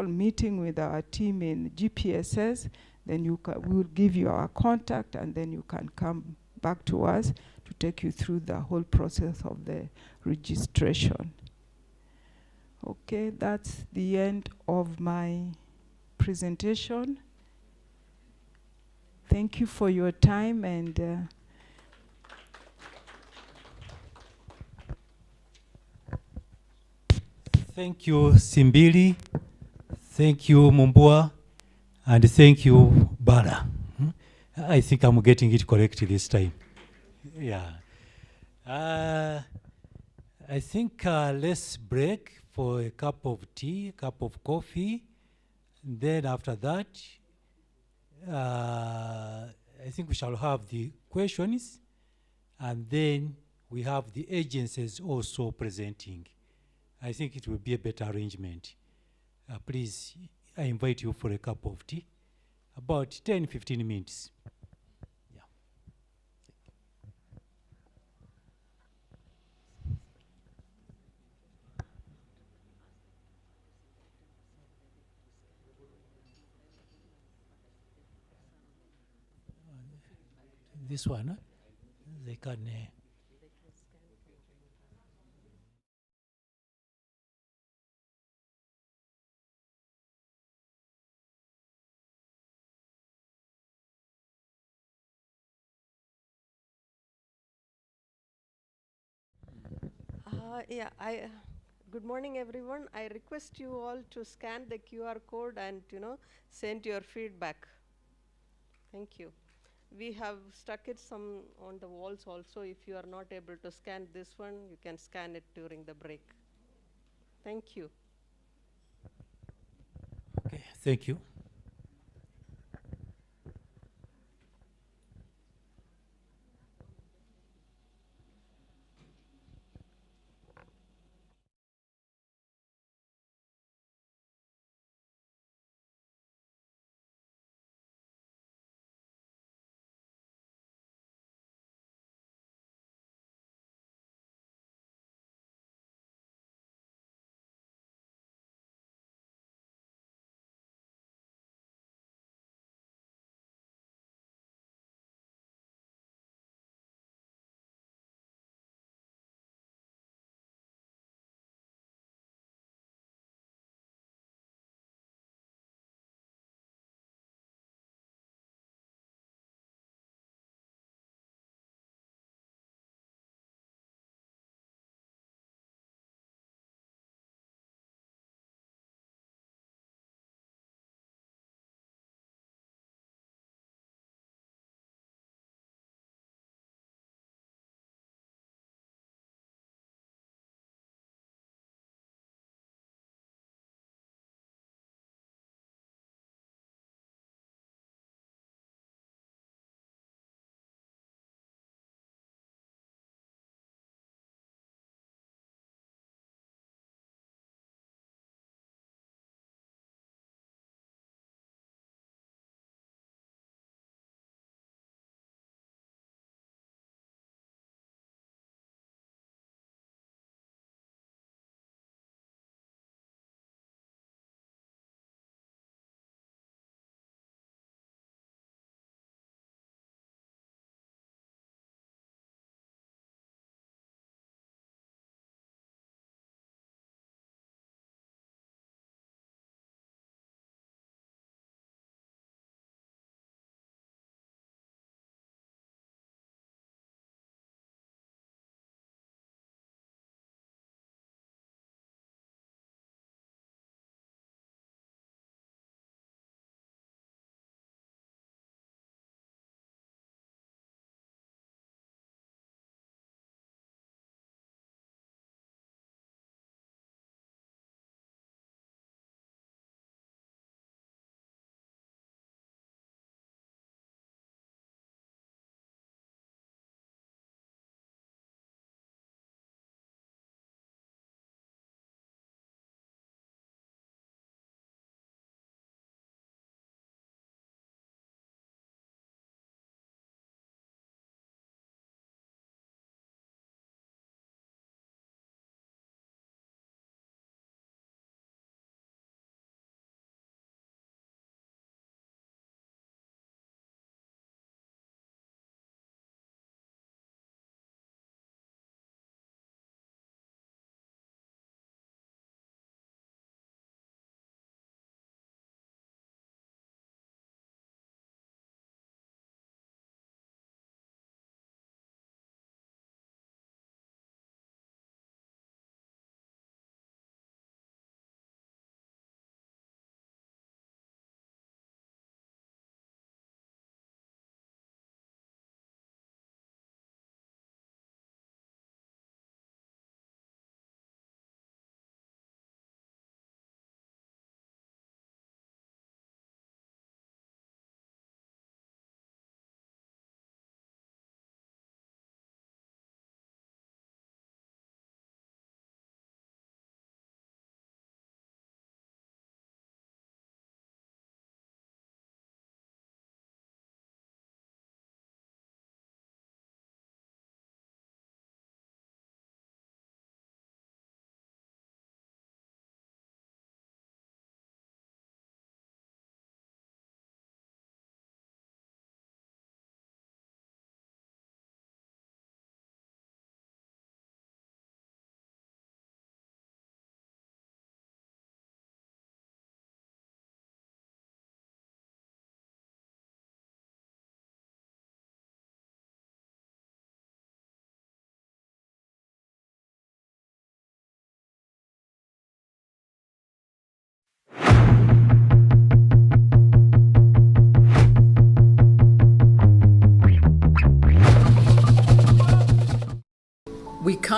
meeting with our team in GPSS, then we'll give you our contact, and then you can come back to us to take you through the whole process of the registration. Okay, that's the end of my presentation. Thank you for your time, and thank you, Simbili. Thank you, Mumbua. And thank you, Bala. I think I'm getting it correctly this time. Yeah. I think let's break for a cup of tea, a cup of coffee. Then after that, I think we shall have the questions, and then we have the agencies also presenting. I think it will be a better arrangement. Please, I invite you for a cup of tea, about 10-15 minutes. Yeah. This one, they can. Good morning, everyone. I request you all to scan the QR code and send your feedback. Thank you. We have stuck it some on the walls also. If you are not able to scan this one, you can scan it during the break. Thank you. Okay, thank you.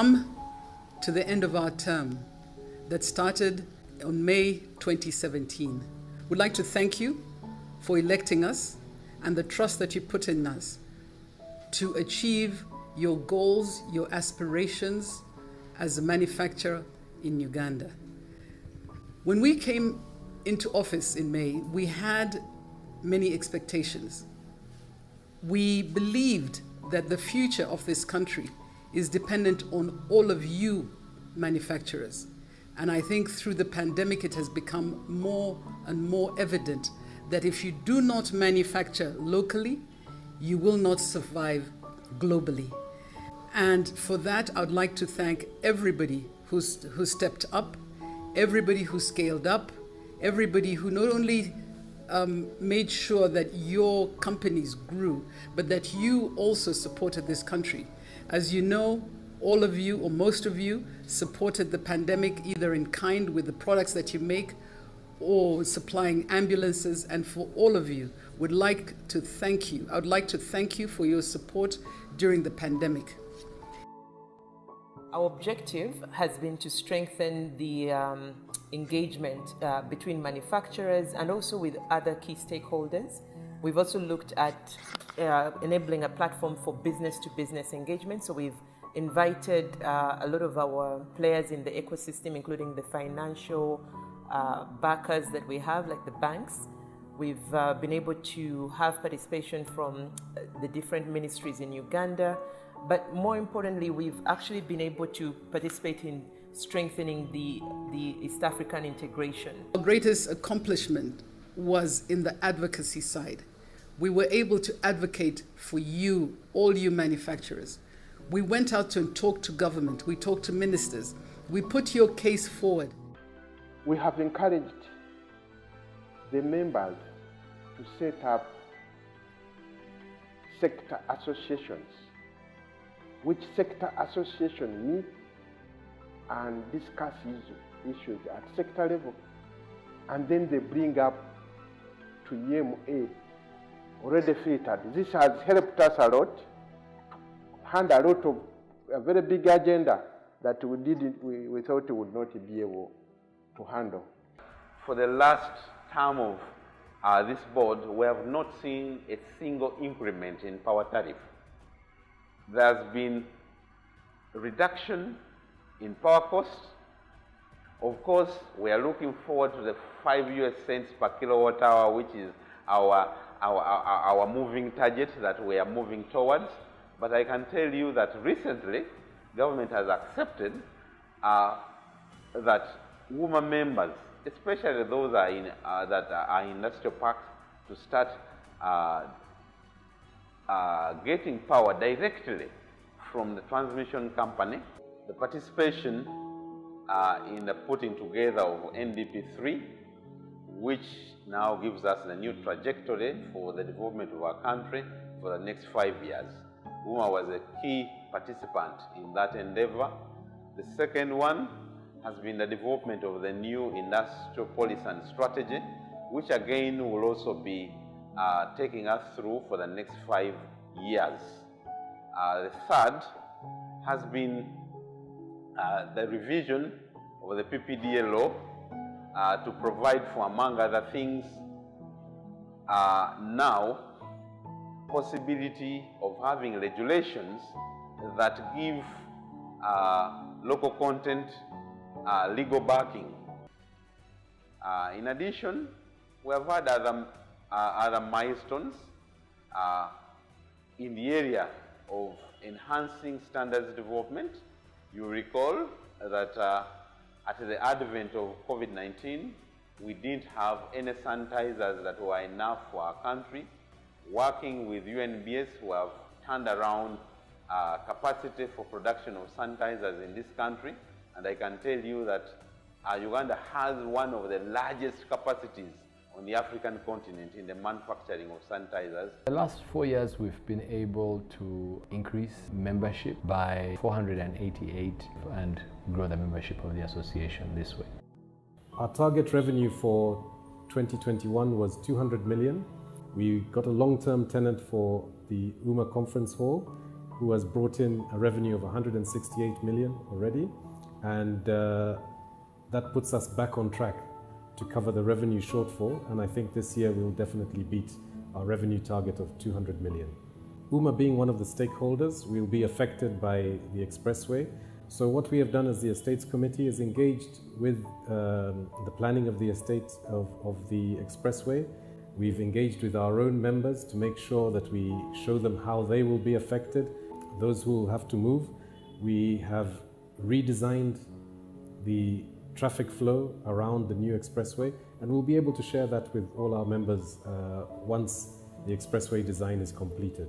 come to the end of our term that started on May 2017. We'd like to thank you for electing us and the trust that you put in us to achieve your goals, your aspirations as a manufacturer in Uganda. When we came into office in May, we had many expectations. We believed that the future of this country is dependent on all of you manufacturers. And I think through the pandemic, it has become more and more evident that if you do not manufacture locally, you will not survive globally. And for that, I would like to thank everybody who stepped up, everybody who scaled up, everybody who not only made sure that your companies grew, but that you also supported this country. As you know, all of you, or most of you, supported the pandemic either in kind with the products that you make or supplying ambulances. And for all of you, would like to thank you. I would like to thank you for your support during the pandemic. Our objective has been to strengthen the engagement between manufacturers and also with other key stakeholders. We've also looked at enabling a platform for business-to-business engagement. So we've invited a lot of our players in the ecosystem, including the financial backers that we have, like the banks. We've been able to have participation from the different ministries in Uganda. But more importantly, we've actually been able to participate in strengthening the East African integration. Our greatest accomplishment was in the advocacy side. We were able to advocate for you, all you manufacturers. We went out and talked to government, we talked to ministers, we put your case forward. We have encouraged the members to set up sector associations, which sector association meet and discuss issues at sector level, and then they bring up to EMA already filtered. This has helped us a lot, hand a lot of a very big agenda that we thought we would not be able to handle. For the last term of this board, we have not seen a single increment in power tariff. There's been a reduction in power costs. Of course, we are looking forward to the 5 US cents per kilowatt hour, which is our moving target that we are moving towards. But I can tell you that recently, government has accepted that women members, especially those that are in industrial parks, to start getting power directly from the transmission company. The participation in the putting together of NDP3, which now gives us the new trajectory for the development of our country for the next 5 years. UMA was a key participant in that endeavor. The second one has been the development of the new industrial policy and strategy, which again will also be taking us through for the next 5 years. The third has been the revision of the PPDA law to provide for, among other things, now possibility of having regulations that give local content legal backing. In addition, we have had other milestones in the area of enhancing standards development. You recall that at the advent of COVID-19, we didn't have any sanitizers that were enough for our country. Working with UNBS, we have turned around capacity for production of sanitizers in this country. And I can tell you that Uganda has one of the largest capacities on the African continent in the manufacturing of sanitizers. The last 4 years, we've been able to increase membership by 488 and grow the membership of the association this way. Our target revenue for 2021 was 200 million. We got a long-term tenant for the UMA conference hall, who has brought in a revenue of 168 million already, and that puts us back on track to cover the revenue shortfall, and I think this year we'll definitely beat our revenue target of 200 million. UMA being one of the stakeholders, we'll be affected by the expressway. So what we have done as the Estates Committee is engaged with the planning of the estate of the expressway. We've engaged with our own members to make sure that we show them how they will be affected, those who will have to move. We have redesigned the traffic flow around the new expressway, and we'll be able to share that with all our members once the expressway design is completed.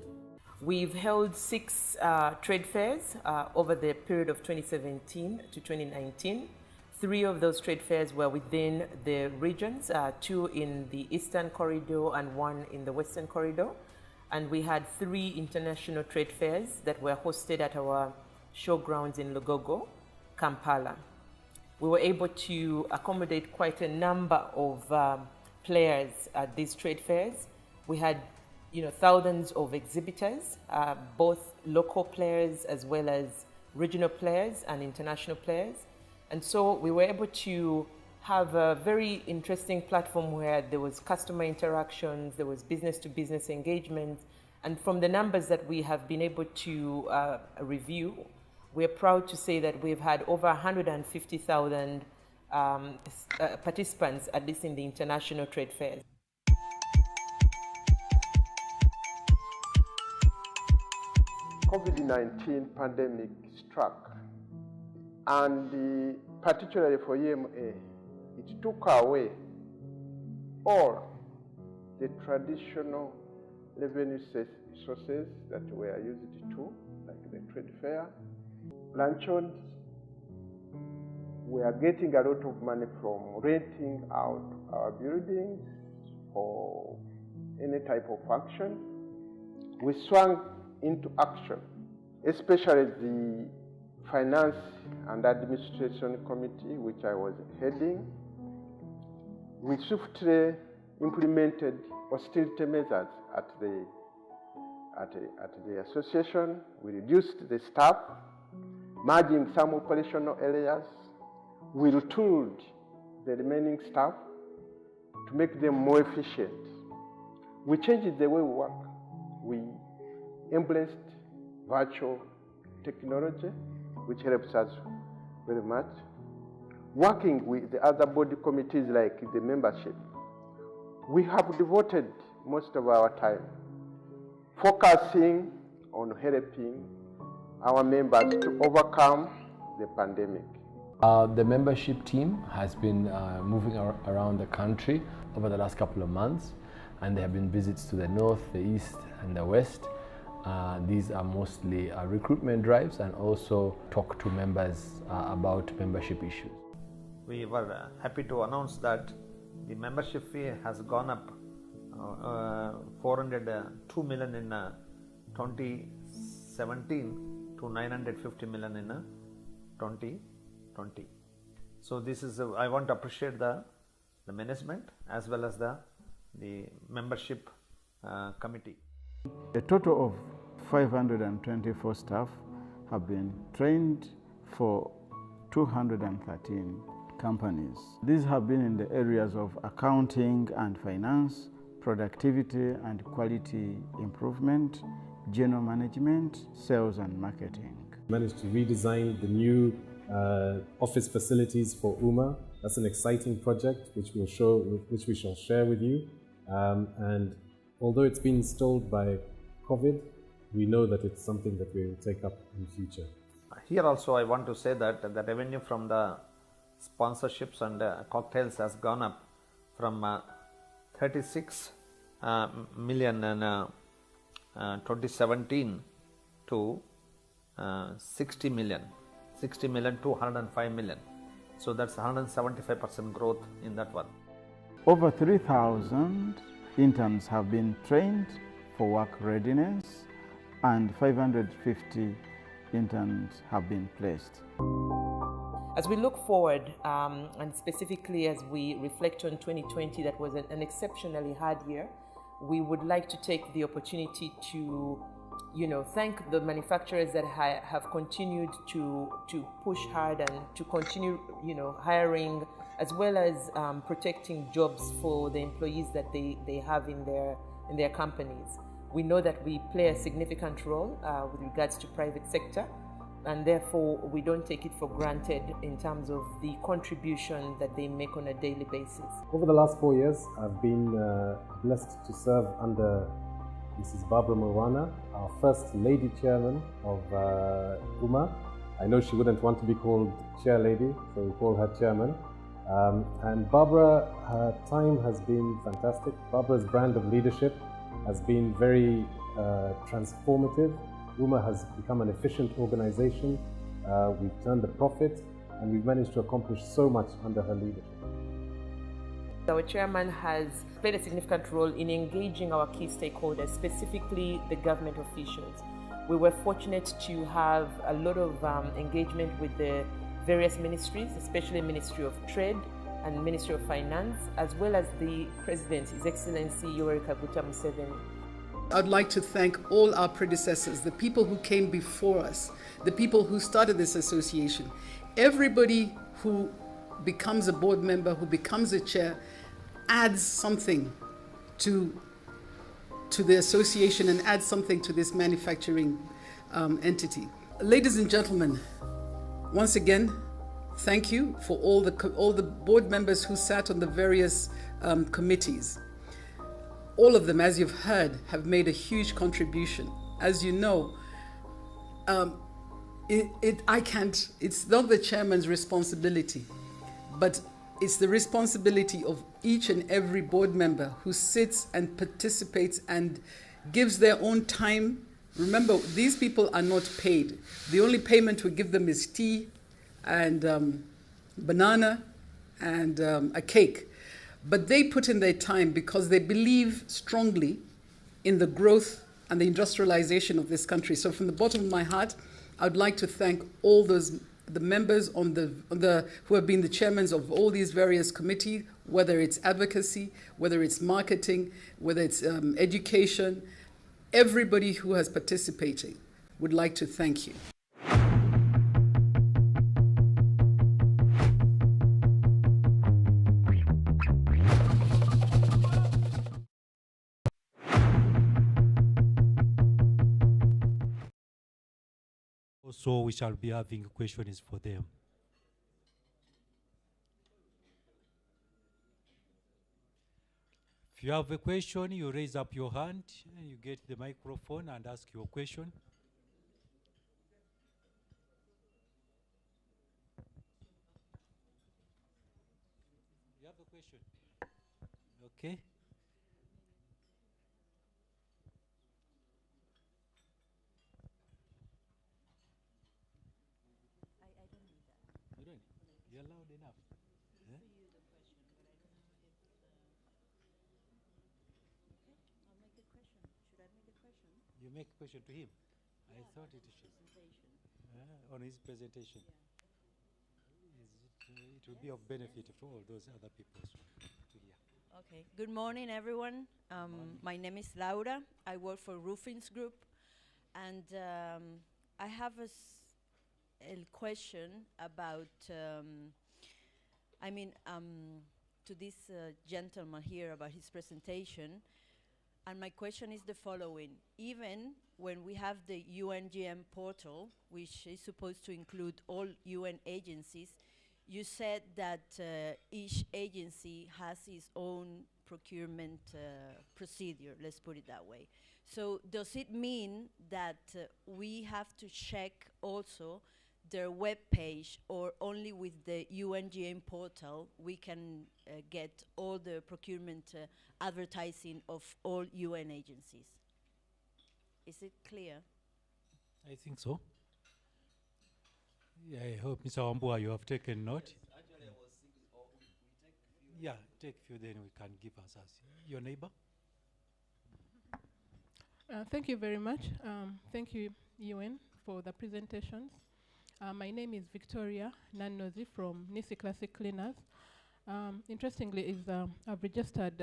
We've held 6 trade fairs over the period of 2017 to 2019. 3 of those trade fairs were within the regions, 2 in the Eastern Corridor and 1 in the Western Corridor. And we had 3 international trade fairs that were hosted at our showgrounds in Lugogo, Kampala. We were able to accommodate quite a number of players at these trade fairs. We had thousands of exhibitors, both local players as well as regional players and international players. And so we were able to have a very interesting platform where there was customer interactions, there was business-to-business engagement, and from the numbers that we have been able to review, we're proud to say that we've had over 150,000 participants, at least in the international trade fairs. COVID-19 pandemic struck, and particularly for EMA, it took away all the traditional revenue sources that were used to, like the trade fair. Luncheons, we are getting a lot of money from renting out our buildings for any type of action. We swung into action, especially the Finance and Administration Committee, which I was heading. We swiftly implemented austerity measures at the association. We reduced the staff, merging some operational areas. We retooled the remaining staff to make them more efficient. We changed the way we work. We embraced virtual technology, which helps us very much. Working with the other body committees like the membership, we have devoted most of our time focusing on helping our members to overcome the pandemic. The membership team has been moving around the country over the last couple of months, and there have been visits to the north, the east, and the west. These are mostly recruitment drives and also talk to members about membership issues. We were happy to announce that the membership fee has gone up 402 million in 2017 to 950 million in 2020. So this is, I want to appreciate the management as well as the membership committee. A total of 524 staff have been trained for 213 companies. These have been in the areas of accounting and finance, productivity and quality improvement, general management, sales and marketing. Managed to redesign the new office facilities for UMA. That's an exciting project which we shall share with you. And although it's been stalled by COVID, we know that it's something that we will take up in the future. Here also I want to say that the revenue from the sponsorships and cocktails has gone up from 36 million in 2017 to 60 million to 105 million. So that's 175% growth in that one. Over 3,000 interns have been trained for work readiness, and 550 interns have been placed. As we look forward, and specifically as we reflect on 2020, that was an exceptionally hard year, we would like to take the opportunity to thank the manufacturers that have continued to push hard and to continue, hiring, as well as protecting jobs for the employees that they have in their companies. We know that we play a significant role with regards to private sector, and therefore we don't take it for granted in terms of the contribution that they make on a daily basis. Over the last 4 years, I've been blessed to serve under Mrs. Barbara Murwana, our first lady chairman of UMA. I know she wouldn't want to be called chair lady, so we call her chairman. And Barbara, her time has been fantastic. Barbara's brand of leadership has been very transformative. UMA has become an efficient organization. We've turned a profit, and we've managed to accomplish so much under her leadership. Our chairman has played a significant role in engaging our key stakeholders, specifically the government officials. We were fortunate to have a lot of engagement with the various ministries, especially Ministry of Trade and Ministry of Finance, as well as the President, His Excellency Yoweri Kaguta Museveni. I'd like to thank all our predecessors, the people who came before us, the people who started this association. Everybody who becomes a board member, who becomes a chair, adds something to the association and adds something to this manufacturing entity. Ladies and gentlemen, once again, thank you for all the board members who sat on the various committees. All of them, as you've heard, have made a huge contribution. As you know, it's not the chairman's responsibility, but it's the responsibility of each and every board member who sits and participates and gives their own time. Remember, these people are not paid. The only payment we give them is tea and banana and a cake. But they put in their time because they believe strongly in the growth and the industrialization of this country. So from the bottom of my heart, I'd like to thank all the members who have been the chairmen of all these various committees, whether it's advocacy, whether it's marketing, whether it's education. Everybody who has participated would like to thank you. Also, we shall be having questions for them. If you have a question, you raise up your hand, and you get the microphone and ask your question. You have a question? Okay. You're loud enough. Yeah? I'll make a question. Should I make a question? You make a question to him? Yeah, I thought it should. On his presentation. Yeah. It will be of benefit for all those other people to hear. Okay. Good morning, everyone. My name is Laura. I work for Roofings Group. And I have a question about, to this gentleman here about his presentation. And my question is the following. Even when we have the UNGM portal, which is supposed to include all UN agencies, you said that each agency has its own procurement procedure, let's put it that way. So does it mean that we have to check also their web page, or only with the UNGM portal we can get all the procurement advertising of all UN agencies? Is it clear? I think so. Yeah, I hope, Mr. Wambua, you have taken note. Yes, actually, I was thinking, we take few. Yeah, take few, then we can give answers. Your neighbor? Thank you very much. Thank you, UN, for the presentations. My name is Victoria Nanozi from Nisi Classic Cleaners. Interestingly, I've registered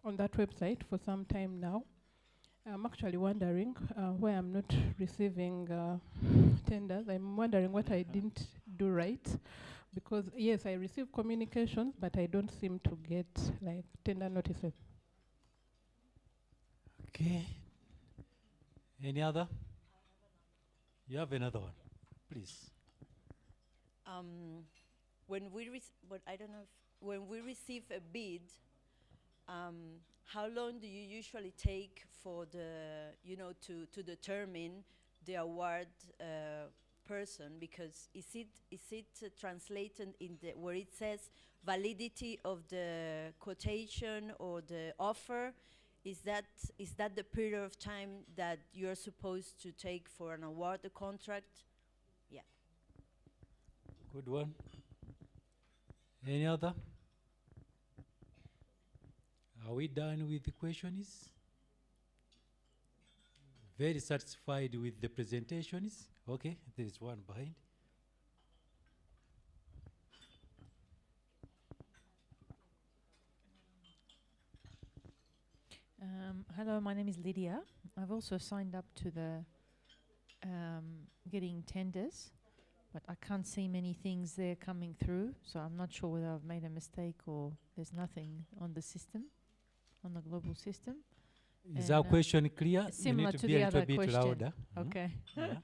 on that website for some time now. I'm actually wondering why I'm not receiving tenders. I'm wondering what I didn't do right. Because, yes, I receive communications, but I don't seem to get, like, tender notices. Okay. Any other? You have another one, please. But I don't know if when we receive a bid, how long do you usually take for to determine the award person? Because is it translated in where it says validity of the quotation or the offer? Is that the period of time that you're supposed to take for an award, the contract? Yeah. Good one. Any other? Are we done with the questions? Very satisfied with the presentations? Okay, there is one behind. Hello, my name is Lydia. I've also signed up to the getting tenders, but I can't see many things there coming through, so I'm not sure whether I've made a mistake or there's nothing on the system, on the global system. Is our question clear? Similar You need to be the a little other bit question. louder. Okay. Yeah.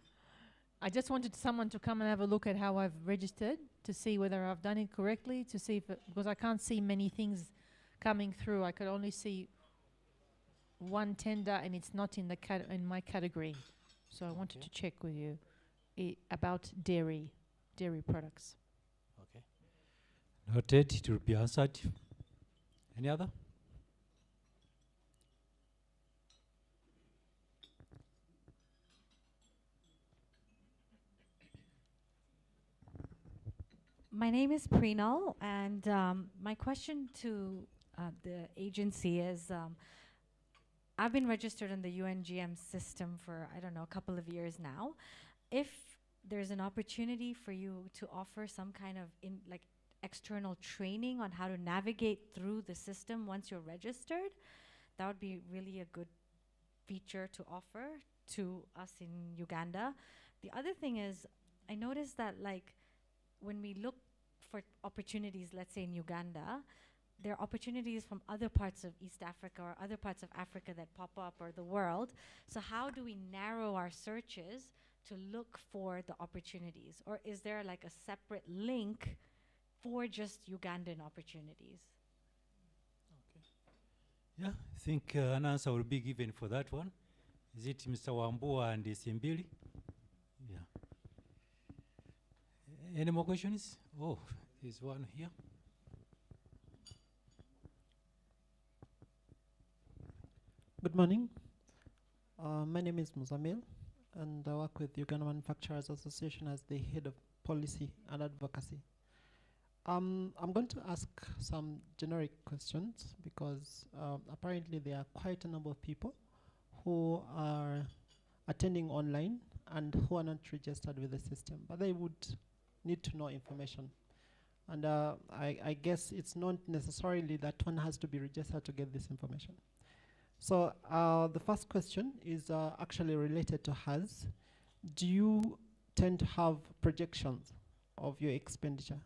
I just wanted someone to come and have a look at how I've registered to see whether I've done it correctly, to see if because I can't see many things coming through. I could only see one tender and it's not in the in my category. So I wanted to check with you about dairy products. Okay. Noted, it will be answered. Any other? My name is Prenal, and my question to the agency is, I've been registered in the UNGM system for, I don't know, a couple of years now. If there's an opportunity for you to offer some kind of external training on how to navigate through the system once you're registered, that would be really a good feature to offer to us in Uganda. The other thing is, I noticed that when we look for opportunities, let's say in Uganda, there are opportunities from other parts of East Africa or other parts of Africa that pop up, or the world. So how do we narrow our searches to look for the opportunities? Or is there a separate link for just Ugandan opportunities? Yeah, I think an answer will be given for that one. Is it Mr. Wambua and Simbili? Yeah. Any more questions? Oh, there's one here. Good morning. My name is Muzamil, and I work with Uganda Manufacturers Association as the head of policy and advocacy. I'm going to ask some generic questions because apparently there are quite a number of people who are attending online and who are not registered with the system, but they would need to know information. And I guess it's not necessarily that one has to be registered to get this information. So the first question is actually related to HAS. Do you tend to have projections of your expenditure?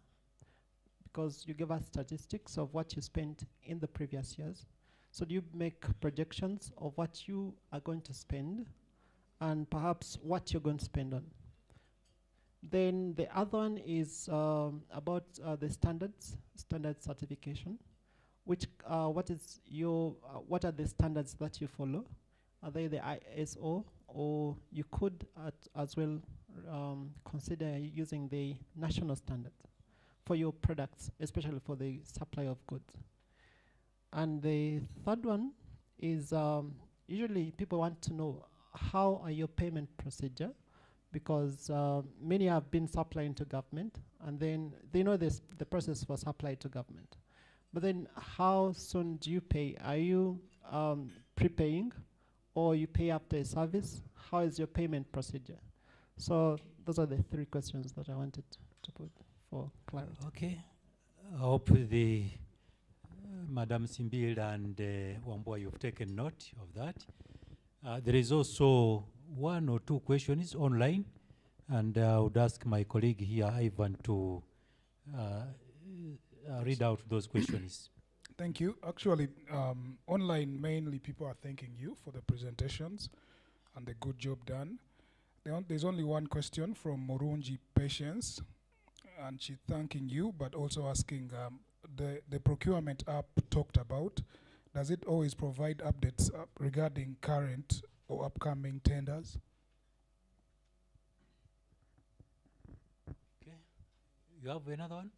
Because you give us statistics of what you spent in the previous years. So do you make projections of what you are going to spend and perhaps what you're going to spend on? Then the other one is about the standard certification. Which what are the standards that you follow? Are they the ISO, or you could as well consider using the national standard for your products, especially for the supply of goods? And the third one is usually people want to know how are your payment procedure, because many have been supplying to government and then they know the process for supply to government. But then how soon do you pay? Are you prepaying, or you pay after a service? How is your payment procedure? So those are the three questions that I wanted to put for clarity. Okay. I hope the Madam Simbil and Wambua, you've taken note of that. There is also one or two questions online, and I would ask my colleague here, Ivan, to read out those questions. Thank you. Actually, online mainly people are thanking you for the presentations and the good job done. There's only one question from Morunji Patience, and she's thanking you, but also asking the procurement app talked about, does it always provide updates regarding current or upcoming tenders? Okay. You have another one?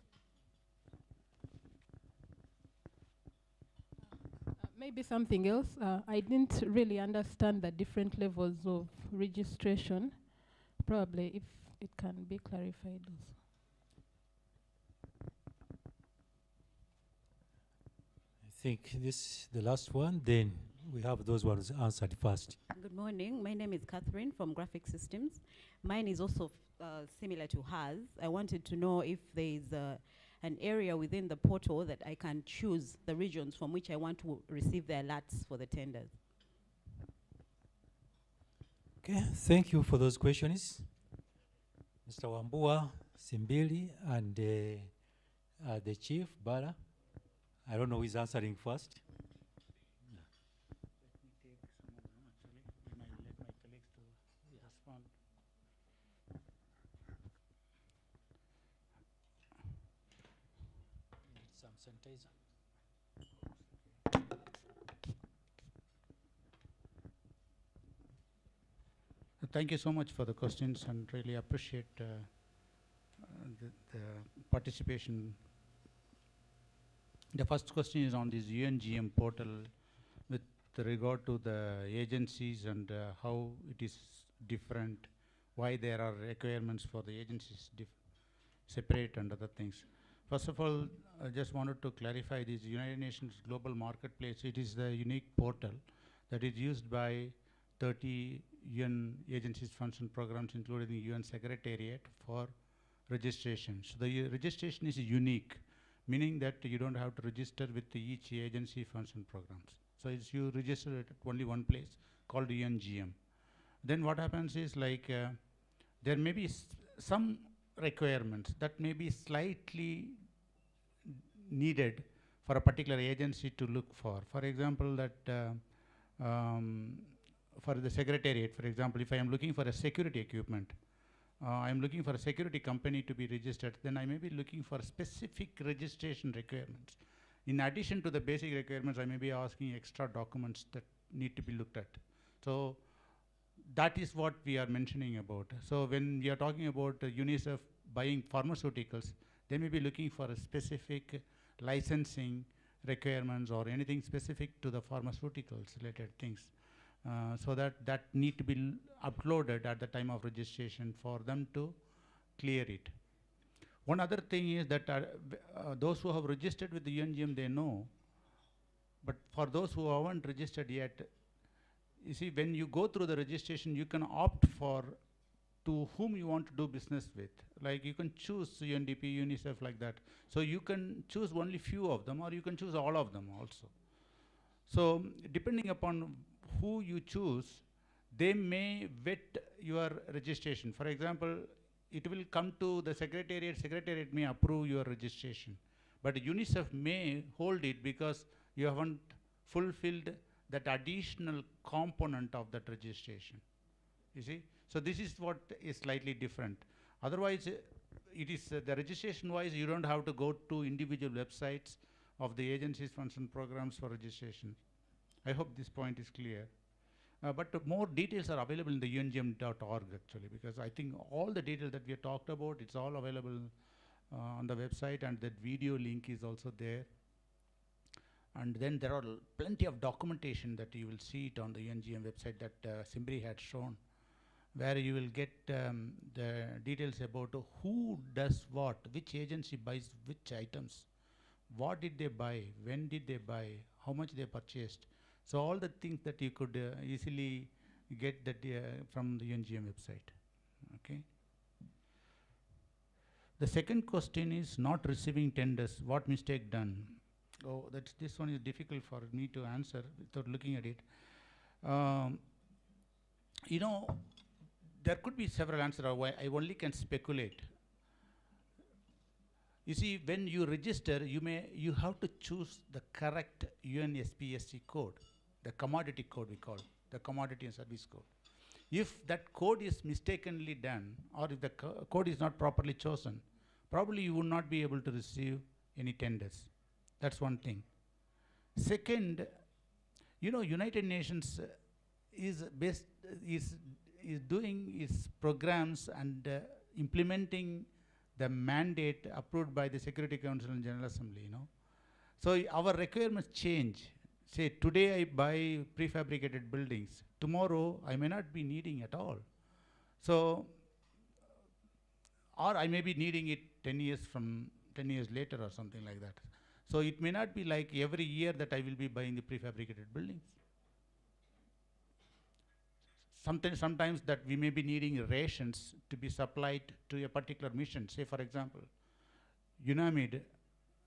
Maybe something else. I didn't really understand the different levels of registration. Probably if it can be clarified also. I think this is the last one, then we have those ones answered first. Good morning. My name is Catherine from Graphic Systems. Mine is also similar to hers. I wanted to know if there is an area within the portal that I can choose the regions from which I want to receive the alerts for the tenders. Okay, thank you for those questions. Mr. Wambua, Simbili, and the Chief, Bala. I don't know who is answering first. Thank you so much for the questions, and really appreciate the participation. The first question is on this UNGM portal with regard to the agencies and how it is different, why there are requirements for the agencies separate and other things. First of all, I just wanted to clarify this United Nations Global Marketplace. It is the unique portal that is used by 30 UN agencies, funds and programs, including the UN Secretariat, for registration. So the registration is unique, meaning that you don't have to register with each agency, funds and programs. So it's you register at only one place called UNGM. Then what happens is like there may be some requirements that may be slightly needed for a particular agency to look for. For example, that for the Secretariat, for example, if I am looking for a security equipment, I am looking for a security company to be registered, then I may be looking for specific registration requirements. In addition to the basic requirements, I may be asking extra documents that need to be looked at. So that is what we are mentioning about. So when we are talking about UNICEF buying pharmaceuticals, they may be looking for a specific licensing requirements or anything specific to the pharmaceuticals related things. So that need to be uploaded at the time of registration for them to clear it. One other thing is that those who have registered with the UNGM, they know, but for those who haven't registered yet, you see, when you go through the registration, you can opt for to whom you want to do business with. Like you can choose UNDP, UNICEF, like that. So you can choose only few of them, or you can choose all of them also. So depending upon who you choose, they may vet your registration. For example, it will come to the Secretariat may approve your registration. But UNICEF may hold it because you haven't fulfilled that additional component of that registration. You see? So this is what is slightly different. Otherwise, it is the registration wise, you don't have to go to individual websites of the agencies, funds and programs for registration. I hope this point is clear. But more details are available in the ungm.org actually, because I think all the details that we have talked about, it's all available on the website, and that video link is also there. And then there are plenty of documentation that you will see it on the UNGM website that Simbri had shown, where you will get the details about who does what, which agency buys which items, what did they buy, when did they buy, how much they purchased. So all the things that you could easily get that from the UNGM website. Okay. The second question is not receiving tenders. What mistake done? Oh, this one is difficult for me to answer without looking at it. You know, there could be several answers. I only can speculate. You see, when you register, you have to choose the correct UNSPSC code, the commodity code we call, the commodity and service code. If that code is mistakenly done, or if the code is not properly chosen, probably you would not be able to receive any tenders. That's one thing. Second, you know, United Nations is doing its programs and implementing the mandate approved by the Security Council and General Assembly, you know. So our requirements change. Say today I buy prefabricated buildings. Tomorrow I may not be needing at all. So, or I may be needing it 10 years later or something like that. So it may not be like every year that I will be buying the prefabricated buildings. Sometimes that we may be needing rations to be supplied to a particular mission. Say for example, UNAMID,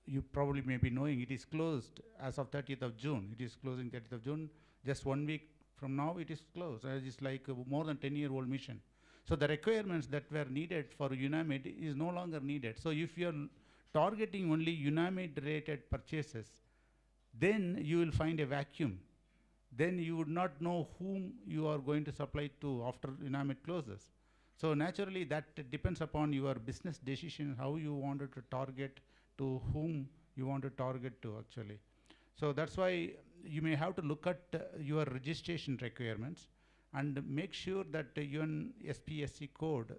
you probably may be knowing it is closed as of 30th of June. It is closing 30th of June. Just 1 week from now it is closed. It's like a more than 10-year-old mission. So the requirements that were needed for UNAMID is no longer needed. So if you're targeting only UNAMID related purchases, then you will find a vacuum. Then you would not know whom you are going to supply to after UNAMID closes. So naturally that depends upon your business decision, how you wanted to target, to whom you want to target to actually. So that's why you may have to look at your registration requirements and make sure that the UNSPSC code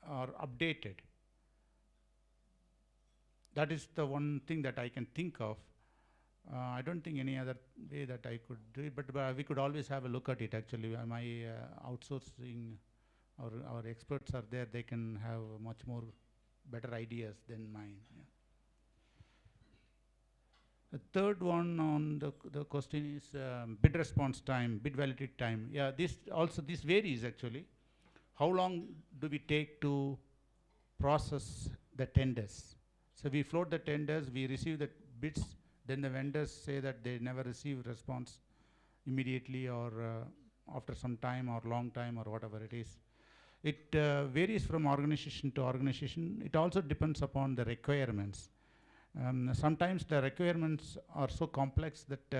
are updated. That is the one thing that I can think of. I don't think any other way that I could do it, but we could always have a look at it actually. My outsourcing, our experts are there, they can have much more better ideas than mine. Yeah. The third one on the question is bid response time, bid validity time. Yeah, this varies actually. How long do we take to process the tenders? So we float the tenders, we receive the bids, then the vendors say that they never receive response immediately or after some time or long time or whatever it is. It varies from organization to organization. It also depends upon the requirements. Sometimes the requirements are so complex that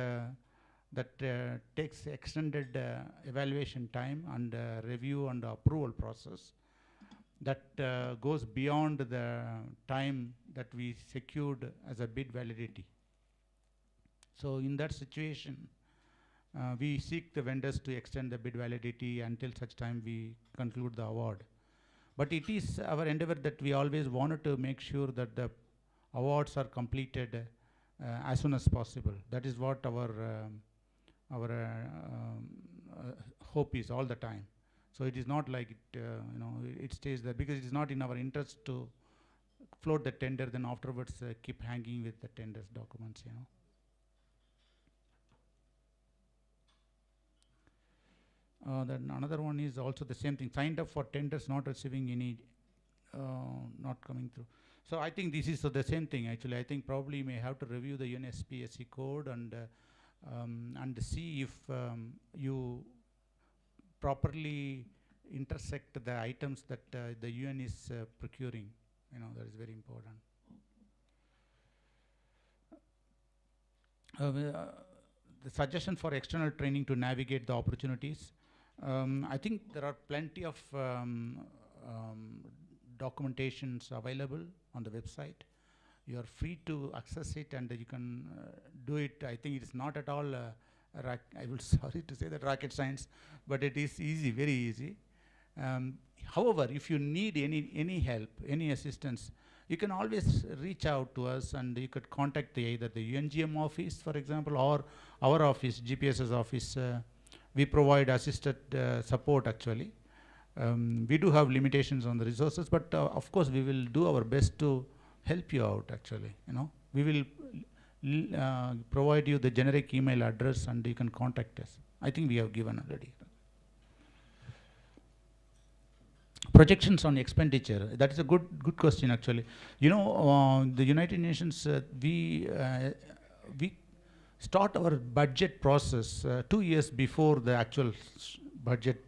takes extended evaluation time and review and approval process that goes beyond the time that we secured as a bid validity. So in that situation, we seek the vendors to extend the bid validity until such time we conclude the award. But it is our endeavor that we always wanted to make sure that the awards are completed as soon as possible. That is what our hope is all the time. So it is not like it stays there, because it is not in our interest to float the tender, then afterwards keep hanging with the tenders documents, Then another one is also the same thing, signed up for tenders, not receiving any, not coming through. So I think this is the same thing actually. I think probably you may have to review the UNSPSC code and see if you properly intersect the items that the UN is procuring. That is very important. The suggestion for external training to navigate the opportunities. I think there are plenty of documentations available on the website. You are free to access it and you can do it. I think it is not at all, I will sorry to say that rocket science, but it is easy, very easy. However, if you need any help, any assistance, you can always reach out to us and you could contact either the UNGM office, for example, or our office, GPS's office. We provide assisted support actually. We do have limitations on the resources, but of course we will do our best to help you out actually. We will provide you the generic email address and you can contact us. I think we have given already. Projections on expenditure, that is a good question actually. The United Nations, we start our budget process 2 years before the actual budget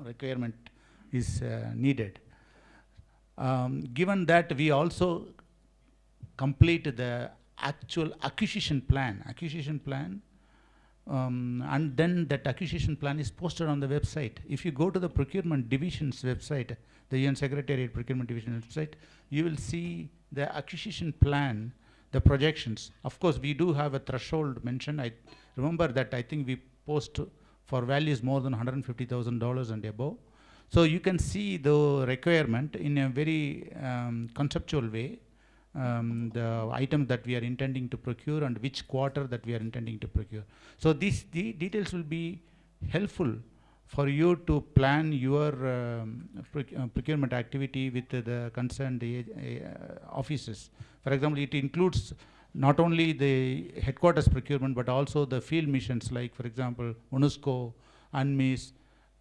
requirement is needed. Given that, we also complete the actual acquisition plan, and then that acquisition plan is posted on the website. If you go to the procurement division's website, the UN Secretariat Procurement Division website, you will see the acquisition plan, the projections. Of course, we do have a threshold mentioned. I remember that I think we post for values more than $150,000 and above. So you can see the requirement in a very conceptual way, the items that we are intending to procure and which quarter that we are intending to procure. So the details will be helpful for you to plan your procurement activity with the concerned offices. For example, it includes not only the headquarters procurement, but also the field missions, like, for example, UNESCO, UNMISS,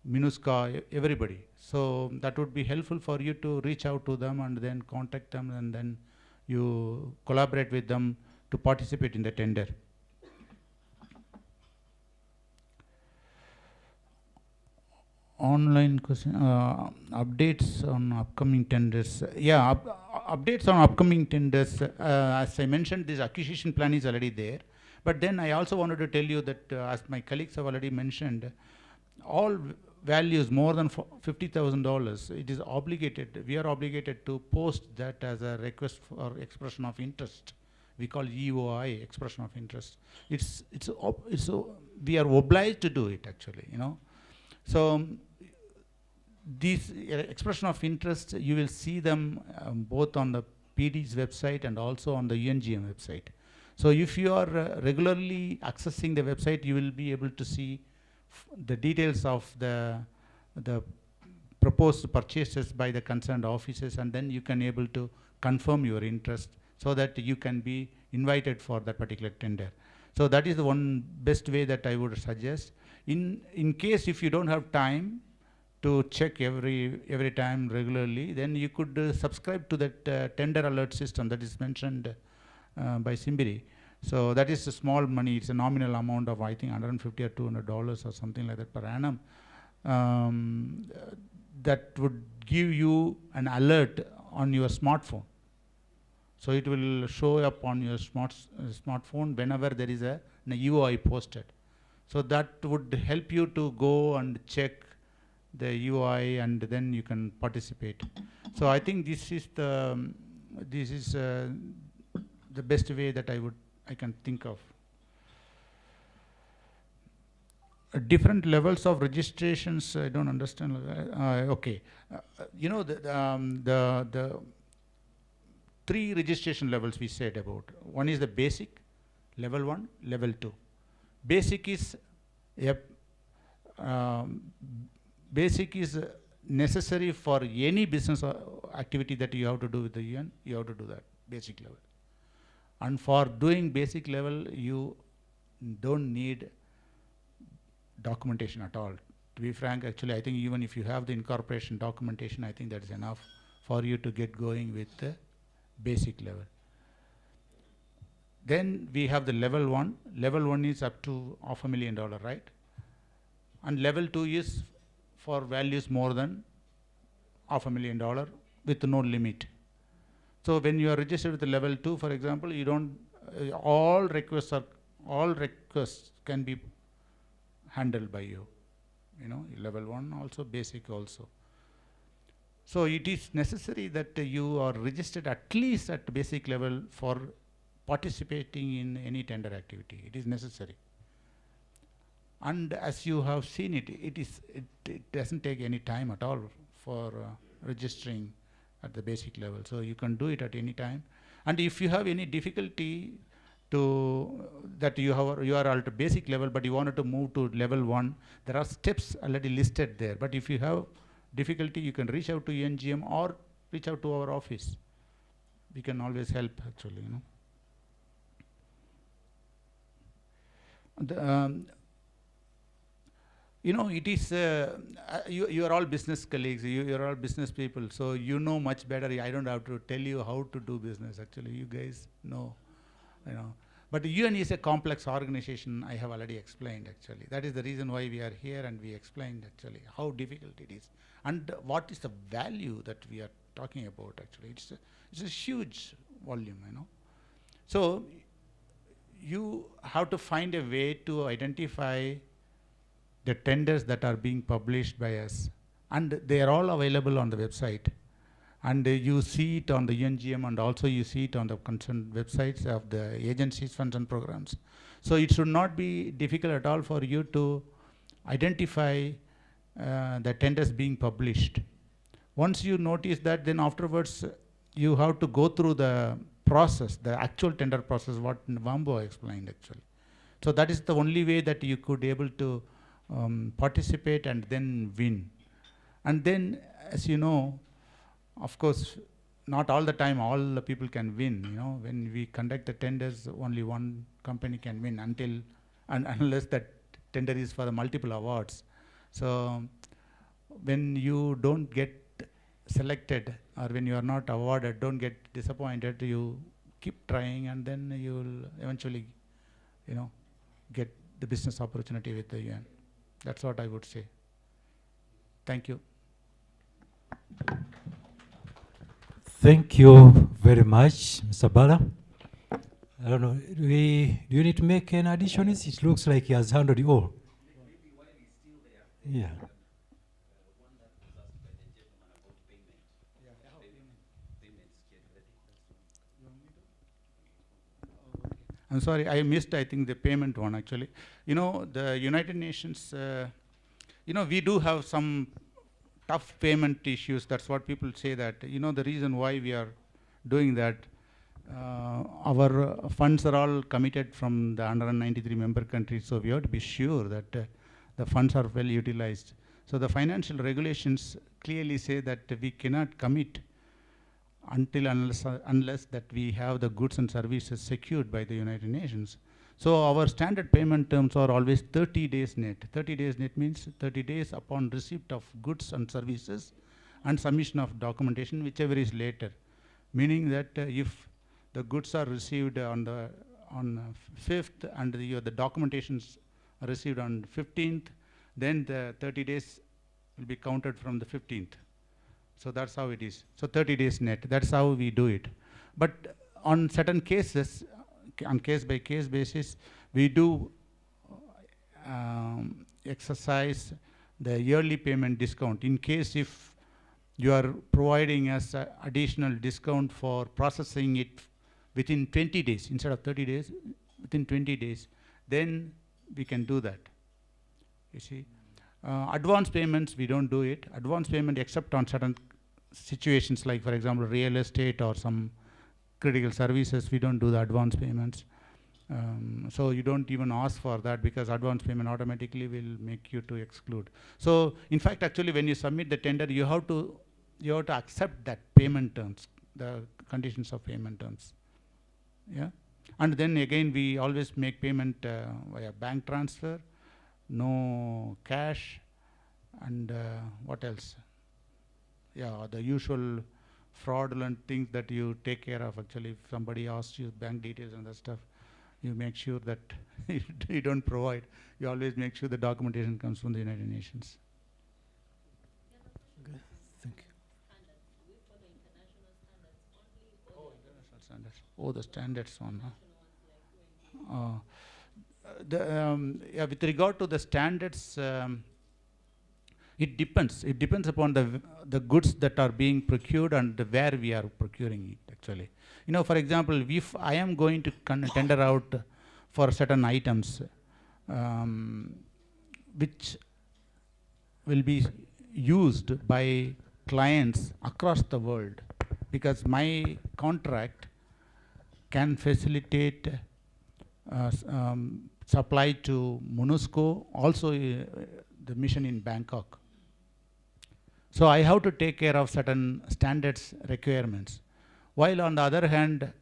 MINUSCA, everybody. So that would be helpful for you to reach out to them and then contact them, and then you collaborate with them to participate in the tender. Online question, updates on upcoming tenders. Yeah, updates on upcoming tenders. As I mentioned, this acquisition plan is already there. But then I also wanted to tell you that, as my colleagues have already mentioned, all values more than $50,000, it is obligated, we are obligated to post that as a request for expression of interest. We call EOI, expression of interest. We are obliged to do it, actually, So these expression of interest, you will see them both on the PD's website and also on the UNGM website. So if you are regularly accessing the website, you will be able to see the details of the proposed purchases by the concerned offices, and then you can able to confirm your interest so that you can be invited for that particular tender. So that is the one best way that I would suggest. In case if you don't have time to check every time regularly, then you could subscribe to that tender alert system that is mentioned by Simbiri. So that is a small money. It's a nominal amount of, I think, $150 or $200 or something like that per annum. That would give you an alert on your smartphone. So it will show up on your smartphone whenever there is an UI posted. So that would help you to go and check the UI, and then you can participate. So I think this is the best way that I can think of. Different levels of registrations, I don't understand. Okay, the 3 registration levels we said about. One is the basic, level 1, level 2. Basic is necessary for any business activity that you have to do with the UN. You have to do that basic level. And for doing basic level, you don't need documentation at all. To be frank, actually, I think even if you have the incorporation documentation, I think that is enough for you to get going with the basic level. Then we have the level 1. Level 1 is up to $500,000, right? And level 2 is for values more than $500,000 with no limit. So when you are registered with the level 2, for example, you don't, all requests can be handled by you. Level 1 also, basic also. So it is necessary that you are registered at least at basic level for participating in any tender activity. It is necessary. And as you have seen it doesn't take any time at all for registering at the basic level. So you can do it at any time. And if you have any difficulty that you are at basic level, but you wanted to move to level 1, there are steps already listed there. But if you have difficulty, you can reach out to UNGM or reach out to our office. We can always help, actually. It is, you are all business colleagues, you are all business people, so you know much better. I don't have to tell you how to do business, actually. You guys know. But the UN is a complex organization, I have already explained actually. That is the reason why we are here, and we explained actually how difficult it is. And what is the value that we are talking about actually. It's a huge volume, you know. So you have to find a way to identify the tenders that are being published by us. And they are all available on the website. And you see it on the UNGM, and also you see it on the concerned websites of the agencies, funds and programs. So it should not be difficult at all for you to identify the tenders being published. Once you notice that, then afterwards you have to go through the process, the actual tender process, what Wambo explained actually. So that is the only way that you could able to participate and then win. And then, as you know, of course, not all the time all the people can win. You know, when we conduct the tenders, only one company can win unless that tender is for the multiple awards. So when you don't get selected, or when you are not awarded, don't get disappointed. You keep trying, and then you will eventually, you know, get the business opportunity with the UN. That's what I would say. Thank you. Thank you very much, Mr. Bala. I don't know, do you need to make any additions? It looks like he has handled it all. Yeah. I'm sorry, I missed, I think, the payment one actually. You know, the United Nations, you know, we do have some tough payment issues. That's what people say that, you know, the reason why we are doing that, our funds are all committed from the 193 member countries, so we have to be sure that the funds are well utilized. So the financial regulations clearly say that we cannot commit unless that we have the goods and services secured by the United Nations. So our standard payment terms are always 30 days net. 30 days net means 30 days upon receipt of goods and services and submission of documentation, whichever is later. Meaning that if the goods are received on 5th and the documentations are received on 15th, then the 30 days will be counted from the 15th. So that's how it is. So 30 days net, that's how we do it. But on certain cases, on case-by-case basis, we do exercise the yearly payment discount. In case if you are providing us additional discount for processing it within 20 days, instead of 30 days, within 20 days, then we can do that, you see. Advance payments, we don't do it. Advance payment except on certain situations like, for example, real estate or some critical services, we don't do the advance payments. So you don't even ask for that, because advance payment automatically will make you to exclude. So in fact, actually, when you submit the tender, you have to accept that payment terms, the conditions of payment terms. Yeah, and then again, we always make payment via bank transfer, no cash, and what else? Yeah, the usual fraudulent things that you take care of. Actually, if somebody asks you bank details and that stuff, you make sure that you don't provide. You always make sure the documentation comes from the United Nations. Okay, thank you. Oh, international standards. Oh, the standards one. Yeah, with regard to the standards, it depends. It depends upon the goods that are being procured and where we are procuring it, actually. You know, for example, if I am going to tender out for certain items, which will be used by clients across the world, because my contract can facilitate supply to MONUSCO, also the mission in Bangkok. So I have to take care of certain standards requirements. While on the other hand,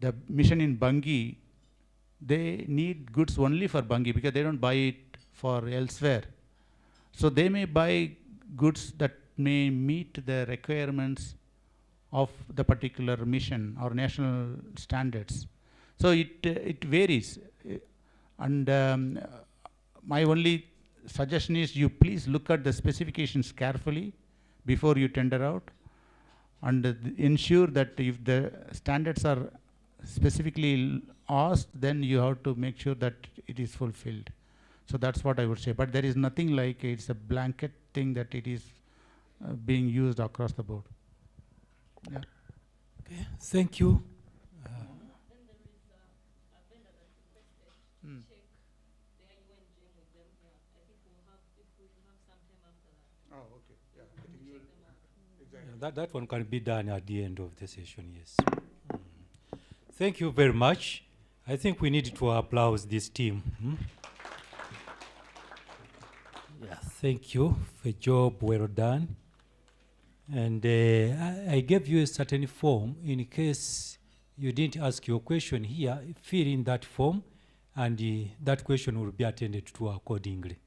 the mission in Bangui, they need goods only for Bangui, because they don't buy it for elsewhere. So they may buy goods that may meet the requirements of the particular mission or national standards. So it varies. And my only suggestion is you please look at the specifications carefully before you tender out, and ensure that if the standards are specifically asked, then you have to make sure that it is fulfilled. So that's what I would say. But there is nothing like it's a blanket thing that it is being used across the board. Yeah. Okay, thank you. That one can be done at the end of the session, yes. Thank you very much. I think we need to applaud this team. Yeah, thank you for a job well done. And I gave you a certain form in case you didn't ask your question here. Fill in that form, and that question will be attended to accordingly.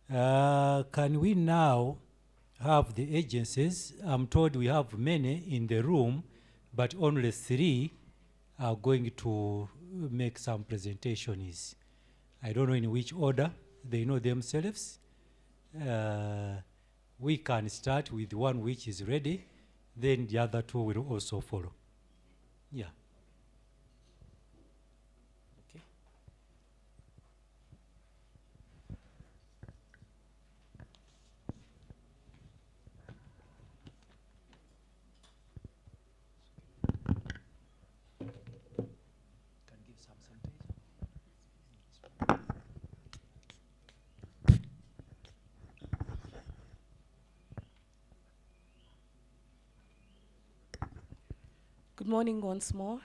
Can we now have the agencies? I'm told we have many in the room, but only 3 are going to make some presentations. I don't know in which order, they know themselves. We can start with one which is ready, then the other 2 will also follow. Yeah. Okay. Good morning once more.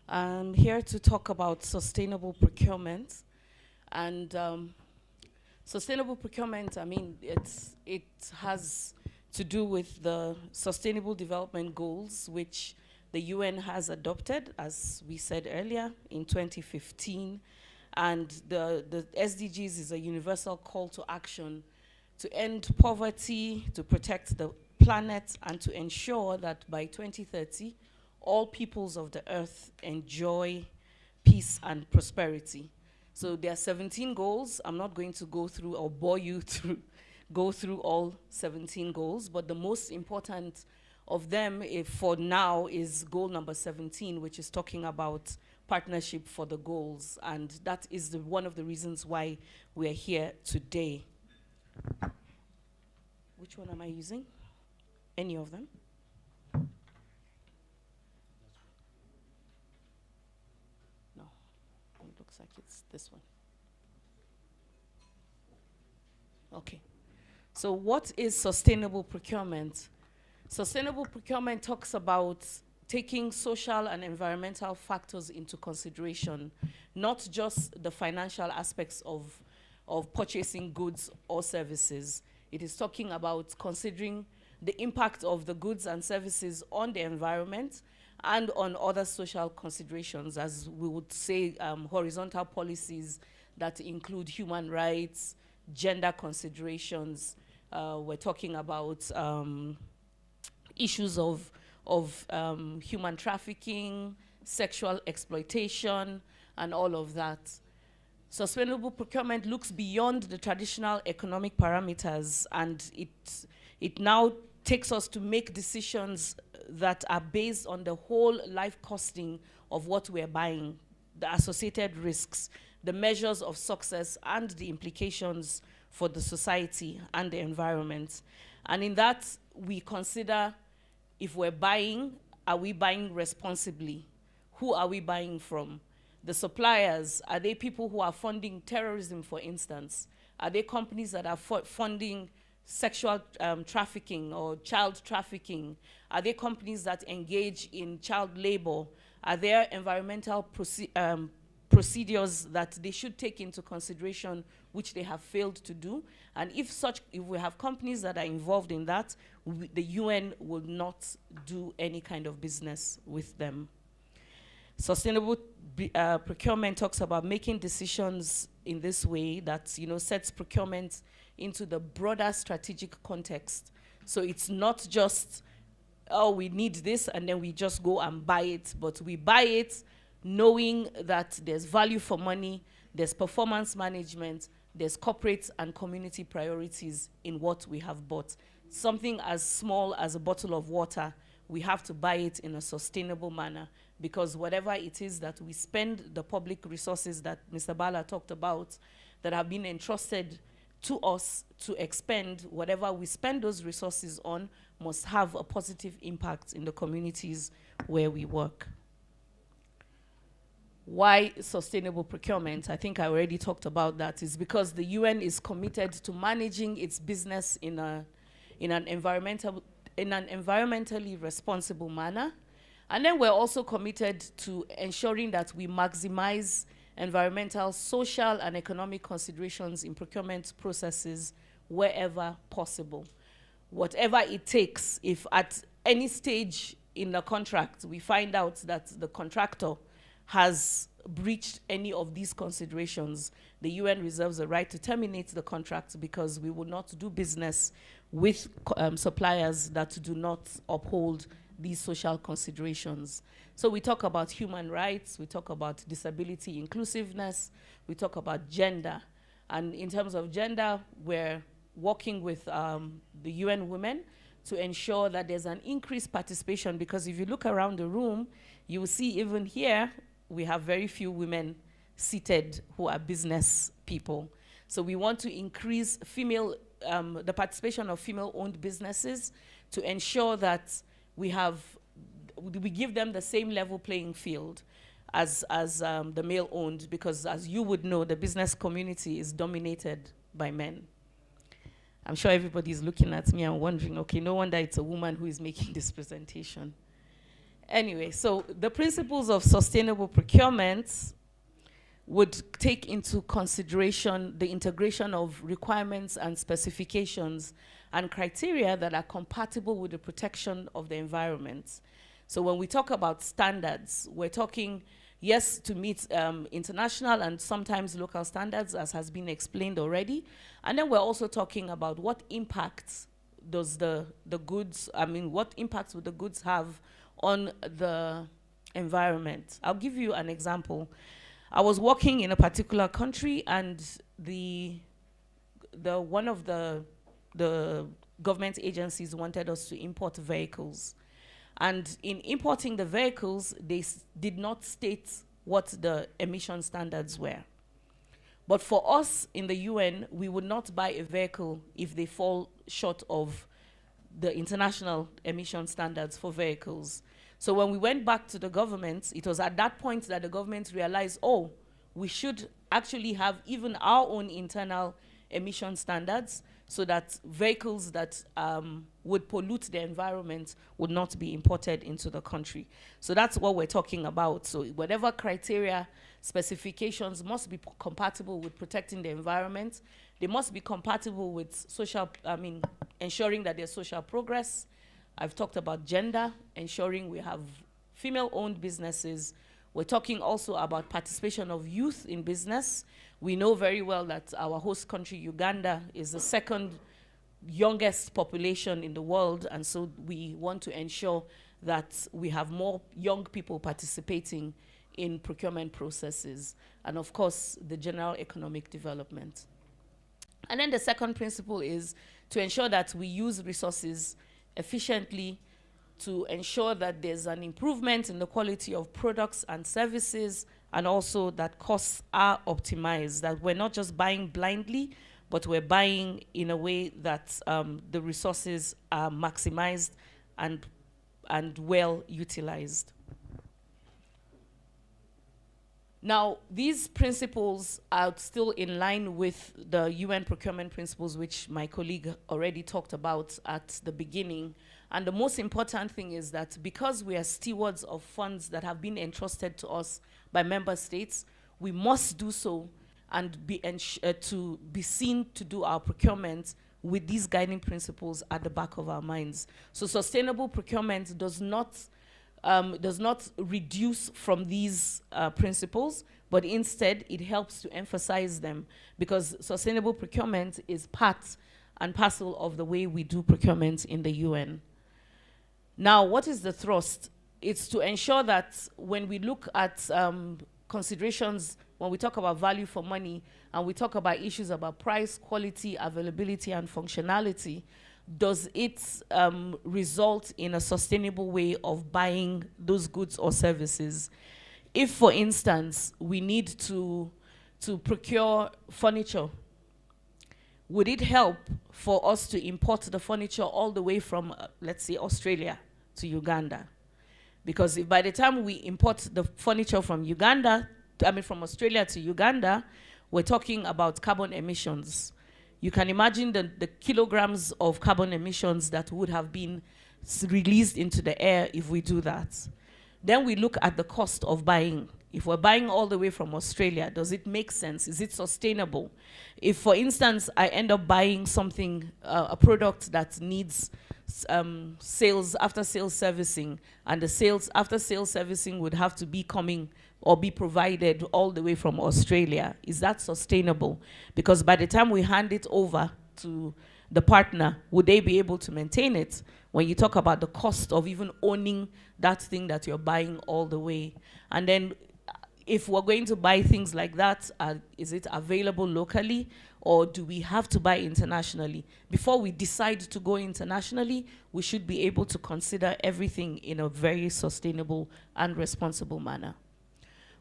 I'm here to talk about sustainable procurement. And sustainable procurement, I mean, it has to do with the Sustainable Development Goals, which the UN has adopted, as we said earlier, in 2015. And the SDGs is a universal call to action to end poverty, to protect the planet, and to ensure that by 2030, all peoples of the earth enjoy peace and prosperity. So there are 17 goals. I'm not going to go through or bore you through, go through all 17 goals, but the most important of them for now is goal number 17, which is talking about partnership for the goals. And that is one of the reasons why we're here today. Which one am I using? Any of them? Like it's this one. Okay. So what is sustainable procurement? Sustainable procurement talks about taking social and environmental factors into consideration, not just the financial aspects of purchasing goods or services. It is talking about considering the impact of the goods and services on the environment and on other social considerations, as we would say, horizontal policies that include human rights, gender considerations. We're talking about issues of human trafficking, sexual exploitation, and all of that. Sustainable procurement looks beyond the traditional economic parameters, and it now takes us to make decisions that are based on the whole life costing of what we're buying, the associated risks, the measures of success, and the implications for the society and the environment. And in that, we consider if we're buying, are we buying responsibly? Who are we buying from? The suppliers, are they people who are funding terrorism, for instance? Are they companies that are funding sexual trafficking or child trafficking? Are there companies that engage in child labor? Are there environmental procedures that they should take into consideration which they have failed to do? And if we have companies that are involved in that, the UN will not do any kind of business with them. Sustainable procurement talks about making decisions in this way that sets procurement into the broader strategic context. So it's not just, oh, we need this, and then we just go and buy it, but we buy it knowing that there's value for money, there's performance management, there's corporate and community priorities in what we have bought. Something as small as a bottle of water, we have to buy it in a sustainable manner, because whatever it is that we spend, the public resources that Mr. Bala talked about, that have been entrusted to us to expend, whatever we spend those resources on must have a positive impact in the communities where we work. Why sustainable procurement? I think I already talked about that. It's because the UN is committed to managing its business in an environmentally responsible manner. And then we're also committed to ensuring that we maximize environmental, social, and economic considerations in procurement processes wherever possible. Whatever it takes, if at any stage in the contract we find out that the contractor has breached any of these considerations, the UN reserves the right to terminate the contract, because we will not do business with suppliers that do not uphold these social considerations. So we talk about human rights, we talk about disability inclusiveness, we talk about gender. And in terms of gender, we're working with the UN Women to ensure that there's an increased participation, because if you look around the room, you will see even here, we have very few women seated who are business people. So we want to increase the participation of female-owned businesses to ensure that we give them the same level playing field as the male-owned, because as you would know, the business community is dominated by men. I'm sure everybody's looking at me and wondering, okay, no wonder it's a woman who is making this presentation. Anyway, so the principles of sustainable procurement would take into consideration the integration of requirements and specifications and criteria that are compatible with the protection of the environment. So when we talk about standards, we're talking, yes, to meet international and sometimes local standards, as has been explained already. And then we're also talking about what impacts does the goods, what impacts would the goods have on the environment. I'll give you an example. I was working in a particular country, and one of the government agencies wanted us to import vehicles. And in importing the vehicles, they did not state what the emission standards were. But for us in the UN, we would not buy a vehicle if they fall short of the international emission standards for vehicles. So when we went back to the government, it was at that point that the government realized, oh, we should actually have even our own internal emission standards, so that vehicles that would pollute the environment would not be imported into the country. So that's what we're talking about. So whatever criteria, specifications must be compatible with protecting the environment. They must be compatible with ensuring that there's social progress. I've talked about gender, ensuring we have female-owned businesses. We're talking also about participation of youth in business. We know very well that our host country, Uganda, is the second youngest population in the world, and so we want to ensure that we have more young people participating in procurement processes, and of course, the general economic development. And then the second principle is to ensure that we use resources efficiently to ensure that there's an improvement in the quality of products and services, and also that costs are optimized, that we're not just buying blindly, but we're buying in a way that the resources are maximized and well utilized. Now, these principles are still in line with the UN procurement principles, which my colleague already talked about at the beginning. And the most important thing is that because we are stewards of funds that have been entrusted to us by member states, we must do so and to be seen to do our procurement with these guiding principles at the back of our minds. So sustainable procurement does not reduce from these principles, but instead it helps to emphasize them, because sustainable procurement is part and parcel of the way we do procurement in the UN. Now, what is the thrust it's to ensure that when we look at considerations, when we talk about value for money, and we talk about issues about price, quality, availability, and functionality, does it result in a sustainable way of buying those goods or services? If, for instance, we need to procure furniture, would it help for us to import the furniture all the way from, let's say, Australia to Uganda? Because if by the time we import the furniture from from Australia to Uganda, we're talking about carbon emissions. You can imagine the kilograms of carbon emissions that would have been released into the air if we do that. Then we look at the cost of buying. If we're buying all the way from Australia, does it make sense? Is it sustainable? If, for instance, I end up buying something, a product that needs after-sales servicing, and the after-sales servicing would have to be coming or be provided all the way from Australia, is that sustainable? Because by the time we hand it over to the partner, would they be able to maintain it? When you talk about the cost of even owning that thing that you're buying all the way. And then if we're going to buy things like that, is it available locally, or do we have to buy internationally? Before we decide to go internationally, we should be able to consider everything in a very sustainable and responsible manner.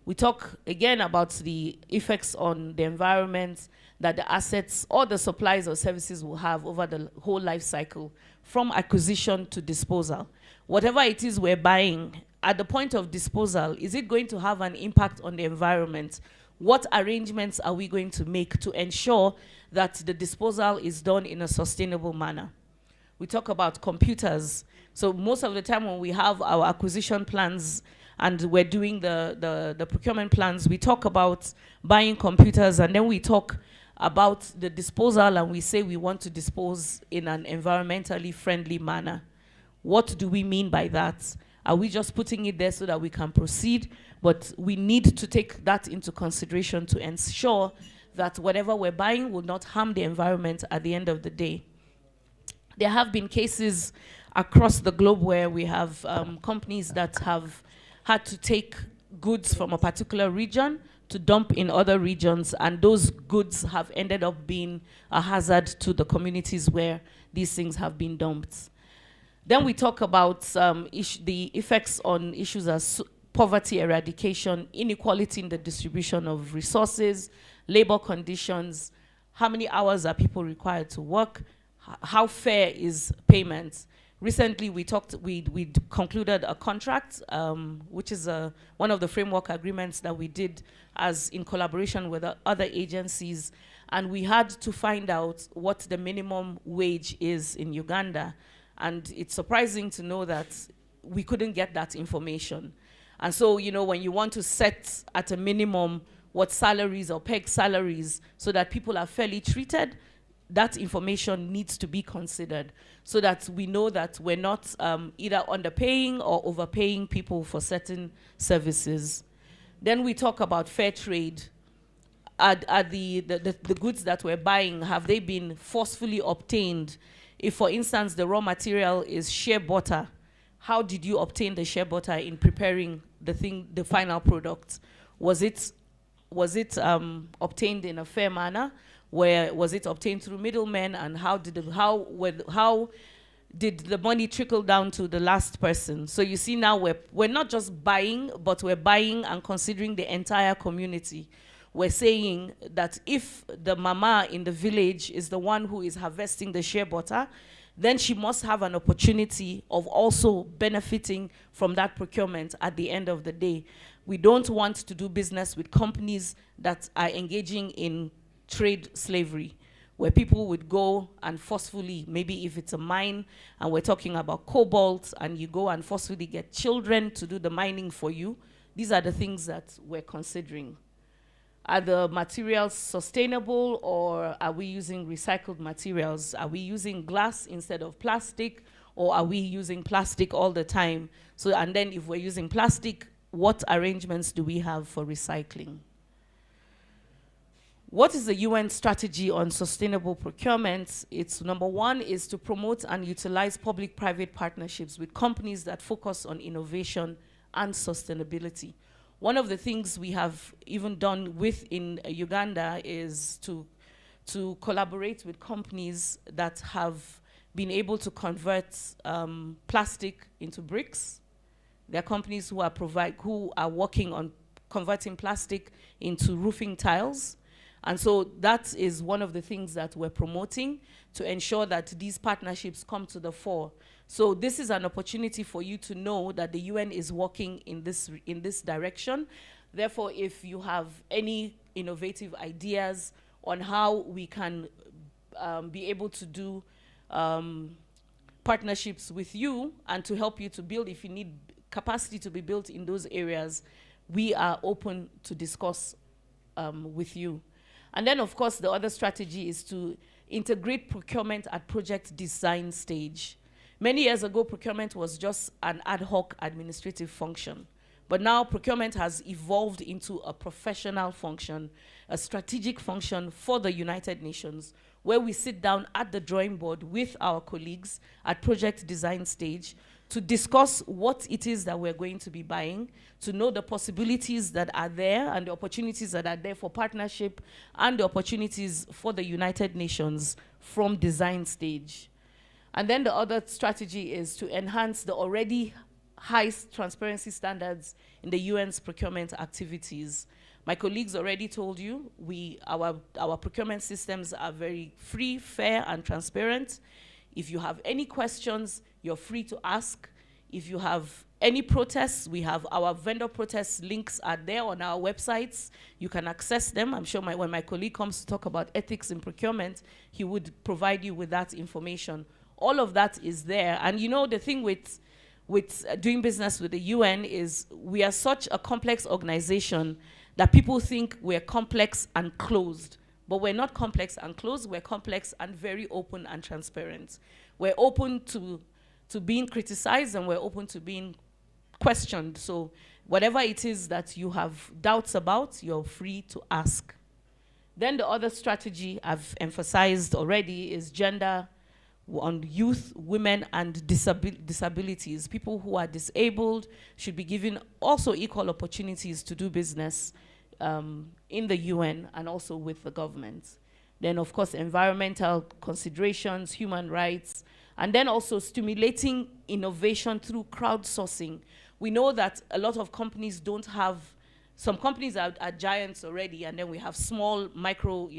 We talk again about the effects on the environment that the assets or the supplies or services will have over the whole life cycle, from acquisition to disposal. Whatever it is we're buying, at the point of disposal, is it going to have an impact on the environment? What arrangements are we going to make to ensure that the disposal is done in a sustainable manner? We talk about computers. So most of the time when we have our acquisition plans and we're doing the procurement plans, we talk about buying computers, and then we talk about the disposal, and we say we want to dispose in an environmentally friendly manner. What do we mean by that? Are we just putting it there so that we can proceed? But we need to take that into consideration to ensure that whatever we're buying will not harm the environment at the end of the day. There have been cases across the globe where we have companies that have had to take goods from a particular region to dump in other regions, and those goods have ended up being a hazard to the communities where these things have been dumped. Then we talk about the effects on issues as poverty eradication, inequality in the distribution of resources, labor conditions, how many hours are people required to work, how fair is payment. Recently, we concluded a contract, which is one of the framework agreements that we did in collaboration with other agencies, and we had to find out what the minimum wage is in Uganda. And it's surprising to know that we couldn't get that information. And so, you know, when you want to set at a minimum what salaries or peg salaries so that people are fairly treated, that information needs to be considered so that we know that we're not either underpaying or overpaying people for certain services. Then we talk about fair trade. Are the goods that we're buying, have they been forcefully obtained? If, for instance, the raw material is shea butter, how did you obtain the shea butter in preparing the final product? Was it obtained in a fair manner? Was it obtained through middlemen, and how did the money trickle down to the last person? So you see, now we're not just buying, but we're buying and considering the entire community. We're saying that if the mama in the village is the one who is harvesting the shea butter, then she must have an opportunity of also benefiting from that procurement at the end of the day. We don't want to do business with companies that are engaging in trade slavery, where people would go and forcefully, maybe if it's a mine and we're talking about cobalt, and you go and forcefully get children to do the mining for you. These are the things that we're considering. Are the materials sustainable, or are we using recycled materials? Are we using glass instead of plastic, or are we using plastic all the time? So, and then if we're using plastic, what arrangements do we have for recycling? What is the UN strategy on sustainable procurement? It's number one is to promote and utilize public-private partnerships with companies that focus on innovation and sustainability. One of the things we have even done in Uganda is to collaborate with companies that have been able to convert plastic into bricks. There are companies who are working on converting plastic into roofing tiles. And so that is one of the things that we're promoting to ensure that these partnerships come to the fore. So this is an opportunity for you to know that the UN is working in this direction. Therefore, if you have any innovative ideas on how we can be able to do partnerships with you and to help you to build, if you need capacity to be built in those areas, we are open to discuss with you. And then, of course, the other strategy is to integrate procurement at project design stage. Many years ago, procurement was just an ad hoc administrative function. But now procurement has evolved into a professional function, a strategic function for the United Nations, where we sit down at the drawing board with our colleagues at project design stage to discuss what it is that we're going to be buying, to know the possibilities that are there and the opportunities that are there for partnership and the opportunities for the United Nations from design stage. And then the other strategy is to enhance the already high transparency standards in the UN's procurement activities. My colleagues already told you, our procurement systems are very free, fair, and transparent. If you have any questions, you're free to ask. If you have any protests, we have our vendor protest links are there on our websites. You can access them. I'm sure when my colleague comes to talk about ethics in procurement, he would provide you with that information. All of that is there. And you know, the thing with doing business with the UN is we are such a complex organization that people think we're complex and closed. But we're not complex and closed. We're complex and very open and transparent. We're open to being criticized, and we're open to being questioned. So whatever it is that you have doubts about, you're free to ask. Then the other strategy I've emphasized already is gender on youth, women, and disabilities. People who are disabled should be given also equal opportunities to do business in the UN and also with the government. Then, of course, environmental considerations, human rights, and then also stimulating innovation through crowdsourcing. We know that a lot of companies don't have, some companies are giants already, and then we have small micro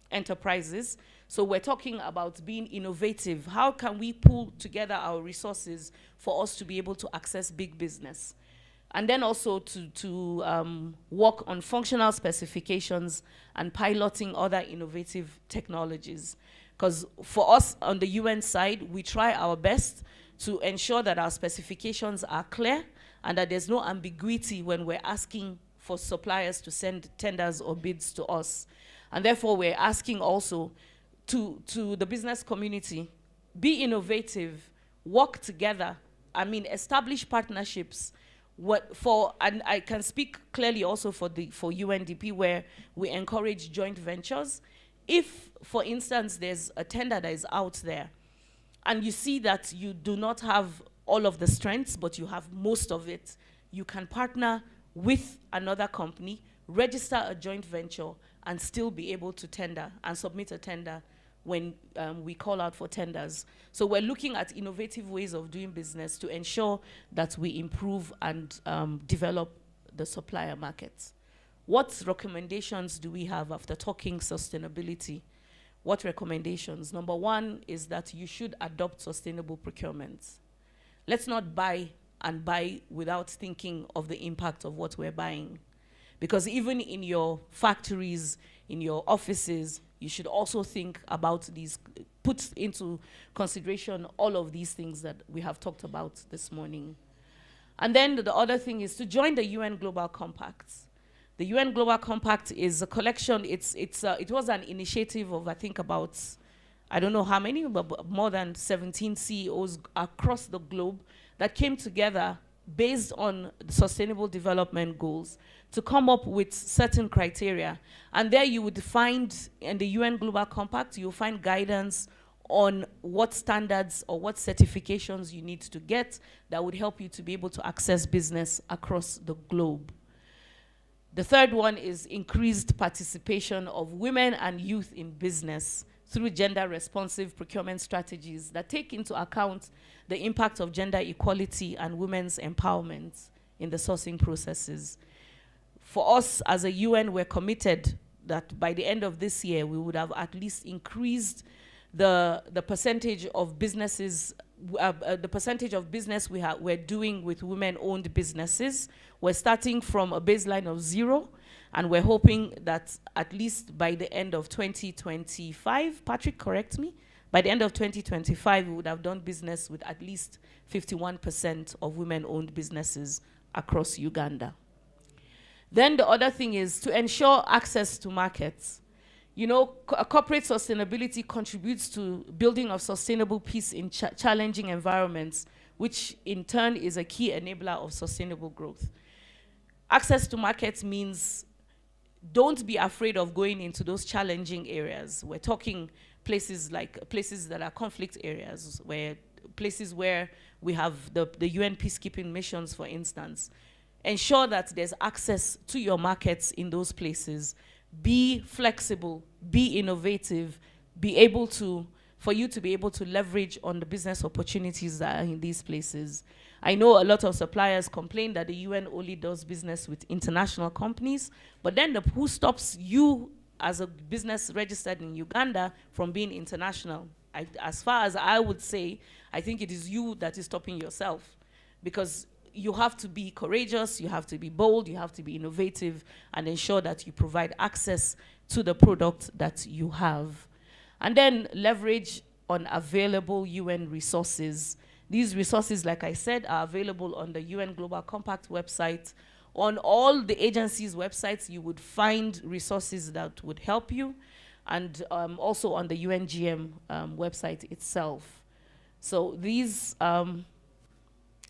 enterprises. So we're talking about being innovative. How can we pull together our resources for us to be able to access big business? And then also to work on functional specifications and piloting other innovative technologies. Because for us on the UN side, we try our best to ensure that our specifications are clear and that there's no ambiguity when we're asking for suppliers to send tenders or bids to us. And therefore, we're asking also to the business community, be innovative, work together, establish partnerships. And I can speak clearly also for UNDP, where we encourage joint ventures. If, for instance, there's a tender that is out there, and you see that you do not have all of the strengths, but you have most of it, you can partner with another company, register a joint venture, and still be able to tender and submit a tender when we call out for tenders. So we're looking at innovative ways of doing business to ensure that we improve and develop the supplier markets. What recommendations do we have after talking sustainability? What recommendations? Number one is that you should adopt sustainable procurement. Let's not buy and buy without thinking of the impact of what we're buying. Because even in your factories, in your offices, you should also think about these, put into consideration all of these things that we have talked about this morning. And then the other thing is to join the UN Global Compact. The UN Global Compact is a collection, it was an initiative of, I think, about, I don't know how many, but more than 17 CEOs across the globe that came together based on Sustainable Development Goals, to come up with certain criteria. And there you would find, in the UN Global Compact, you'll find guidance on what standards or what certifications you need to get that would help you to be able to access business across the globe. The third one is increased participation of women and youth in business through gender-responsive procurement strategies that take into account the impact of gender equality and women's empowerment in the sourcing processes. For us as a UN, we're committed that by the end of this year, we would have at least increased the percentage of businesses, the percentage of business we're doing with women-owned businesses. We're starting from a baseline of 0, and we're hoping that at least by the end of 2025, Patrick, correct me, by the end of 2025, we would have done business with at least 51% of women-owned businesses across Uganda. Then the other thing is to ensure access to markets. You know, corporate sustainability contributes to building of sustainable peace in challenging environments, which in turn is a key enabler of sustainable growth. Access to markets means don't be afraid of going into those challenging areas. We're talking places like places that are conflict areas, places where we have the UN Peacekeeping Missions, for instance. Ensure that there's access to your markets in those places. Be flexible, be innovative, for you to be able to leverage on the business opportunities that are in these places. I know a lot of suppliers complain that the UN only does business with international companies, but then who stops you as a business registered in Uganda from being international? As far as I would say, I think it is you that is stopping yourself, because you have to be courageous, you have to be bold, you have to be innovative, and ensure that you provide access to the product that you have. And then leverage on available UN resources. These resources, like I said, are available on the UN Global Compact website. On all the agencies' websites, you would find resources that would help you, and also on the UNGM website itself. So these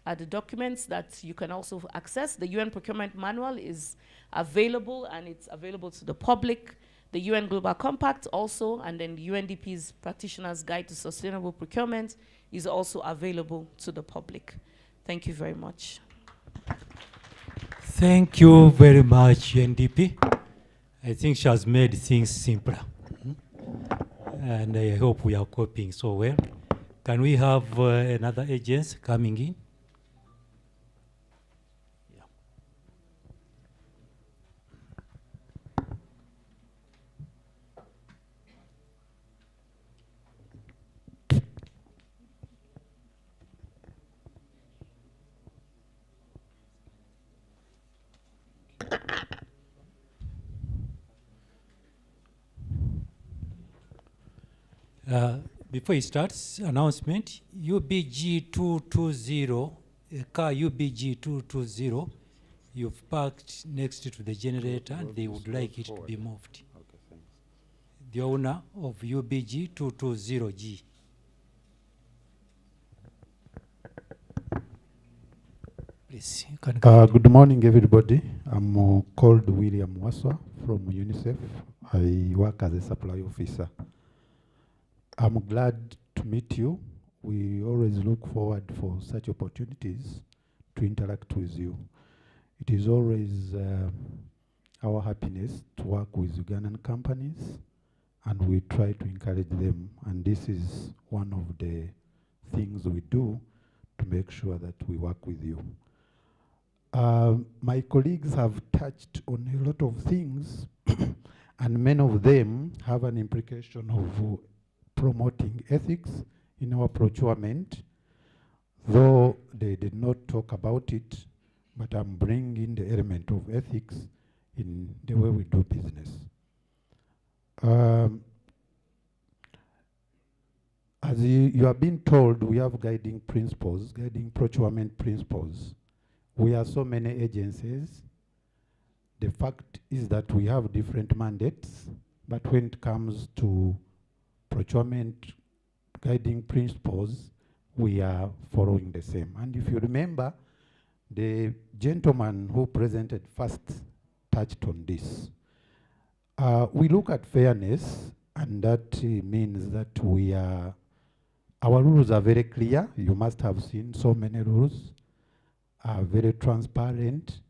are the documents that you can also access. The UN Procurement Manual is available, and it's available to the public. The UN Global Compact also, and then the UNDP's Practitioner's Guide to Sustainable Procurement is also available to the public. Thank you very much. Thank you very much, UNDP. I think she has made things simpler. And I hope we are coping so well. Can we have another agency coming in? Before he starts, announcement, UBG 220, car UBG 220, you've parked next to the generator, and they would like it to be moved. Okay, thanks. The owner of UBG 220G. Please, you can good morning, everybody. I'm called William Waswa from UNICEF. I work as a supply officer. I'm glad to meet you. We always look forward for such opportunities to interact with you. It is always our happiness to work with Ugandan companies, and we try to encourage them. And this is one of the things we do to make sure that we work with you. My colleagues have touched on a lot of things, and many of them have an implication of promoting ethics in our procurement, though they did not talk about it, but I'm bringing the element of ethics in the way we do business. As you have been told, we have guiding principles, guiding procurement principles. We are so many agencies. The fact is that we have different mandates, but when it comes to procurement guiding principles, we are following the same. And if you remember, The gentleman who presented first touched on this. We look at fairness, and that means that our rules are very clear. You must have seen so many rules, are very transparent,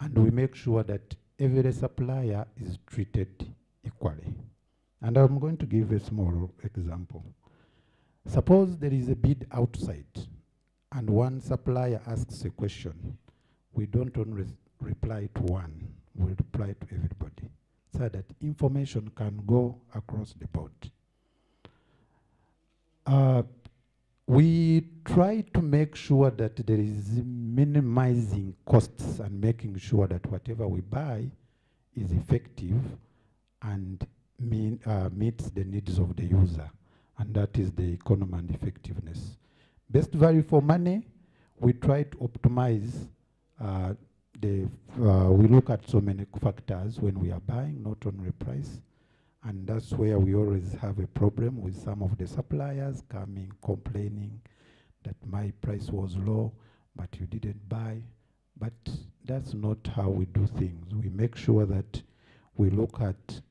and we make sure that every supplier is treated equally. And I'm going to give a small example. Suppose there is a bid outside, and one supplier asks a question. We don't only reply to one, we reply to everybody, so that information can go across the board. We try to make sure that there is minimizing costs and making sure that whatever we buy is effective and meets the needs of the user, and that is the economy and effectiveness. Best value for money, we try to optimize we look at so many factors when we are buying, not only price. And that's where we always have a problem with some of the suppliers coming, complaining that my price was low, but you didn't buy. But that's not how we do things. We make sure that we look at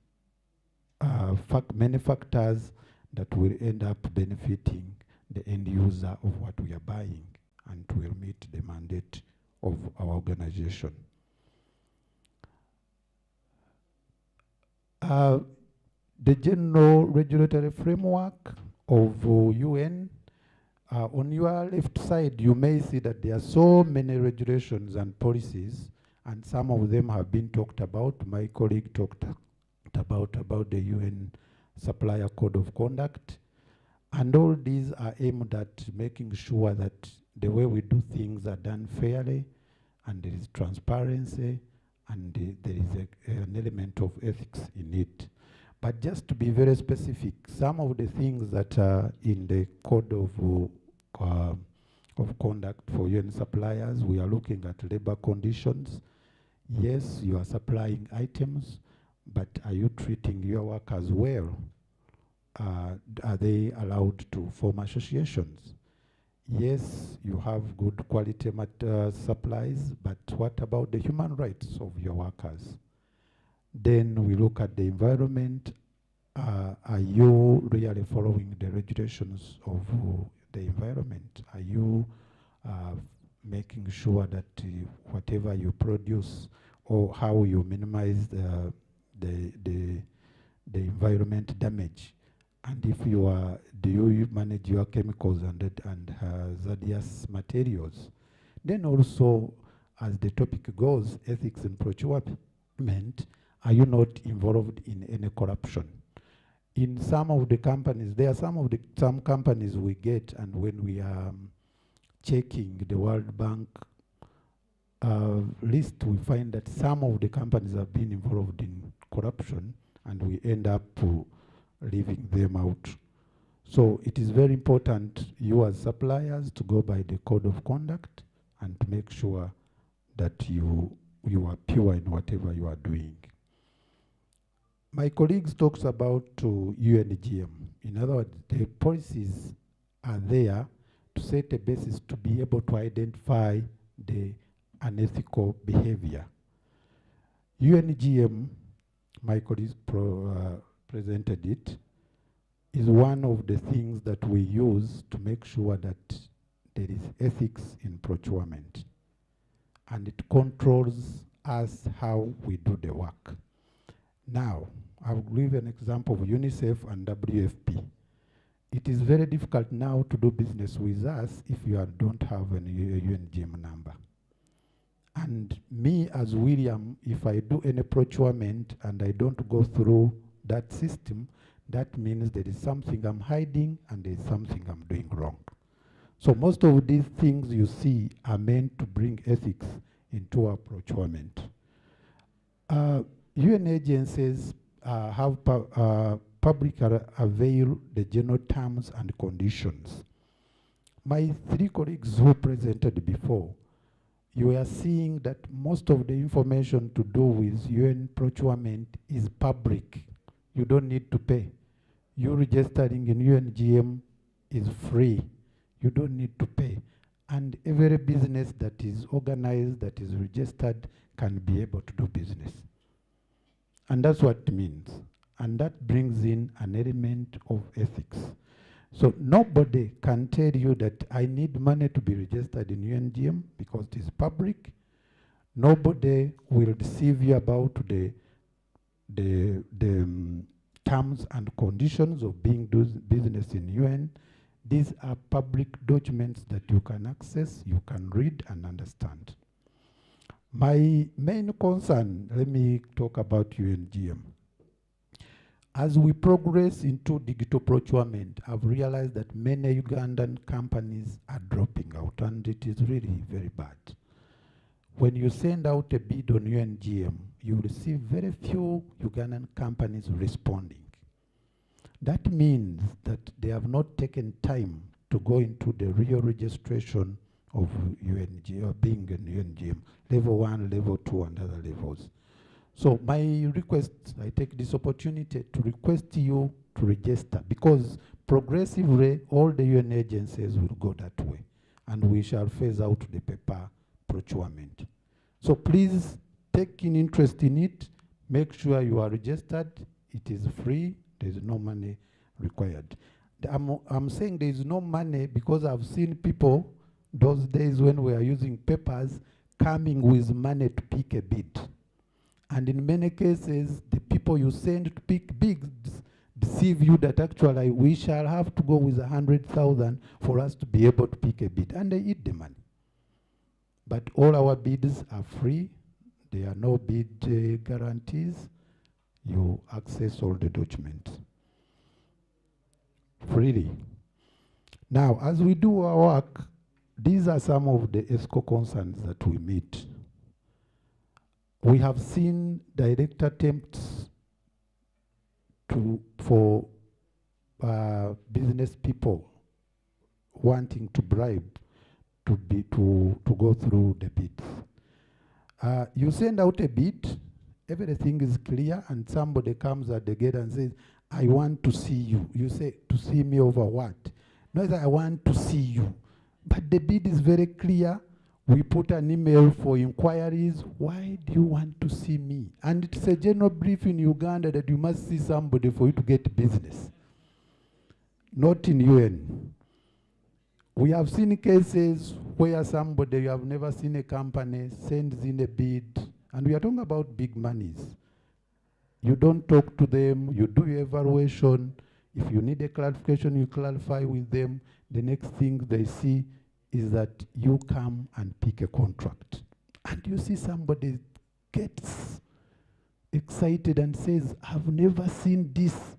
many factors that will end up benefiting the end user of what we are buying and will meet the mandate of our organization. The general regulatory framework of UN, on your left side, you may see that there are so many regulations and policies, and some of them have been talked about. My colleague talked about the UN Supplier Code of Conduct. And all these are aimed at making sure that the way we do things are done fairly, and there is transparency, and there is an element of ethics in it. But just to be very specific, some of the things that are in the code of conduct for UN suppliers, we are looking at labor conditions. Yes, you are supplying items, but are you treating your workers well? Are they allowed to form associations? Yes, you have good quality supplies, but what about the human rights of your workers? Then we look at the environment. Are you really following the regulations of the environment? Are you making sure that whatever you produce or how you minimize the environment damage? And if you are, do you manage your chemicals and hazardous materials? Then also, as the topic goes, ethics and procurement, are you not involved in any corruption? In some of the companies, there are some companies we get, and when we are checking the World Bank list, we find that some of the companies have been involved in corruption, and we end up leaving them out. So it is very important, you as suppliers, to go by the code of conduct and to make sure that you are pure in whatever you are doing. My colleagues talks about UNGM. In other words, the policies are there to set a basis to be able to identify the unethical behavior. UNGM, my colleagues presented it, is one of the things that we use to make sure that there is ethics in procurement. And it controls us how we do the work. Now, I'll give an example of UNICEF and WFP. It is very difficult now to do business with us if you don't have a UNGM number. And me as William, if I do any procurement and I don't go through that system, that means there is something I'm hiding and there is something I'm doing wrong. So most of these things you see are meant to bring ethics into our procurement. UN agencies have publicly avail the general terms and conditions. My three colleagues who presented before, you are seeing that most of the information to do with UN procurement is public. You don't need to pay. You registering in UNGM is free. You don't need to pay. and every business that is organized, that is registered, can be able to do business. And that's what it means. And that brings in an element of ethics. So nobody can tell you that I need money to be registered in UNGM because it is public. Nobody will deceive you about the terms and conditions of being business in UN. These are public documents that you can access, you can read and understand. My main concern, let me talk about UNGM. As we progress into digital procurement, I've realized that many Ugandan companies are dropping out, and it is really very bad. When you send out a bid on UNGM, you receive very few Ugandan companies responding. That means that they have not taken time to go into the real registration of UNGM, or being in UNGM, level 1, level 2, and other levels. So my request, I take this opportunity to request you to register, because progressively all the UN agencies will go that way, and we shall phase out the paper procurement. So please take an interest in it, make sure you are registered, it is free, there is no money required. I'm saying there is no money because I've seen people those days when we are using papers coming with money to pick a bid. And in many cases, the people you send to pick bids deceive you that actually we shall have to go with 100,000 for us to be able to pick a bid. And they eat the money. But all our bids are free. There are no bid guarantees. You access all the documents freely. Now, as we do our work, these are some of the ESCO concerns that we meet. We have seen direct attempts for business people wanting to bribe to go through the bids. You send out a bid, everything is clear, and somebody comes at the gate and says, I want to see you. You say, to see me over what? No, I want to see you. But the bid is very clear. We put an email for inquiries. Why do you want to see me? And it's a general brief in Uganda that you must see somebody for you to get business. Not in UN. We have seen cases where somebody, you have never seen a company, sends in a bid, and we are talking about big monies. You don't talk to them, you do your evaluation. If you need a clarification, you clarify with them. The next thing they see is that you come and pick a contract. And you see somebody gets excited and says, I've never seen this.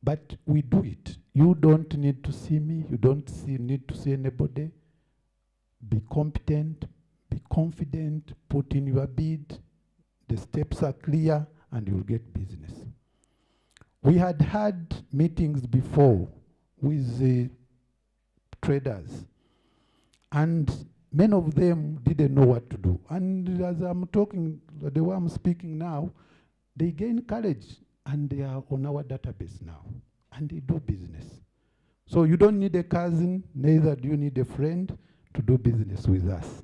But we do it. You don't need to see me. You don't need to see anybody. Be competent, be confident, put in your bid. The steps are clear and you'll get business. We had meetings before with the traders, and many of them didn't know what to do. And as I'm talking, the way I'm speaking now, they gain courage and they are on our database now and they do business. So you don't need a cousin, neither do you need a friend to do business with us.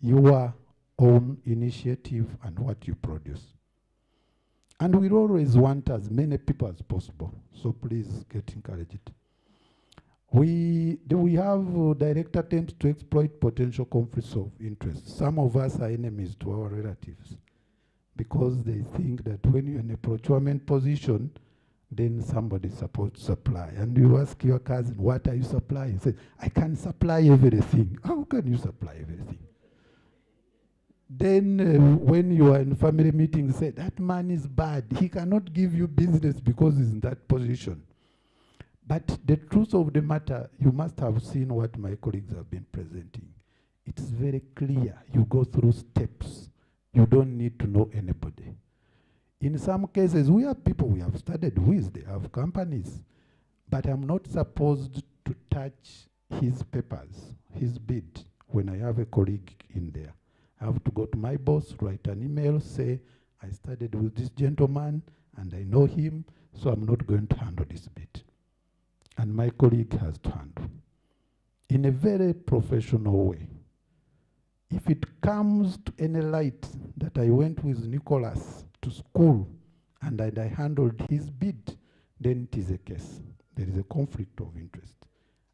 Your own initiative and what you produce. And we always want as many people as possible, so please get encouraged. We have direct attempts to exploit potential conflicts of interest. Some of us are enemies to our relatives because they think that when you're in a procurement position, then somebody is supposed to supply. And you ask your cousin, what are you supplying? He says, I can supply everything. How can you supply everything? Then when you are in family meetings, say, that man is bad. He cannot give you business because he's in that position. But the truth of the matter, you must have seen what my colleagues have been presenting. It's very clear. You go through steps. You don't need to know anybody. In some cases, we have people we have studied with. They have companies. But I'm not supposed to touch his papers, his bid, when I have a colleague in there. I have to go to my boss, write an email, say, I studied with this gentleman, and I know him, so I'm not going to handle this bid. And my colleague has to handle. in a very professional way. If it comes to any light that I went with Nicholas to school and that I handled his bid, then it is a case. There is a conflict of interest.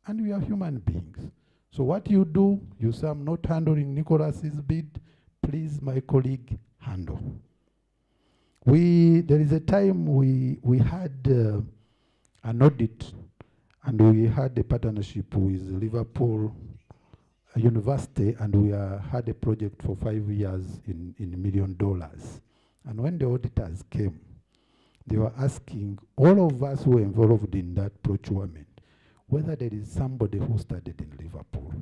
And we are human beings. So what you do, you say, I'm not handling Nicholas's bid, please, my colleague, handle. There is a time we had an audit, and we had a partnership with Liverpool University, and we had a project for 5 years in $1 million. And when the auditors came, they were asking all of us who were involved in that procurement whether there is somebody who studied in Liverpool.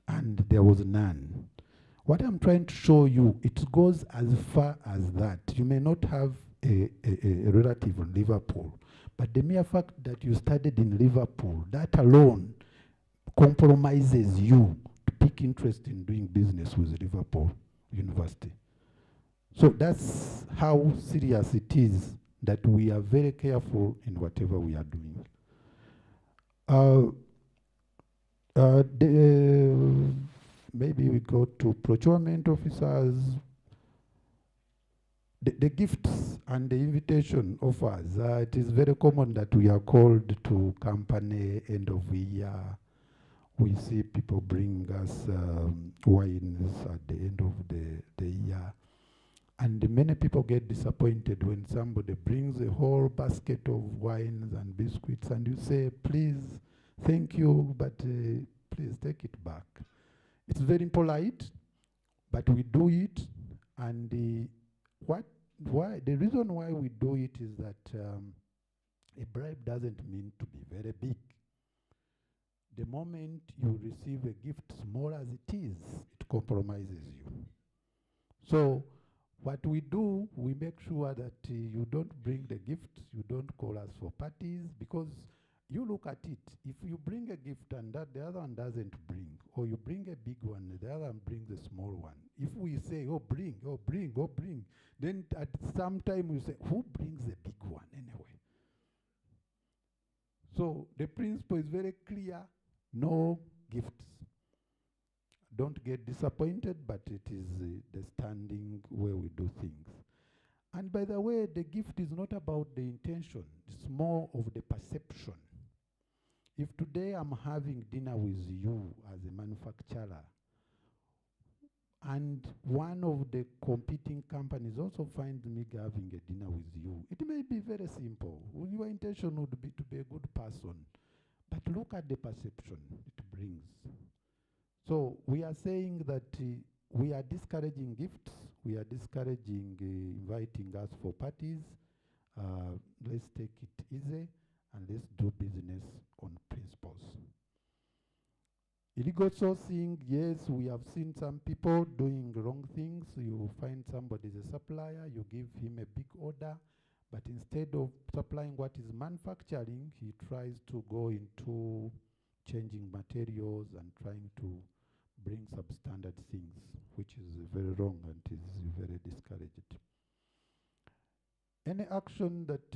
And there was none. What I'm trying to show you, it goes as far as that. You may not have a relative in Liverpool, but the mere fact that you studied in Liverpool, that alone compromises you to pick interest in doing business with Liverpool University. So that's how serious it is that we are very careful in whatever we are doing. Maybe we go to procurement officers. The gifts and the invitation offers. It is very common that we are called to company end of the year. We see people bring us wines at the end of the year. And many people get disappointed when somebody brings a whole basket of wines and biscuits and you say, please, thank you, but please take it back. It's very polite, but we do it. And the reason why we do it is that a bribe doesn't mean to be very big. The moment you receive a gift, small as it is, it compromises you. So what we do, we make sure that you don't bring the gift, you don't call us for parties, because you look at it. If you bring a gift and that the other one doesn't bring, or you bring a big one, the other one brings a small one. If we say, oh, bring, then at some time we say, who brings a big one anyway? So the principle is very clear, no gifts. Don't get disappointed, but it is the standing way we do things. And by the way, the gift is not about the intention, it's more of the perception. If today I'm having dinner with you as a manufacturer, and one of the competing companies also finds me having a dinner with you, it may be very simple. Your intention would be to be a good person, but look at the perception it brings. So we are saying that we are discouraging gifts, we are discouraging inviting us for parties. Let's take it easy and let's do business on principles. Illegal sourcing, yes, we have seen some people doing wrong things. You find somebody is a supplier, you give him a big order, but instead of supplying what is manufacturing, he tries to go into changing materials and trying to bring substandard things, which is very wrong and is very discouraged. Any action that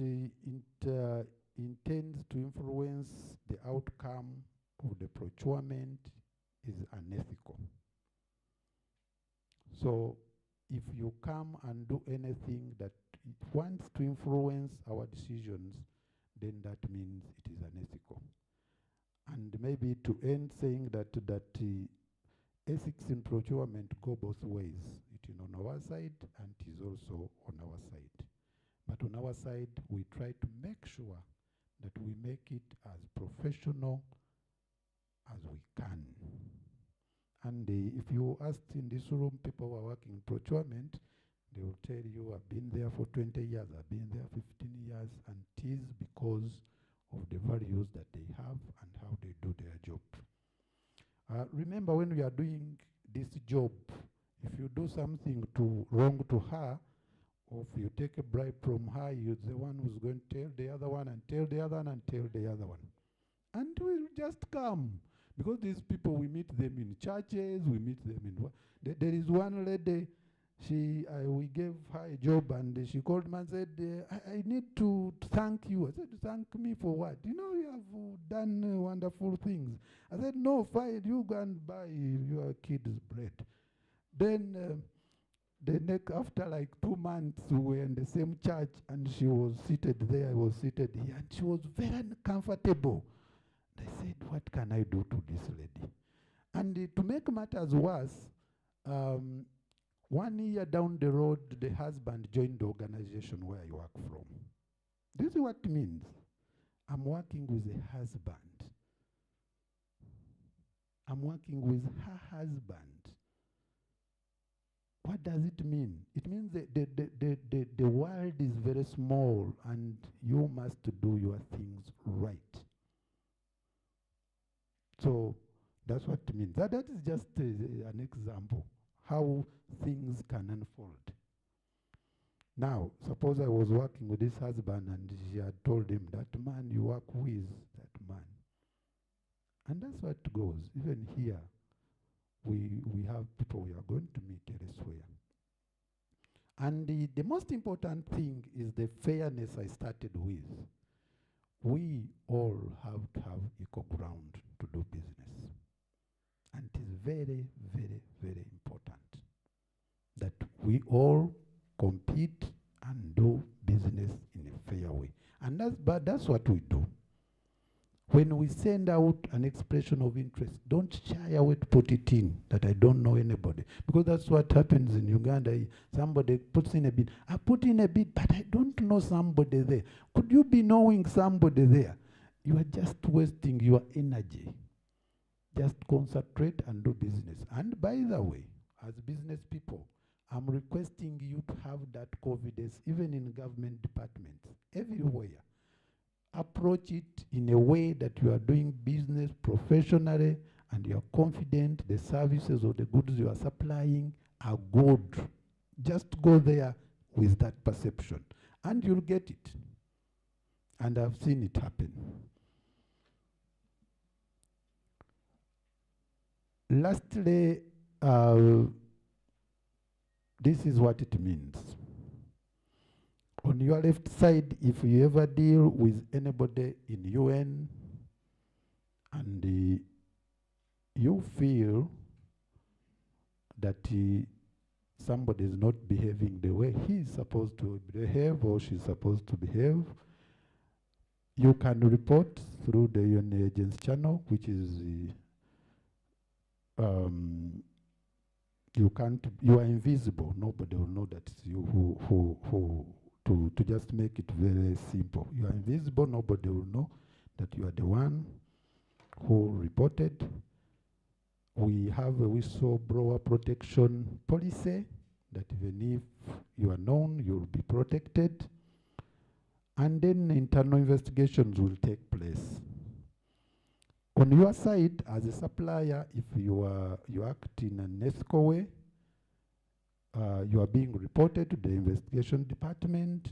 intends to influence the outcome of the procurement is unethical. So if you come and do anything that it wants to influence our decisions, then that means it is unethical. And maybe to end saying that ethics in procurement go both ways. It is on our side and it is also on our side. But on our side, we try to make sure that we make it as professional as we can. And if you ask in this room, people who are working in procurement, they will tell you, I've been there for 20 years, I've been there 15 years, and it is because of the values that they have and how they do their job. Remember, when we are doing this job, if you do something wrong to her, or if you take a bribe from her, you're the one who's going to tell the other one and tell the other one and tell the other one. And we'll just come. Because these people, we meet them in churches, we meet them in... There is one lady, We gave her a job, and she called me and said, I need to thank you. I said, thank me for what? You know, you have done wonderful things. I said, no, fine, you go and buy your kids bread. Then after like 2 months, we were in the same church, and she was seated there, I was seated here, and she was very uncomfortable. I said, what can I do to this lady? And to make matters worse, 1 year down the road, the husband joined the organization where I work from. This is what it means. I'm working with a husband. I'm working with her husband. What does it mean? It means that the world is very small, and you must do your things right. So that's what it means. That is just an example how things can unfold. Now, suppose I was working with this husband, and she had told him, that man you work with, that man. And that's what goes. Even here, we have people we are going to meet elsewhere. And the most important thing is the fairness I started with. We all have to have equal ground to do business. And it is very, very, very important that we all compete and do business in a fair way. And that's what we do. When we send out an expression of interest, don't shy away to put it in that I don't know anybody. Because that's what happens in Uganda. Somebody puts in a bid. I put in a bid, but I don't know somebody there. Could you be knowing somebody there? You are just wasting your energy. Just concentrate and do business. And by the way, as business people, I'm requesting you to have that confidence even in government departments, everywhere. Approach it in a way that you are doing business professionally and you are confident the services or the goods you are supplying are good. Just go there with that perception and you'll get it. And I've seen it happen. Lastly, this is what it means. On your left side, if you ever deal with anybody in UN and you feel that somebody is not behaving the way he is supposed to behave or she's supposed to behave, you can report through the UN agents channel, which is you are invisible. Nobody will know that it's you to just make it very simple. You are invisible, nobody will know that you are the one who reported. We have a whistleblower protection policy that even if you are known, you will be protected. And then internal investigations will take place. On your side, as a supplier, if you act in an ethical way, you are being reported to the investigation department.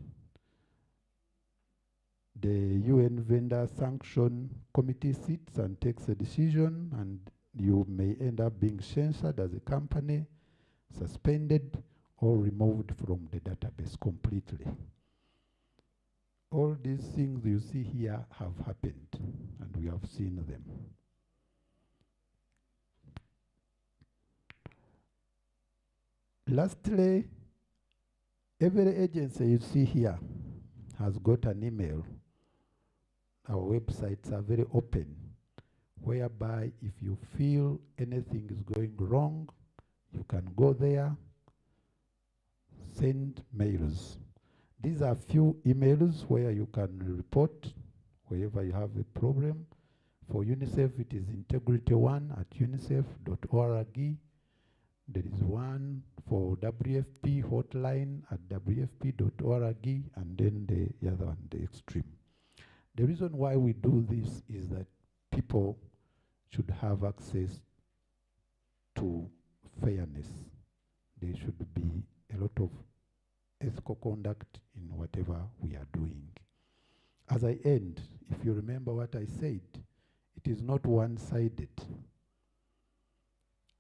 The UN vendor sanction committee sits and takes a decision, and you may end up being censored as a company, suspended, or removed from the database completely. All these things you see here have happened, and we have seen them. Lastly, every agency you see here has got an email. Our websites are very open, whereby if you feel anything is going wrong, you can go there, send mails. These are few emails where you can report wherever you have a problem. For UNICEF, it is integrity1@unicef.org. There is one for WFP hotline at wfp.org, and then the other one, the extreme. The reason why we do this is that people should have access to fairness. There should be a lot of ethical conduct in whatever we are doing. As I end, if you remember what I said, it is not one-sided.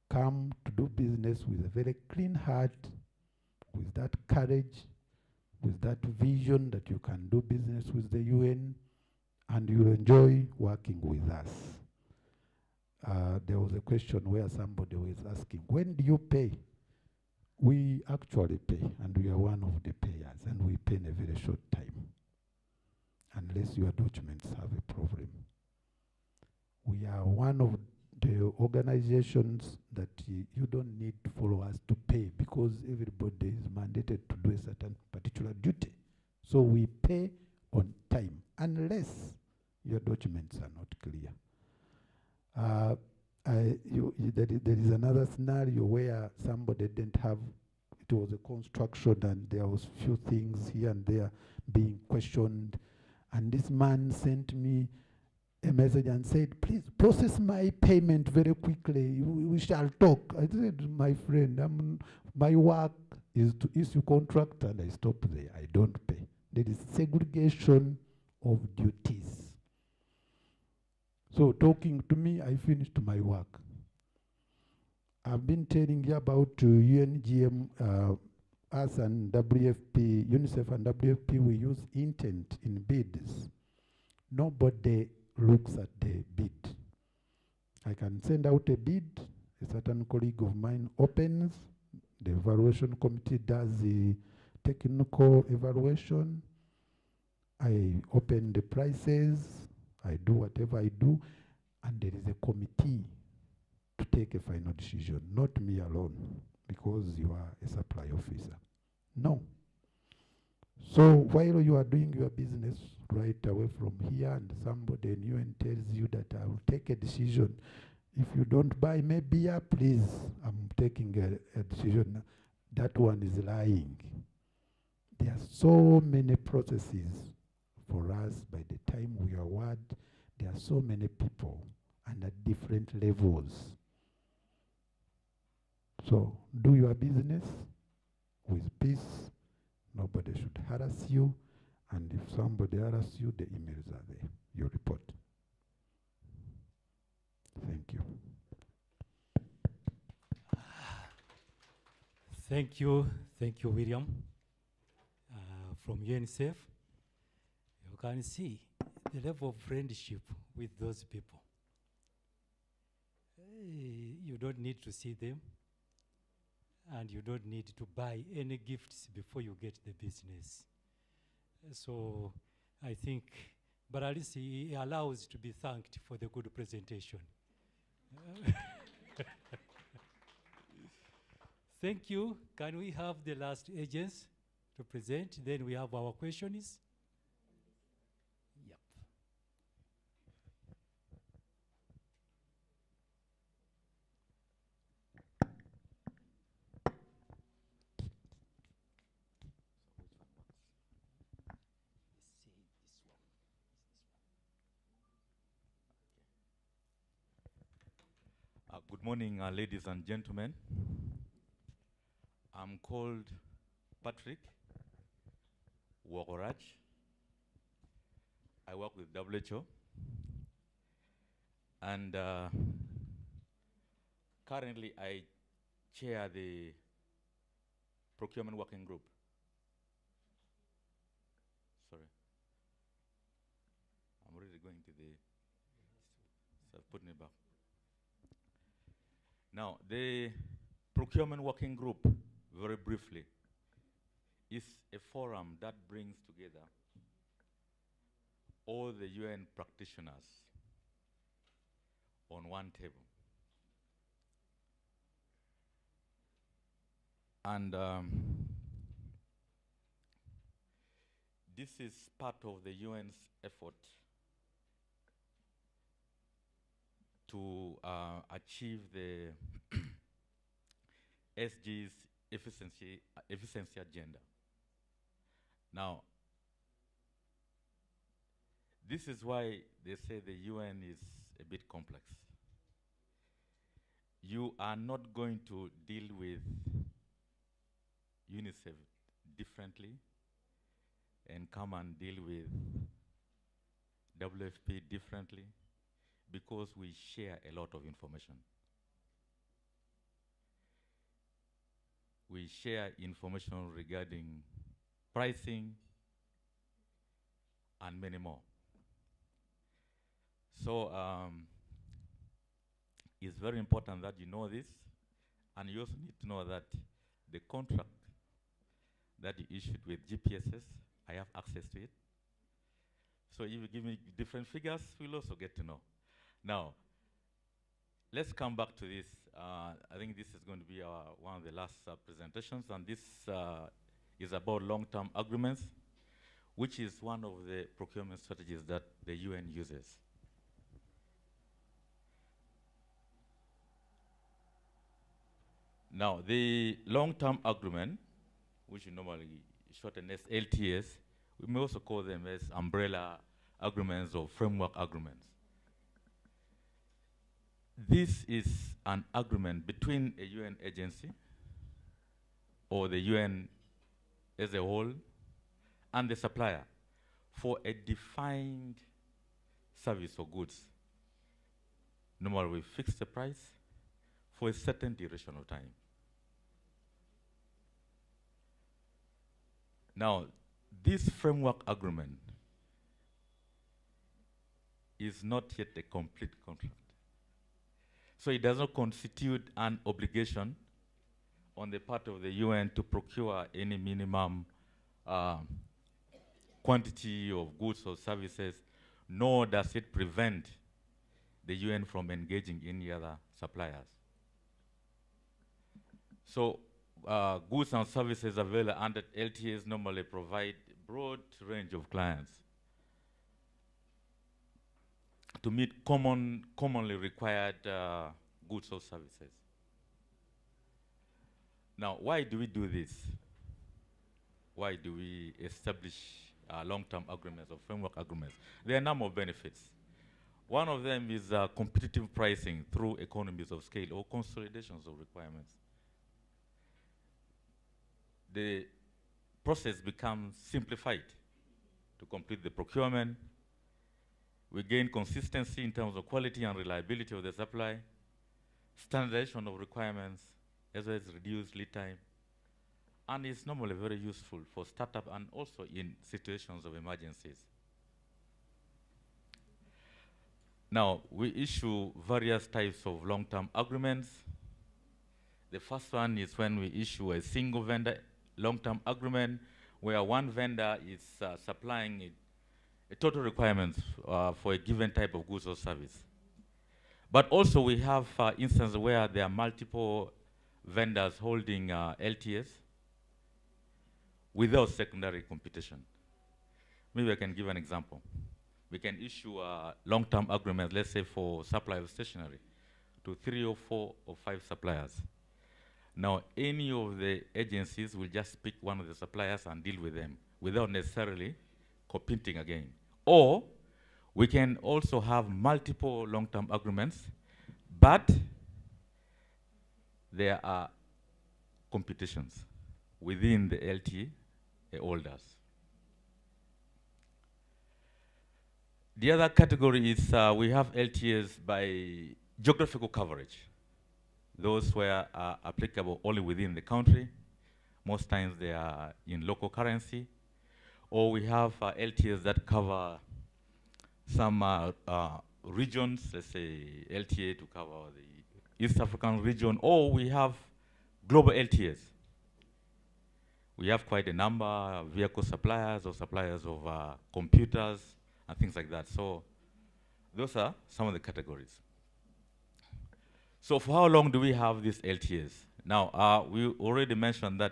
Come to do business with a very clean heart with that courage, with that vision that you can do business with the UN, and you'll enjoy working with us. There was a question where somebody was asking, when do you pay? We actually pay, and we are one of the payers, and we pay in a very short time, unless your documents have a problem. We are one of the organizations that you don't need to follow us to pay, because everybody is mandated to do a certain particular duty. So we pay on time, unless your documents are not clear. There is another scenario where somebody didn't have, it was a construction and there was few things here and there being questioned, and this man sent me a message and said, please process my payment very quickly, we shall talk. I said, my friend, my work is to issue contract, and I stop there, I don't pay. There is segregation of duties. So talking to me, I finished my work. I've been telling you about UNGM, us and WFP, UNICEF and WFP, we use intent in bids. Nobody looks at the bid. I can send out a bid, a certain colleague of mine opens, the evaluation committee does the technical evaluation, I open the prices, I do whatever I do, and there is a committee to take a final decision, not me alone, because you are a supply officer. No. So while you are doing your business right away from here, and somebody in UN tells you that I will take a decision, if you don't buy my beer, please, I'm taking a decision, that one is lying. There are so many processes for us. By the time we award, there are so many people and at different levels. So do your business with peace. Nobody should harass you. And if somebody harasses you, the emails are there. You report. Thank you. Thank you, William. From UNICEF, you can see the level of friendship with those people. You don't need to see them, and you don't need to buy any gifts before you get the business. So I think, but at least he allows to be thanked for the good presentation. Thank you. Can we have the last agents to present? Then we have our questions. Yep. Good morning, ladies and gentlemen. I'm called Patrick Wogoraj. I work with WHO. And currently I chair the Procurement Working Group. Sorry. I'm already going to the, so I've put it back. Now, the Procurement Working Group, very briefly, is a forum that brings together all the UN practitioners on one table. And this is part of the UN's effort to achieve the SG's efficiency agenda. Now, this is why they say the UN is a bit complex. You are not going to deal with UNICEF differently and come and deal with WFP differently, because we share a lot of information. we share information regarding pricing and many more. So it's very important that you know this, and you also need to know that the contract that you issued with GPSS, I have access to it. So if you give me different figures, we'll also get to know. Now, let's come back to this. I think this is going to be one of the last presentations, and this is about long-term agreements, which is one of the procurement strategies that the UN uses. Now, the long-term agreement, which we normally shorten as LTAs, we may also call them as umbrella agreements or framework agreements. This is an agreement between a UN agency or the UN as a whole and the supplier for a defined service or goods. Normally we fix the price for a certain duration of time. Now, this framework agreement is not yet a complete contract. So it does not constitute an obligation on the part of the UN to procure any minimum quantity of goods or services, nor does it prevent the UN from engaging any other suppliers. So goods and services available under LTAs normally provide a broad range of clients to meet commonly required goods or services. Now, why do we do this? Why do we establish long-term agreements or framework agreements? There are a number of benefits. One of them is competitive pricing through economies of scale or consolidations of requirements. The process becomes simplified to complete the procurement. We gain consistency in terms of quality and reliability of the supply, standardization of requirements, as well as reduced lead time. And it's normally very useful for startup and also in situations of emergencies. Now, we issue various types of long-term agreements. The first one is when we issue a single vendor long-term agreement where one vendor is supplying a total requirements for a given type of goods or service. But also we have instances where there are multiple vendors holding LTAs without secondary competition. Maybe I can give an example. We can issue long-term agreements, let's say for supply of stationery, to 3 or 4 or 5 suppliers. Now, any of the agencies will just pick one of the suppliers and deal with them without necessarily competing again. Or we can also have multiple long-term agreements, but there are competitions within the LTA holders. The other category is we have LTAs by geographical coverage. Those were applicable only within the country. Most times they are in local currency. Or we have LTAs that cover some regions, let's say LTA to cover the East African region, or we have global LTAs. We have quite a number of vehicle suppliers or suppliers of computers and things like that. So those are some of the categories. So for how long do we have these LTAs? Now, we already mentioned that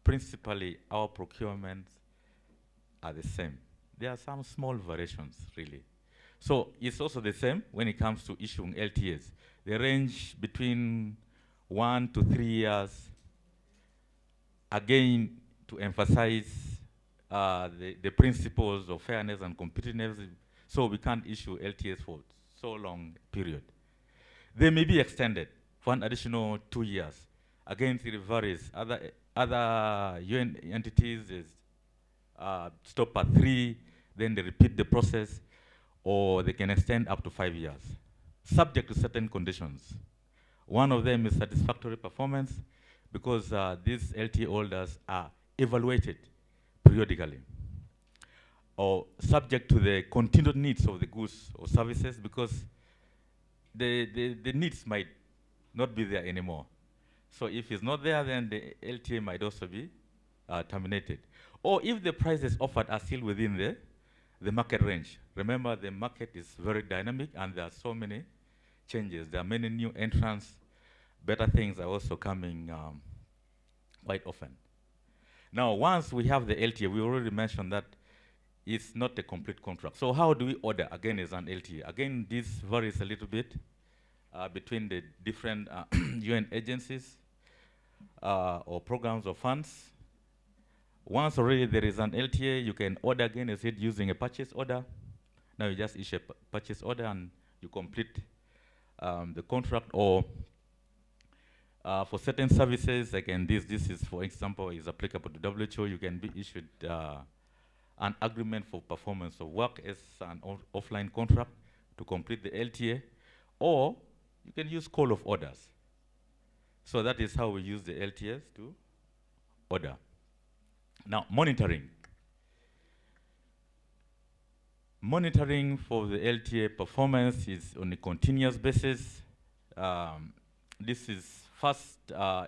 principally our procurements are the same. There are some small variations, really. So it's also the same when it comes to issuing LTAs. They range between 1 to 3 years, again, to emphasize the principles of fairness and competitiveness. So we can't issue LTAs for so long period. They may be extended for an additional 2 years. Again, it varies. Other UN entities stop at 3, then they repeat the process, or they can extend up to 5 years, subject to certain conditions. One of them is satisfactory performance. because these LTA holders are evaluated periodically or subject to the continued needs of the goods or services, because the needs might not be there anymore. So if it's not there, then the LTA might also be terminated. Or if the prices offered are still within the market range. Remember, the market is very dynamic and there are so many changes. There are many new entrants. Better things are also coming quite often. Now, once we have the LTA, we already mentioned that it's not a complete contract. So how do we order, again, as an LTA? Again, this varies a little bit between the different UN agencies or programs or funds. Once already there is an LTA, you can order again, as I said, using a purchase order. Now you just issue a purchase order and you complete the contract. Or for certain services, again, this is, for example, is applicable to WHO. You can be issued an agreement for performance of work as an offline contract to complete the LTA, or you can use call of orders. So that is how we use the LTAs to order. Now, monitoring. Monitoring for the LTA performance is on a continuous basis. This is first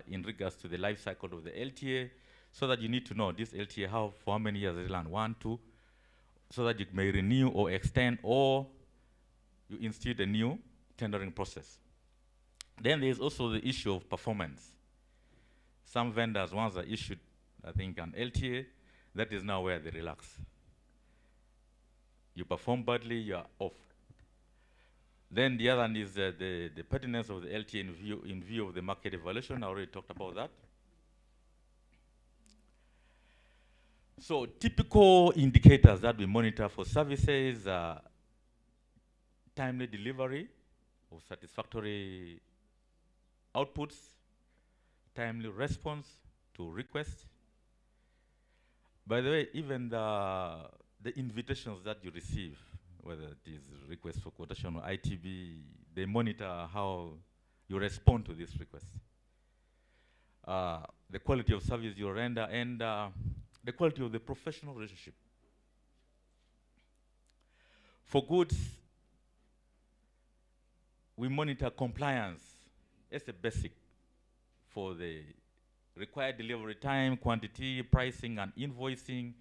in regards to the life cycle of the LTA, so that you need to know this LTA, for how many years it runs, 1, 2, so that you may renew or extend, or you institute a new tendering process. Then there is also the issue of performance. Some vendors, once are issued, I think, an LTA, that is now where they relax. You perform badly, you are off. Then the other one is the pertinence of the LTA in view of the market evaluation. I already talked about that. So typical indicators that we monitor for services are timely delivery of satisfactory outputs, timely response to requests. By the way, even the invitations that you receive, whether it is request for quotation or ITB, they monitor how you respond to these requests. The quality of service you render, and the quality of the professional relationship. For goods, we monitor compliance as a basic for the required delivery time, quantity, pricing, and invoicing,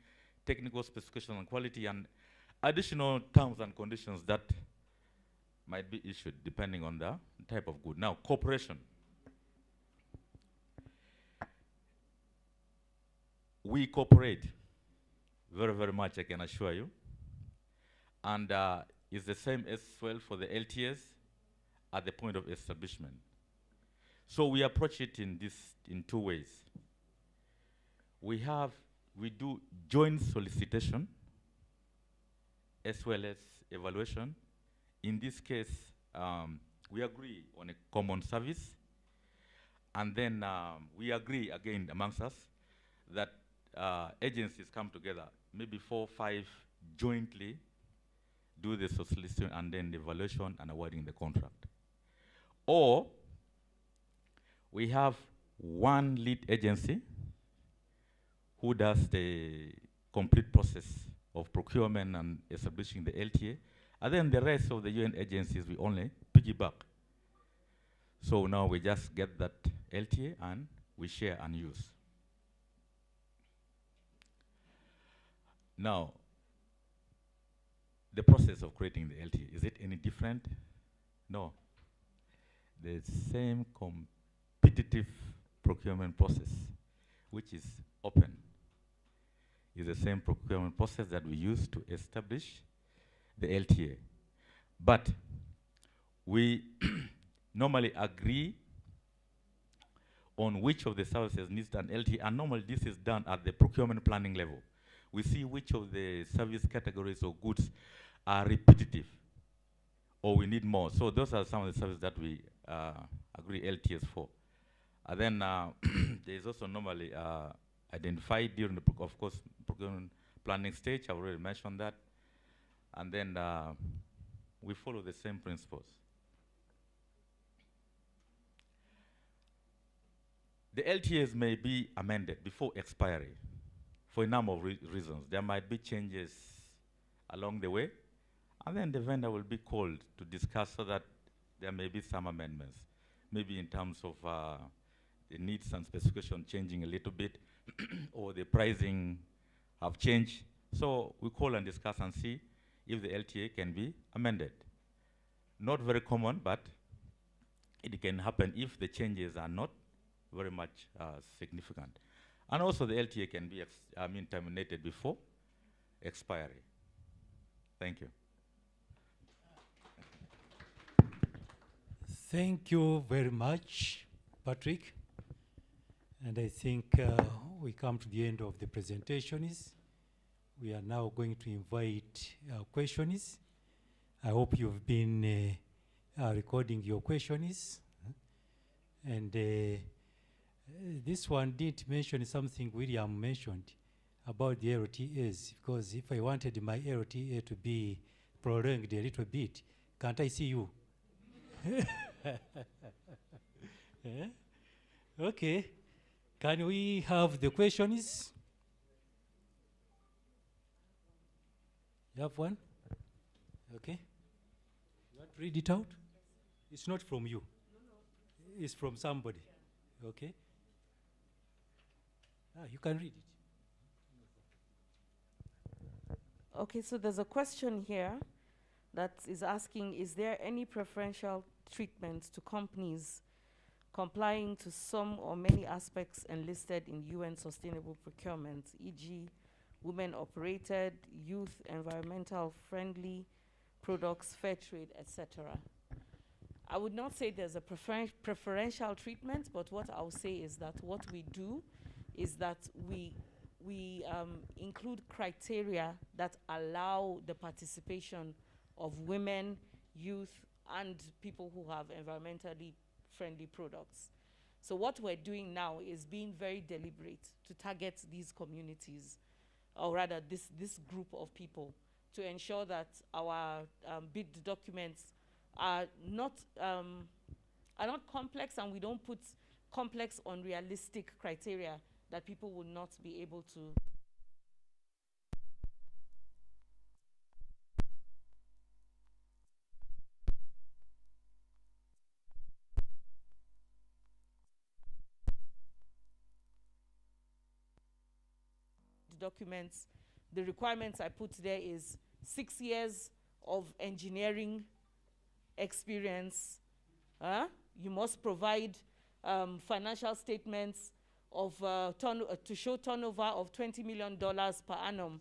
technical specification and quality, and additional terms and conditions that might be issued depending on the type of good. Now, cooperation. We cooperate very, very much, I can assure you. And it's the same as well for the LTS at the point of establishment. So we approach it in two ways. We do joint solicitation as well as evaluation. In this case, we agree on a common service, and then we agree again amongst us that agencies come together, maybe 4 or 5 jointly do the solicitation and then the evaluation and awarding the contract. Or we have one lead agency who does the complete process of procurement and establishing the LTA, and then the rest of the UN agencies we only piggyback. So now we just get that LTA and we share and use. Now, the process of creating the LTA, is it any different? No. The same competitive procurement process, which is open, is the same procurement process that we use to establish the LTA. But we normally agree on which of the services needs an LTA, and normally this is done at the procurement planning level. We see which of the service categories or goods are repetitive or we need more. So those are some of the services that we agree LTS for. And then there is also normally identified during the, of course, procurement planning stage. I already mentioned that. And then we follow the same principles. The LTAs may be amended before expiry for a number of reasons. There might be changes along the way, and then the vendor will be called to discuss so that there may be some amendments, maybe in terms of the needs and specification changing a little bit, or the pricing have changed. So we call and discuss and see if the LTA can be amended. Not very common, but it can happen if the changes are not very much significant. And also the LTA can be terminated before expiry. Thank you. Thank you very much, Patrick. And I think we come to the end of the presentations. We are now going to invite questions. I hope you've been recording your questions. And this one did mention something William mentioned about the LTAs, because if I wanted my LTA to be prolonged a little bit, can't I see you? Yeah? Okay. Can we have the questions? You have one? Okay. You want to read it out? It's not from you. It's from somebody. Okay. You can read it. Okay, so there's a question here that is asking, is there any preferential treatment to companies complying to some or many aspects enlisted in UN Sustainable Procurement, e.g. women-operated, youth, environmental-friendly products, fair trade, etc.? I would not say there's a preferential treatment, but what I'll say is that what we do is that we include criteria that allow the participation of women, youth, and people who have environmentally friendly products. So what we're doing now is being very deliberate to target these communities, or rather this group of people, to ensure that our bid documents are not complex, and we don't put complex, unrealistic criteria that people will not be able to. Documents, the requirements I put there is 6 years of engineering experience. You must provide financial statements of to show turnover of $20 million per annum.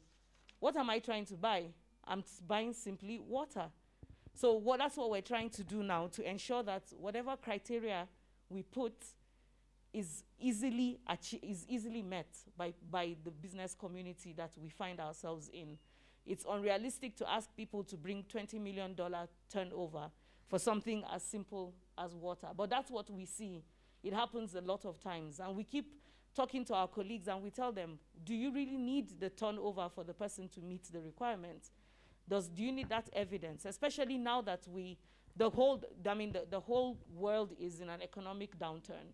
What am I trying to buy? I'm buying simply water. So that's what we're trying to do now, to ensure that whatever criteria we put is easily met by the business community that we find ourselves in. It's unrealistic to ask people to bring $20 million turnover for something as simple as water. But that's what we see. It happens a lot of times. And we keep talking to our colleagues and we tell them, do you really need the turnover for the person to meet the requirements? Do you need that evidence? Especially now that the whole world is in an economic downturn.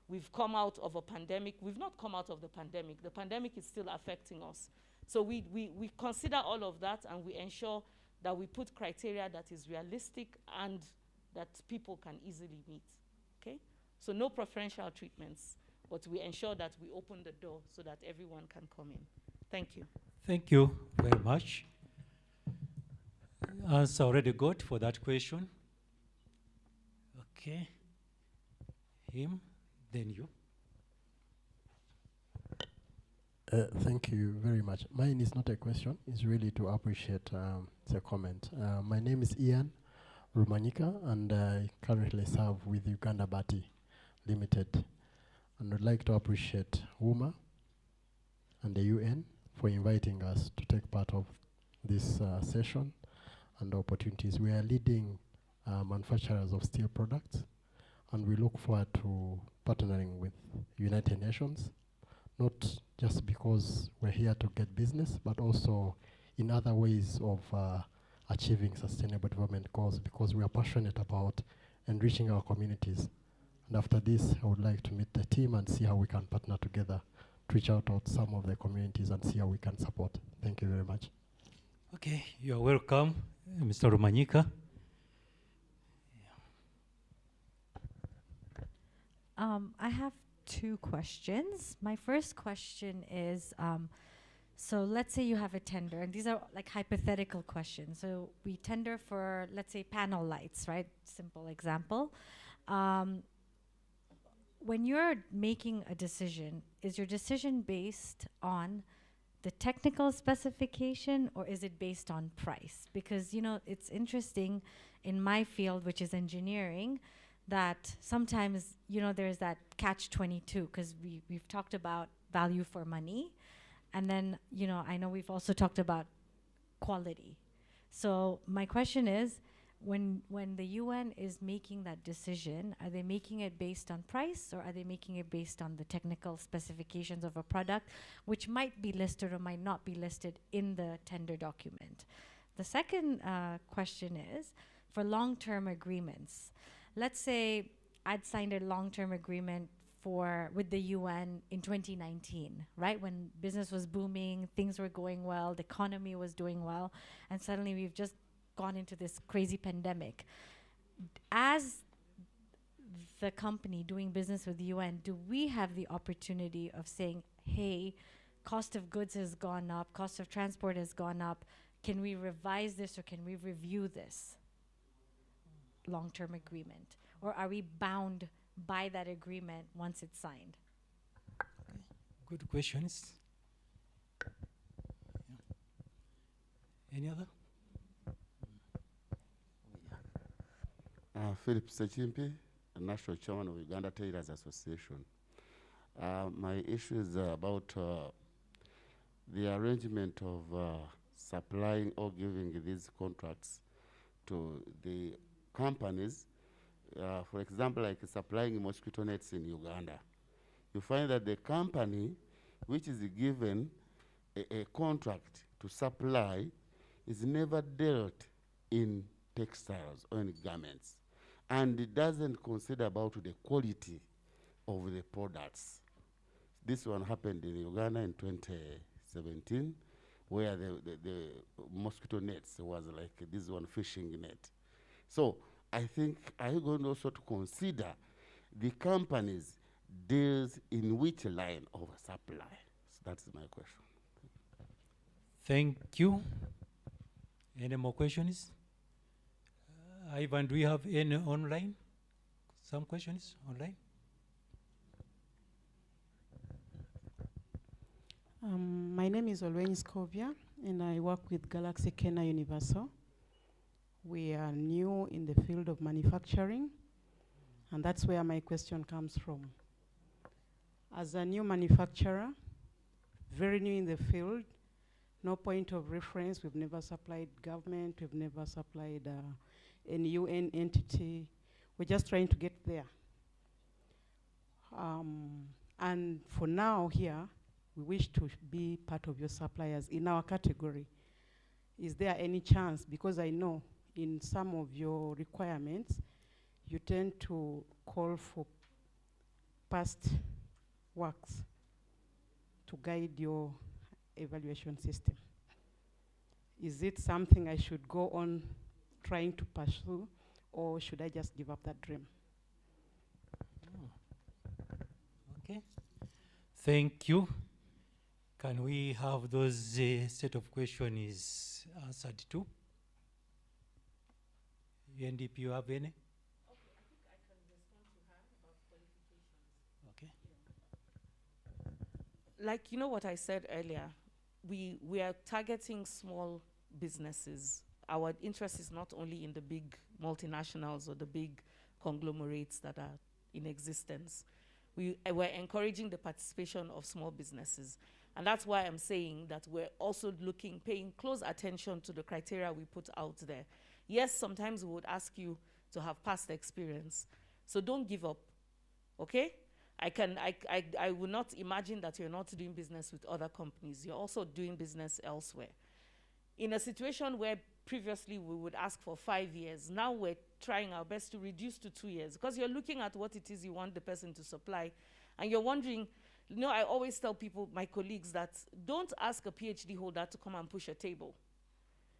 We've come out of a pandemic. We've not come out of the pandemic. The pandemic is still affecting us. So we consider all of that, and we ensure that we put criteria that is realistic and that people can easily meet. Okay? So no preferential treatments, but we ensure that we open the door so that everyone can come in. Thank you. Thank you very much. Answer already got for that question. Okay. Him. Then you. Thank you very much. Mine is not a question. It's really to appreciate the comment. My name is Ian Rumanyika, and I currently serve with Uganda Bati Limited. And I'd like to appreciate WUMA and the UN for inviting us to take part of this session and opportunities. We are leading manufacturers of steel products, and we look forward to partnering with United Nations, not just because we're here to get business, but also in other ways of achieving sustainable development goals, because we are passionate about enriching our communities And after this, I would like to meet the team and see how we can partner together to reach out to some of the communities and see how we can support. Thank you very much. Okay, you are welcome, Mr. Rumanyika. I have two questions. My first question is, so let's say you have a tender, and these are like hypothetical questions. So we tender for, let's say, panel lights, right? Simple example. When you're making a decision, is your decision based on the technical specification or is it based on price? Because, you know, it's interesting in my field, which is engineering, that sometimes, you know, there's that catch-22, because we've talked about value for money. And then, you know, I know we've also talked about quality. So my question is, when the UN is making that decision, are they making it based on price or are they making it based on the technical specifications of a product, which might be listed or might not be listed in the tender document? The second question is, for long-term agreements, let's say I'd signed a long-term agreement with the UN in 2019, right? When business was booming, things were going well, the economy was doing well, and suddenly we've just gone into this crazy pandemic. As the company doing business with the UN, do we have the opportunity of saying, hey, cost of goods has gone up, cost of transport has gone up, can we revise this or can we review this long-term agreement? Or are we bound by that agreement once it's signed? Good questions. Yeah. Any other? Philip Sechimpi, National Chairman of Uganda Tailors Association. My issue is about the arrangement of supplying or giving these contracts to the companies. For example, like supplying mosquito nets in Uganda. You find that the company which is given a contract to supply is never dealt in textiles or in garments. And it doesn't consider about the quality of the products. This one happened in Uganda in 2017, where the mosquito nets was like this one fishing net. So I think, are you going also to consider the companies deals in which line of supply? So that's my question. Thank you. Any more questions? Ivan, do we have any online? Some questions online? My name is Olweni Scovia, and I work with Galaxy Kenya Universal. We are new in the field of manufacturing, and that's where my question comes from. As a new manufacturer, very new in the field, no point of reference, we've never supplied government, we've never supplied any UN entity, we're just trying to get there. And for now here, we wish to be part of your suppliers in our category. Is there any chance, because I know in some of your requirements, you tend to call for past works to guide your evaluation system. Is it something I should go on trying to pursue, or should I just give up that dream? Okay. Thank you. Can we have those set of questions answered too? UNDP, you have any? Okay, I think I can respond to her about qualifications. Okay. Like, you know what I said earlier, we are targeting small businesses. Our interest is not only in the big multinationals or the big conglomerates that are in existence. We're encouraging the participation of small businesses. And that's why I'm saying that we're also paying close attention to the criteria we put out there. Yes, sometimes we would ask you to have past experience. So don't give up, okay? I would not imagine that you're not doing business with other companies. You're also doing business elsewhere. In a situation where previously we would ask for 5 years, now we're trying our best to reduce to 2 years, because you're looking at what it is you want the person to supply, and you're wondering, I always tell people, my colleagues, that don't ask a PhD holder to come and push a table.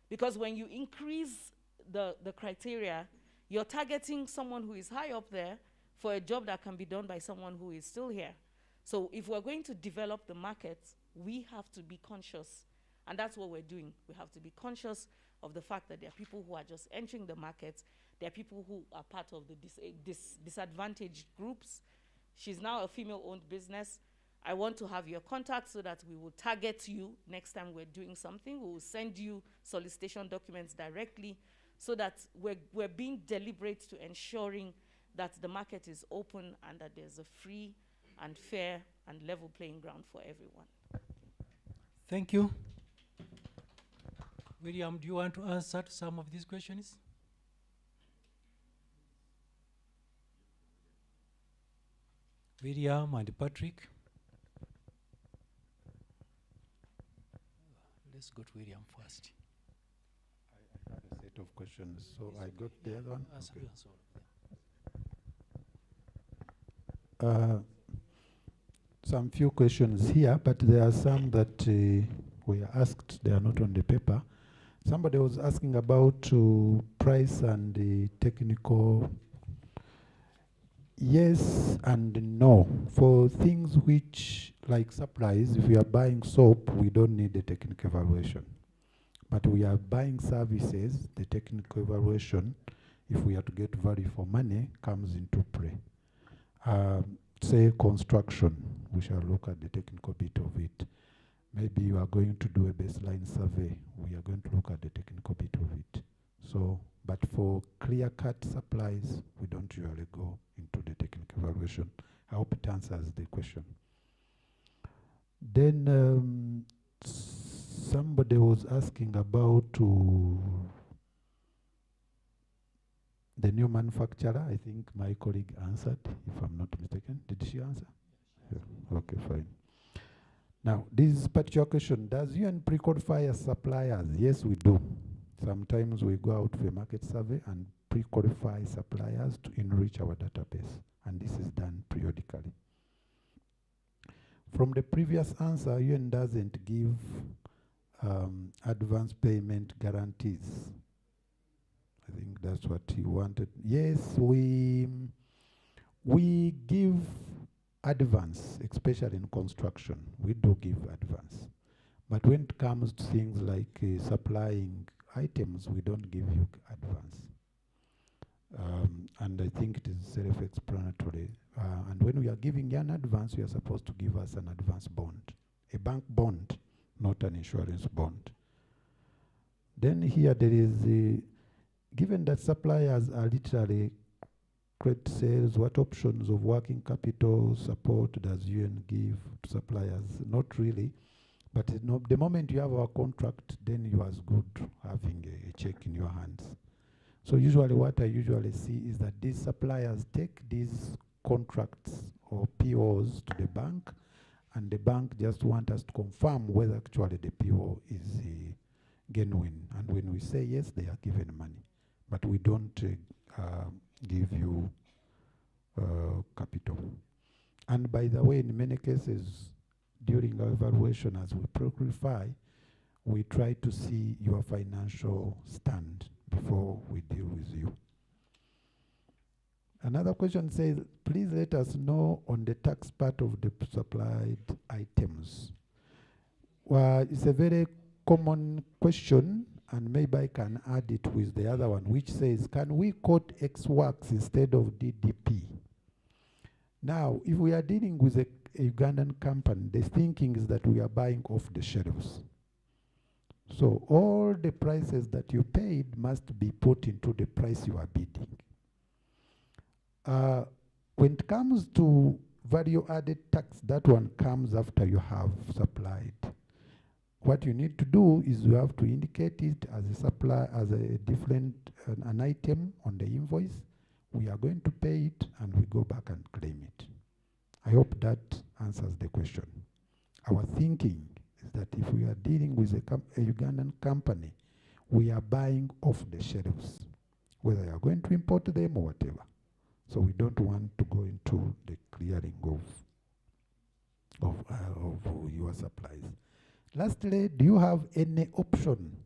Because when you increase the criteria, you're targeting someone who is high up there for a job that can be done by someone who is still here. So if we're going to develop the market, we have to be conscious. And that's what we're doing. We have to be conscious of the fact that there are people who are just entering the market. There are people who are part of the disadvantaged groups. She's now a female-owned business. I want to have your contact so that we will target you next time we're doing something. We will send you solicitation documents directly so that we're being deliberate to ensuring that the market is open and that there's a free and fair and level playing ground for everyone. Thank you. William, do you want to answer to some of these questions? William and Patrick. Let's go to William first. I have a set of questions, so I got the other one. Okay. Some few questions here, but there are some that were asked, they are not on the paper. Somebody was asking about price and the technical. Yes and no. For things which, like supplies, if we are buying soap, we don't need the technical evaluation. But we are buying services, the technical evaluation, if we are to get value for money, comes into play. Say construction, we shall look at the technical bit of it. Maybe you are going to do a baseline survey, we are going to look at the technical bit of it. So, but for clear-cut supplies, we don't usually go into the technical evaluation. I hope it answers the question. Then somebody was asking about the new manufacturer. I think my colleague answered, if I'm not mistaken. Did she answer? Yeah. Okay, fine. Now, this particular question, does UN pre-qualify as suppliers? Yes, we do. Sometimes we go out for a market survey and pre-qualify suppliers to enrich our database, and this is done periodically. From the previous answer, UN doesn't give advance payment guarantees. I think that's what he wanted. Yes, we give advance, especially in construction. We do give advance. But when it comes to things like supplying items, we don't give you advance. And I think it is self-explanatory. And when we are giving you an advance, you are supposed to give us an advance bond, a bank bond, not an insurance bond. Then here there is, given that suppliers are literally credit sales, what options of working capital support does UN give to suppliers? Not really. But the moment you have our contract, then you are as good having a check in your hands. So usually what I usually see is that these suppliers take these contracts or POs to the bank, and the bank just want us to confirm whether actually the PO is genuine. And when we say yes, they are given money. But we don't give you capital. And by the way, in many cases, during our evaluation as we pre-qualify, we try to see your financial stand before we deal with you. Another question says, please let us know on the tax part of the supplied items. Well, it's a very common question, and maybe I can add it with the other one, which says, can we quote X works instead of DDP? Now, if we are dealing with a Ugandan company, the thinking is that we are buying off the shelves. So all the prices that you paid must be put into the price you are bidding. When it comes to value-added tax, that one comes after you have supplied. What you need to do is you have to indicate it as a supply, as a different an item on the invoice. We are going to pay it, and we go back and claim it. I hope that answers the question. Our thinking is that if we are dealing with a Ugandan company, we are buying off the shelves. whether you are going to import them or whatever. So we don't want to go into the clearing of your supplies. Lastly, do you have any option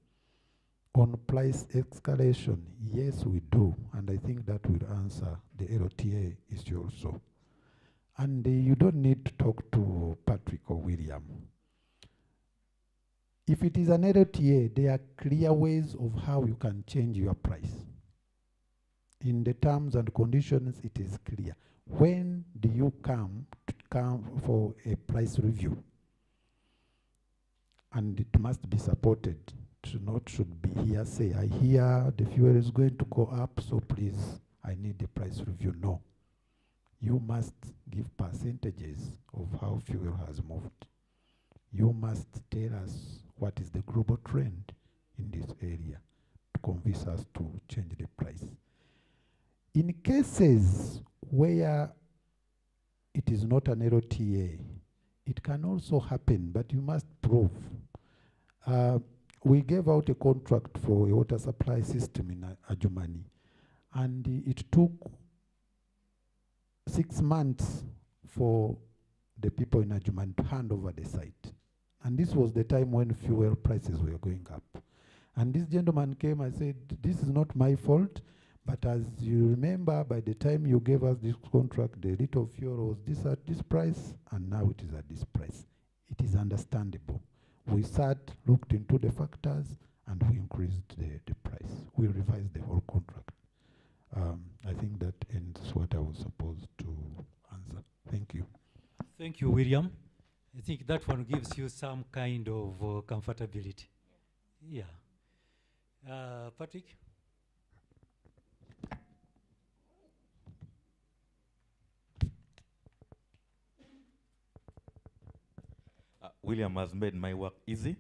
on price escalation? Yes, we do, and I think that will answer the LTA issue also. And you don't need to talk to Patrick or William. If it is an LTA, there are clear ways of how you can change your price. In the terms and conditions, it is clear. When do you come for a price review? And it must be supported. Should be hearsay. I hear the fuel is going to go up, so please, I need a price review. No. You must give percentages of how fuel has moved. You must tell us what is the global trend in this area to convince us to change the price. In cases where it is not an LTA, it can also happen, but you must prove. We gave out a contract for a water supply system in Adjumani, and it took 6 months for the people in Adjumani to hand over the site. And this was the time when fuel prices were going up. And this gentleman came and said, this is not my fault, but as you remember, by the time you gave us this contract, the liter of fuel was this at this price, and now it is at this price. It is understandable. We sat, looked into the factors, and we increased the price. We revised the whole contract. I think that ends what I was supposed to answer. Thank you. Thank you, William. I think that one gives you some kind of comfortability. Yeah. Patrick? William has made my work easy.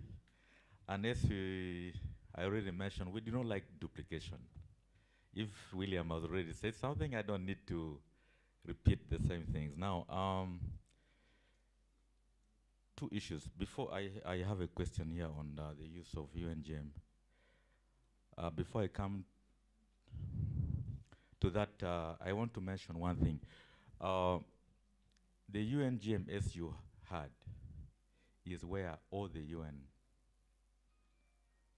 And as I already mentioned, we do not like duplication. If William has already said something, I don't need to repeat the same things. Now, two issues. Before I have a question here on the use of UNGM. Before I come to that, I want to mention one thing. The UNGM, as you heard, is where all the UN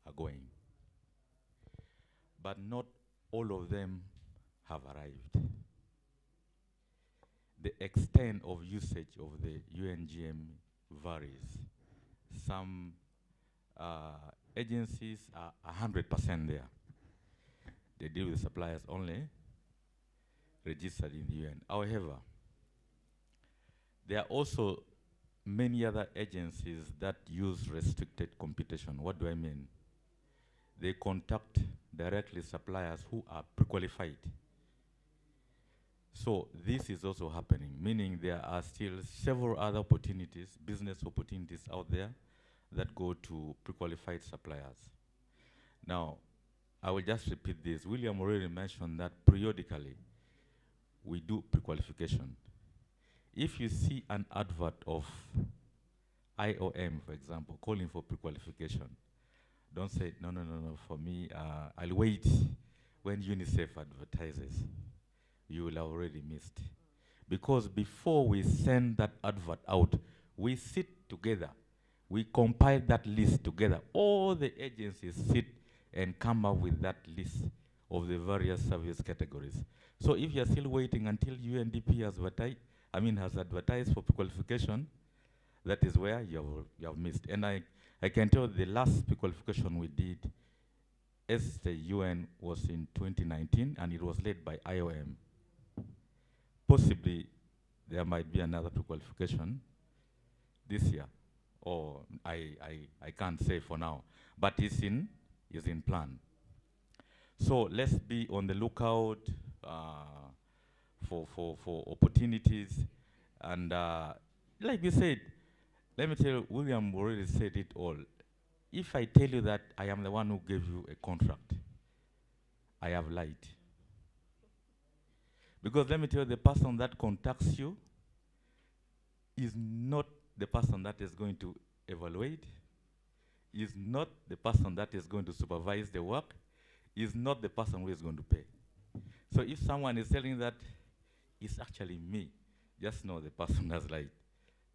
are going. But not all of them have arrived. The extent of usage of the UNGM varies. Some agencies are 100% there. They deal with suppliers only registered in the UN. However, there are also many other agencies that use restricted competition. What do I mean? They contact directly suppliers who are pre-qualified. So this is also happening, meaning there are still several other opportunities, business opportunities out there that go to pre-qualified suppliers. Now, I will just repeat this. William already mentioned that periodically we do pre-qualification. If you see an advert of IOM, for example, calling for pre-qualification, don't say, no, for me, I'll wait when UNICEF advertises. You will have already missed. Because before we send that advert out, we sit together. We compile that list together. All the agencies sit and come up with that list of the various service categories. So if you're still waiting until UNDP has advertised for pre-qualification, that is where you have missed. And I can tell the last pre-qualification we did as the UN was in 2019, and it was led by IOM. Possibly there might be another pre-qualification this year, or I can't say for now, but it's in plan. So let's be on the lookout for opportunities, and like you said, let me tell you, William already said it all. If I tell you that I am the one who gave you a contract, I have lied. Because let me tell you, the person that contacts you is not the person that is going to evaluate, is not the person that is going to supervise the work, is not the person who is going to pay. So if someone is telling that it's actually me, just know the person has lied.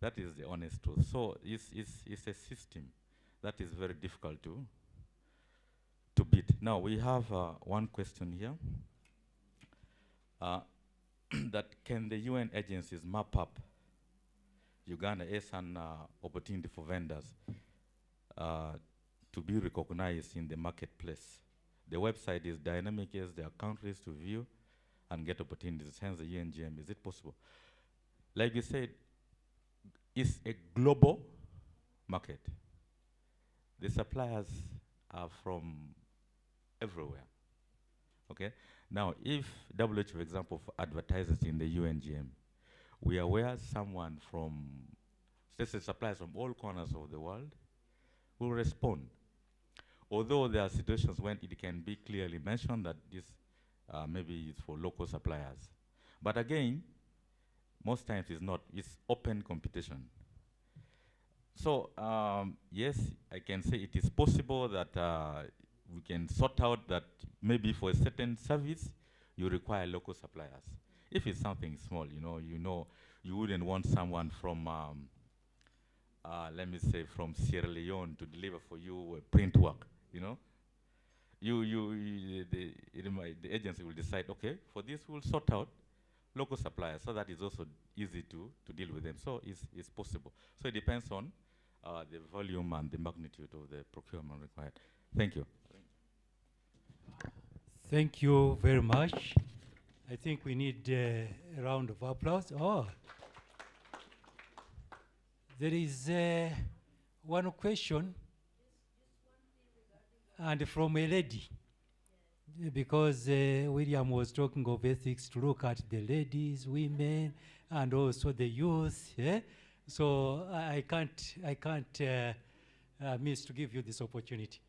That is the honest truth. So it's a system that is very difficult to beat. Now we have one question here. That can the UN agencies map up Uganda as an opportunity for vendors to be recognized in the marketplace? The website is dynamic as there are countries to view and get opportunities, hence the UNGM. Is it possible? Like you said, it's a global market. The suppliers are from everywhere. Okay? Now, if WHO, for example, advertises in the UNGM, we are aware someone from, let's say suppliers from all corners of the world will respond. Although there are situations when it can be clearly mentioned that this maybe is for local suppliers. But again, most times it's not, it's open competition. So yes, I can say it is possible that we can sort out that maybe for a certain service, you require local suppliers. If it's something small, you wouldn't want someone from, let me say, from Sierra Leone to deliver for you print work, the agency will decide, okay, for this we'll sort out local suppliers, so that is also easy to deal with them. So it's possible. So it depends on the volume and the magnitude of the procurement required. Thank you. Thank you very much. I think we need a round of applause. Oh, there is one question, and from a lady, because William was talking of ethics to look at the ladies, women, and also the youth. Yeah? So I can't miss to give you this opportunity.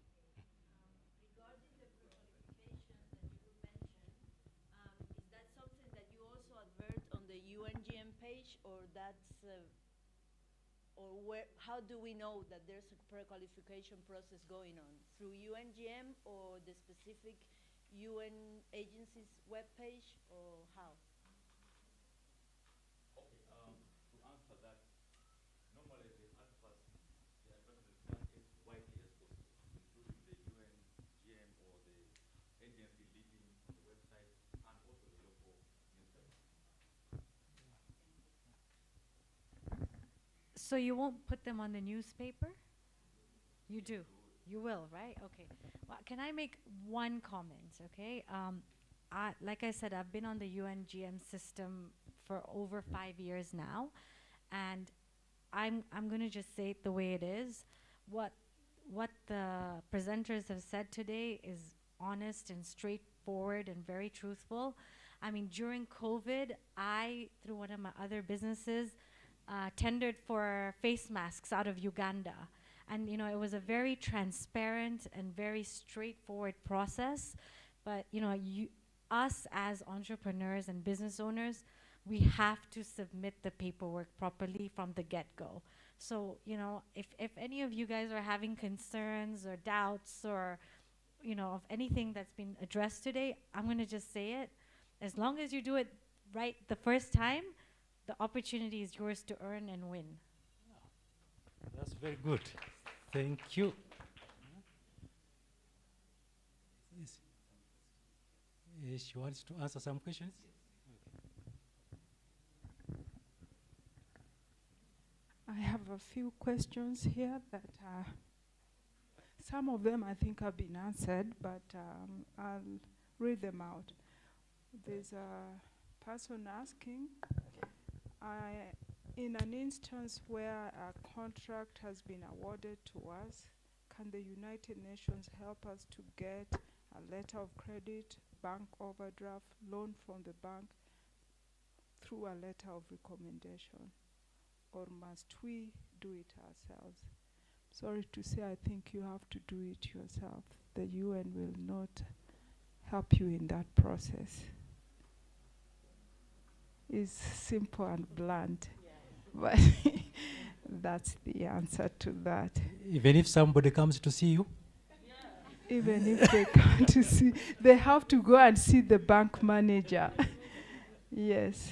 How do we know that there's a pre-qualification process going on? Through UNGM or the specific UN agency's webpage, or how? Okay, to answer that, normally the adverts, they are done as widely as possible, including the UNGM or the agency leading on the website and also the local newspaper. So you won't put them on the newspaper? You do. You will, right? Okay. Well, can I make one comment, okay? Like I said, I've been on the UNGM system for over 5 years now, and I'm going to just say it the way it is. What the presenters have said today is honest and straightforward and very truthful. I mean, during COVID, I, through one of my other businesses, tendered for face masks out of Uganda. And it was a very transparent and very straightforward process. But us as entrepreneurs and business owners, we have to submit the paperwork properly from the get-go. So, if any of you guys are having concerns or doubts or, of anything that's been addressed today, I'm going to just say it. As long as you do it right the first time, the opportunity is yours to earn and win. That's very good. Thank you. Yes. She wants to answer some questions. I have a few questions here that some of them I think have been answered, but I'll read them out. There's a person asking, in an instance where a contract has been awarded to us, can the United Nations help us to get a letter of credit, bank overdraft, loan from the bank through a letter of recommendation? Or must we do it ourselves? Sorry to say, I think you have to do it yourself. The UN will not help you in that process. It's simple and blunt, but that's the answer to that. Even if somebody comes to see you? Even if they can't see, they have to go and see the bank manager. Yes.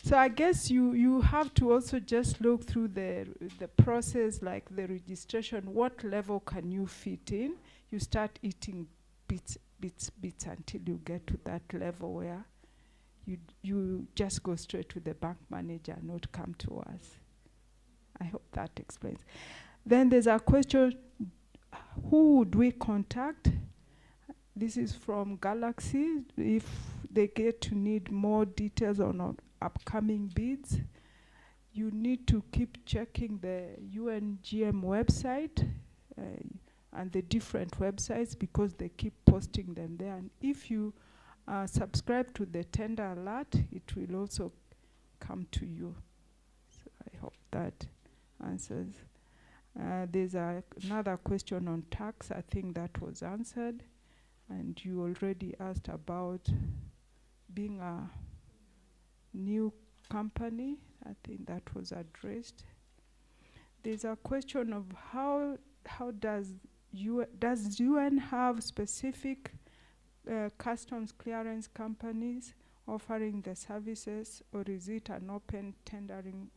So I guess you have to also just look through the process, like the registration. What level can you fit in? You start eating bits until you get to that level where you just go straight to the bank manager, not come to us. I hope that explains. Then there's a question, who would we contact? This is from Galaxy. If they get to need more details on upcoming bids, you need to keep checking the UNGM website and the different websites, because they keep posting them there. And if you subscribe to the tender alert, it will also come to you. So I hope that answers. There's another question on tax. I think that was answered. And you already asked about being a new company. I think that was addressed. There's a question of how does UN have specific customs clearance companies offering the services, or is it an open tendering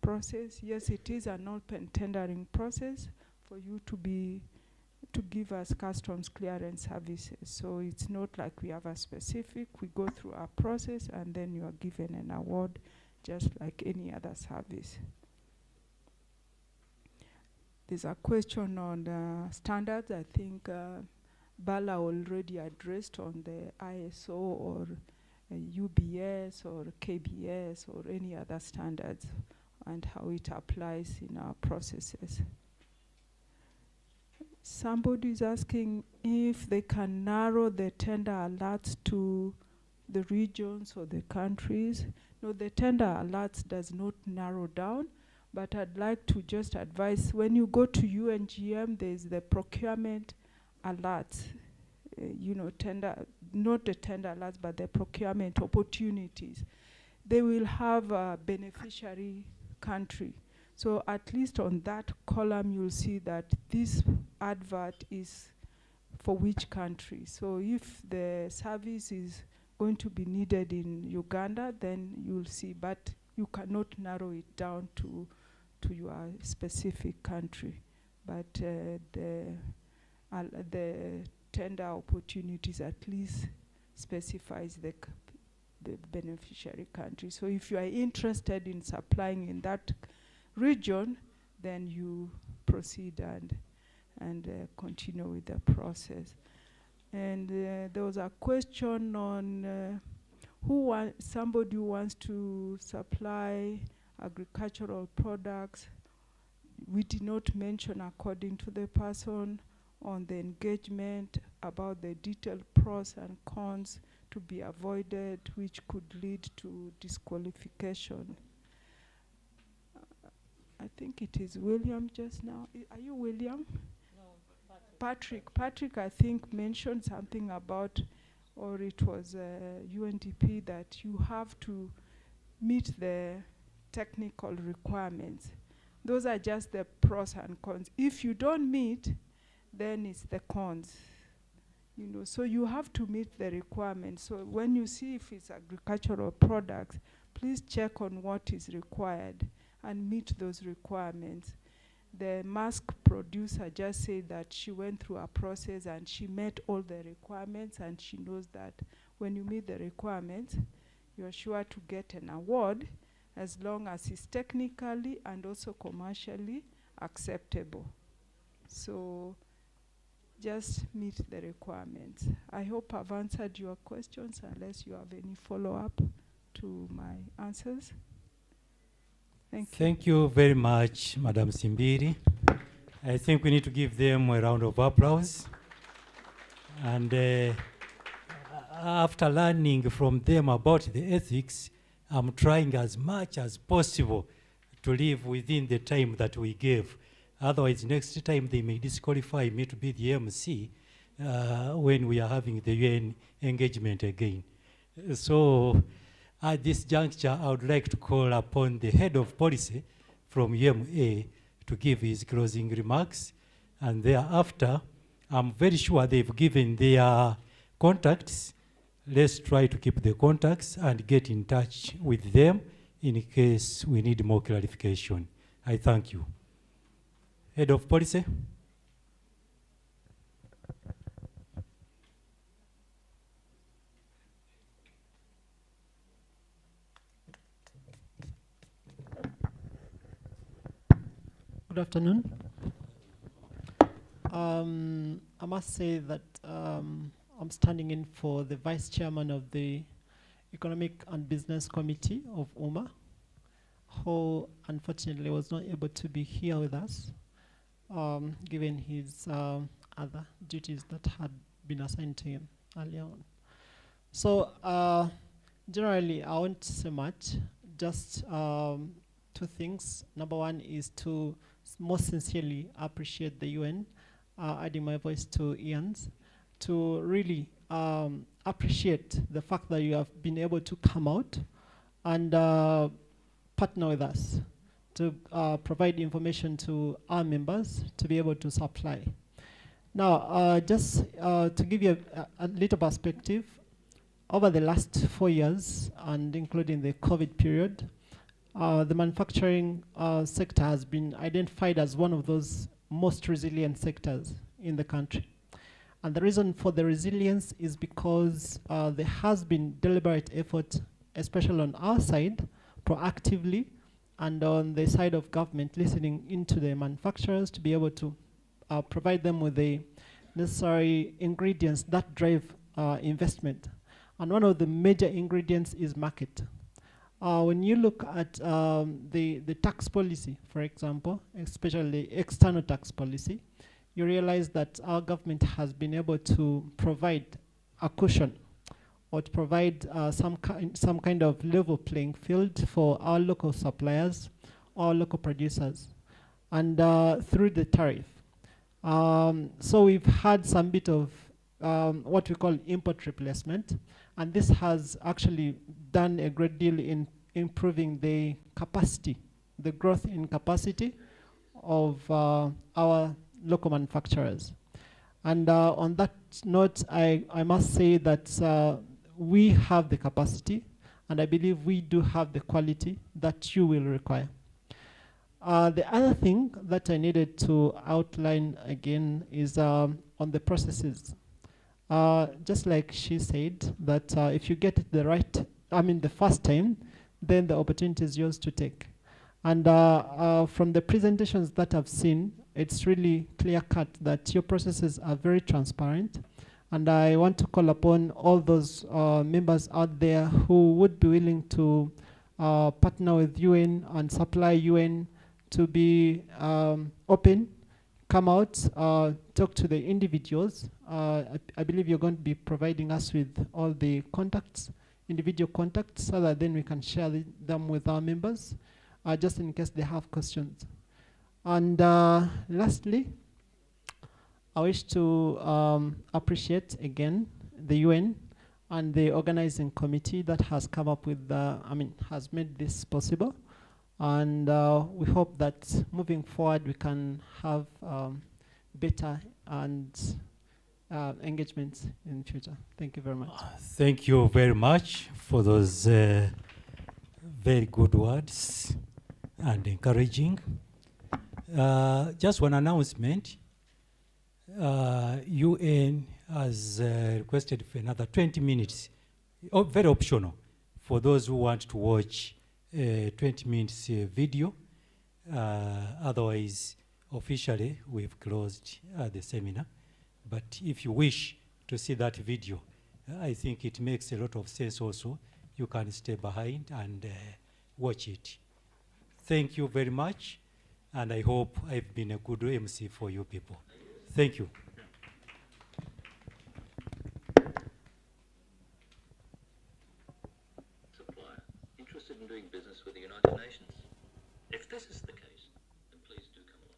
process? Yes, it is an open tendering process for you to give us customs clearance services. So it's not like we have a specific, we go through our process and then you are given an award just like any other service. There's a question on standards. I think Bala already addressed on the ISO or UBS or KBS or any other standards and how it applies in our processes. Somebody is asking if they can narrow the tender alerts to the regions or the countries. No, the tender alerts does not narrow down, but I'd like to just advise, when you go to UNGM, there's the procurement alerts, not the tender alerts, but the procurement opportunities. They will have a beneficiary country. So at least on that column, you'll see that this advert is for which country. So if the service is going to be needed in Uganda, then you'll see, but you cannot narrow it down to your specific country. But the tender opportunities at least specifies the beneficiary country. So if you are interested in supplying in that region, then you proceed and continue with the process. And there was a question on somebody who wants to supply agricultural products. We did not mention, according to the person, on the engagement about the detailed pros and cons to be avoided, which could lead to disqualification. I think it is William just now. Are you William? No, Patrick. Patrick, I think, mentioned something about, or it was UNDP, that you have to meet the technical requirements. Those are just the pros and cons. If you don't meet, then it's the cons. So you have to meet the requirements. So when you see if it's agricultural products, please check on what is required and meet those requirements. The mask producer just said that she went through a process and she met all the requirements, and she knows that when you meet the requirements, you're sure to get an award as long as it's technically and also commercially acceptable. So just meet the requirements. I hope I've answered your questions, unless you have any follow-up to my answers. Thank you very much, Madam Simbiri. I think we need to give them a round of applause. And after learning from them about the ethics, I'm trying as much as possible to live within the time that we gave. Otherwise, next time they may disqualify me to be the MC when we are having the UN engagement again. So at this juncture, I would like to call upon the head of policy from UMA to give his closing remarks. And thereafter, I'm very sure they've given their contacts. Let's try to keep the contacts and get in touch with them in case we need more clarification. I thank you. Head of Policy. Good afternoon. I must say that I'm standing in for the Vice Chairman of the Economic and Business Committee of UMA, who unfortunately was not able to be here with us, given his other duties that had been assigned to him earlier on. So generally, I won't say much, just two things. Number one is to most sincerely appreciate the UN, adding my voice to Ian's, to really appreciate the fact that you have been able to come out and partner with us to provide information to our members to be able to supply. Now, just to give you a little perspective, over the last 4 years, and including the COVID period, the manufacturing sector has been identified as one of those most resilient sectors in the country. And the reason for the resilience is because there has been deliberate effort, especially on our side, proactively, and on the side of government, listening into the manufacturers to be able to provide them with the necessary ingredients that drive investment. And one of the major ingredients is market. When you look at the tax policy, for example, especially external tax policy, you realize that our government has been able to provide a cushion or to provide some kind of level playing field for our local suppliers, our local producers, and through the tariff. So we've had some bit of what we call import replacement, and this has actually done a great deal in improving the capacity, the growth in capacity of our local manufacturers. And on that note, I must say that we have the capacity, and I believe we do have the quality that you will require. The other thing that I needed to outline again is on the processes. Just like she said, that if you get it the first time, then the opportunity is yours to take. And from the presentations that I've seen, it's really clear cut that your processes are very transparent. And I want to call upon all those members out there who would be willing to partner with UN and supply UN to be open, come out, talk to the individuals. I believe you're going to be providing us with all the contacts, individual contacts, so that then we can share them with our members, just in case they have questions. And lastly, I wish to appreciate again the UN and the organizing committee that has come up with, has made this possible. And we hope that moving forward we can have better and engagements in the future. Thank you very much. Thank you very much for those very good words and encouraging. Just one announcement. UN has requested for another 20 minutes, very optional, for those who want to watch 20 minutes video. Otherwise, officially, we've closed the seminar. But if you wish to see that video, I think it makes a lot of sense also. You can stay behind and watch it. Thank you very much, and I hope I've been a good MC for you people. Thank you. Supplier interested in doing business with the United Nations? If this is the case, then please do come along.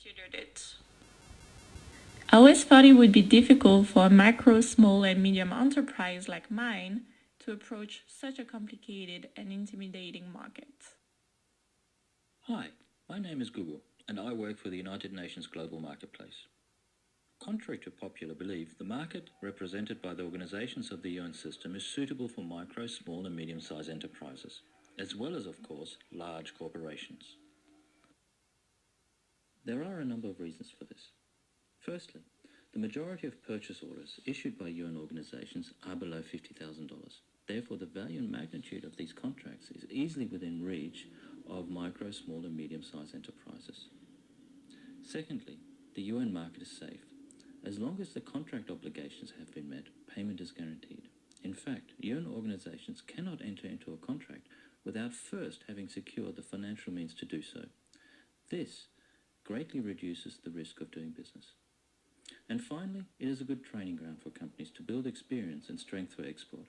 considered it. I always thought it would be difficult for a micro, small, and medium enterprise like mine to approach such a complicated and intimidating market. Hi, my name is Google, and I work for the United Nations Global Marketplace. Contrary to popular belief, the market represented by the organizations of the UN system is suitable for micro, small, and medium-sized enterprises, as well as, of course, large corporations. There are a number of reasons for this. Firstly, the majority of purchase orders issued by UN organizations are below $50,000. Therefore, the value and magnitude of these contracts is easily within reach of micro, small, and medium-sized enterprises. Secondly, the UN market is safe. As long as the contract obligations have been met, payment is guaranteed. In fact, UN organizations cannot enter into a contract without first having secured the financial means to do so. This greatly reduces the risk of doing business. And finally, it is a good training ground for companies to build experience and strength for export.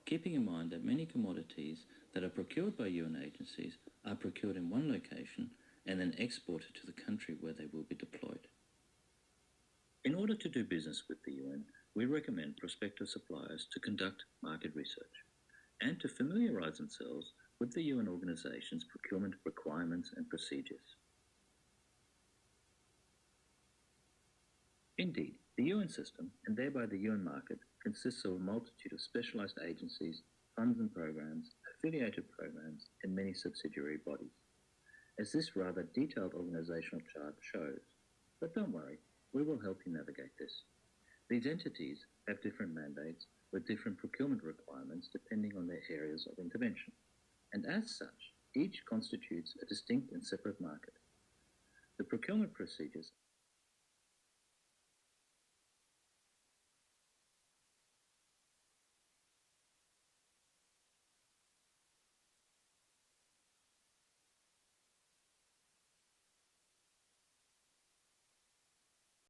Keeping in mind that many commodities that are procured by UN agencies are procured in one location and then exported to the country where they will be deployed. In order to do business with the UN, we recommend prospective suppliers to conduct market research and to familiarize themselves with the UN organization's procurement requirements and procedures. Indeed, the UN system, and thereby the UN market, consists of a multitude of specialized agencies, funds and programs, affiliated programs, and many subsidiary bodies, as this rather detailed organizational chart shows. But don't worry, we will help you navigate this. These entities have different mandates with different procurement requirements depending on their areas of intervention, and as such, each constitutes a distinct and separate market. The procurement procedures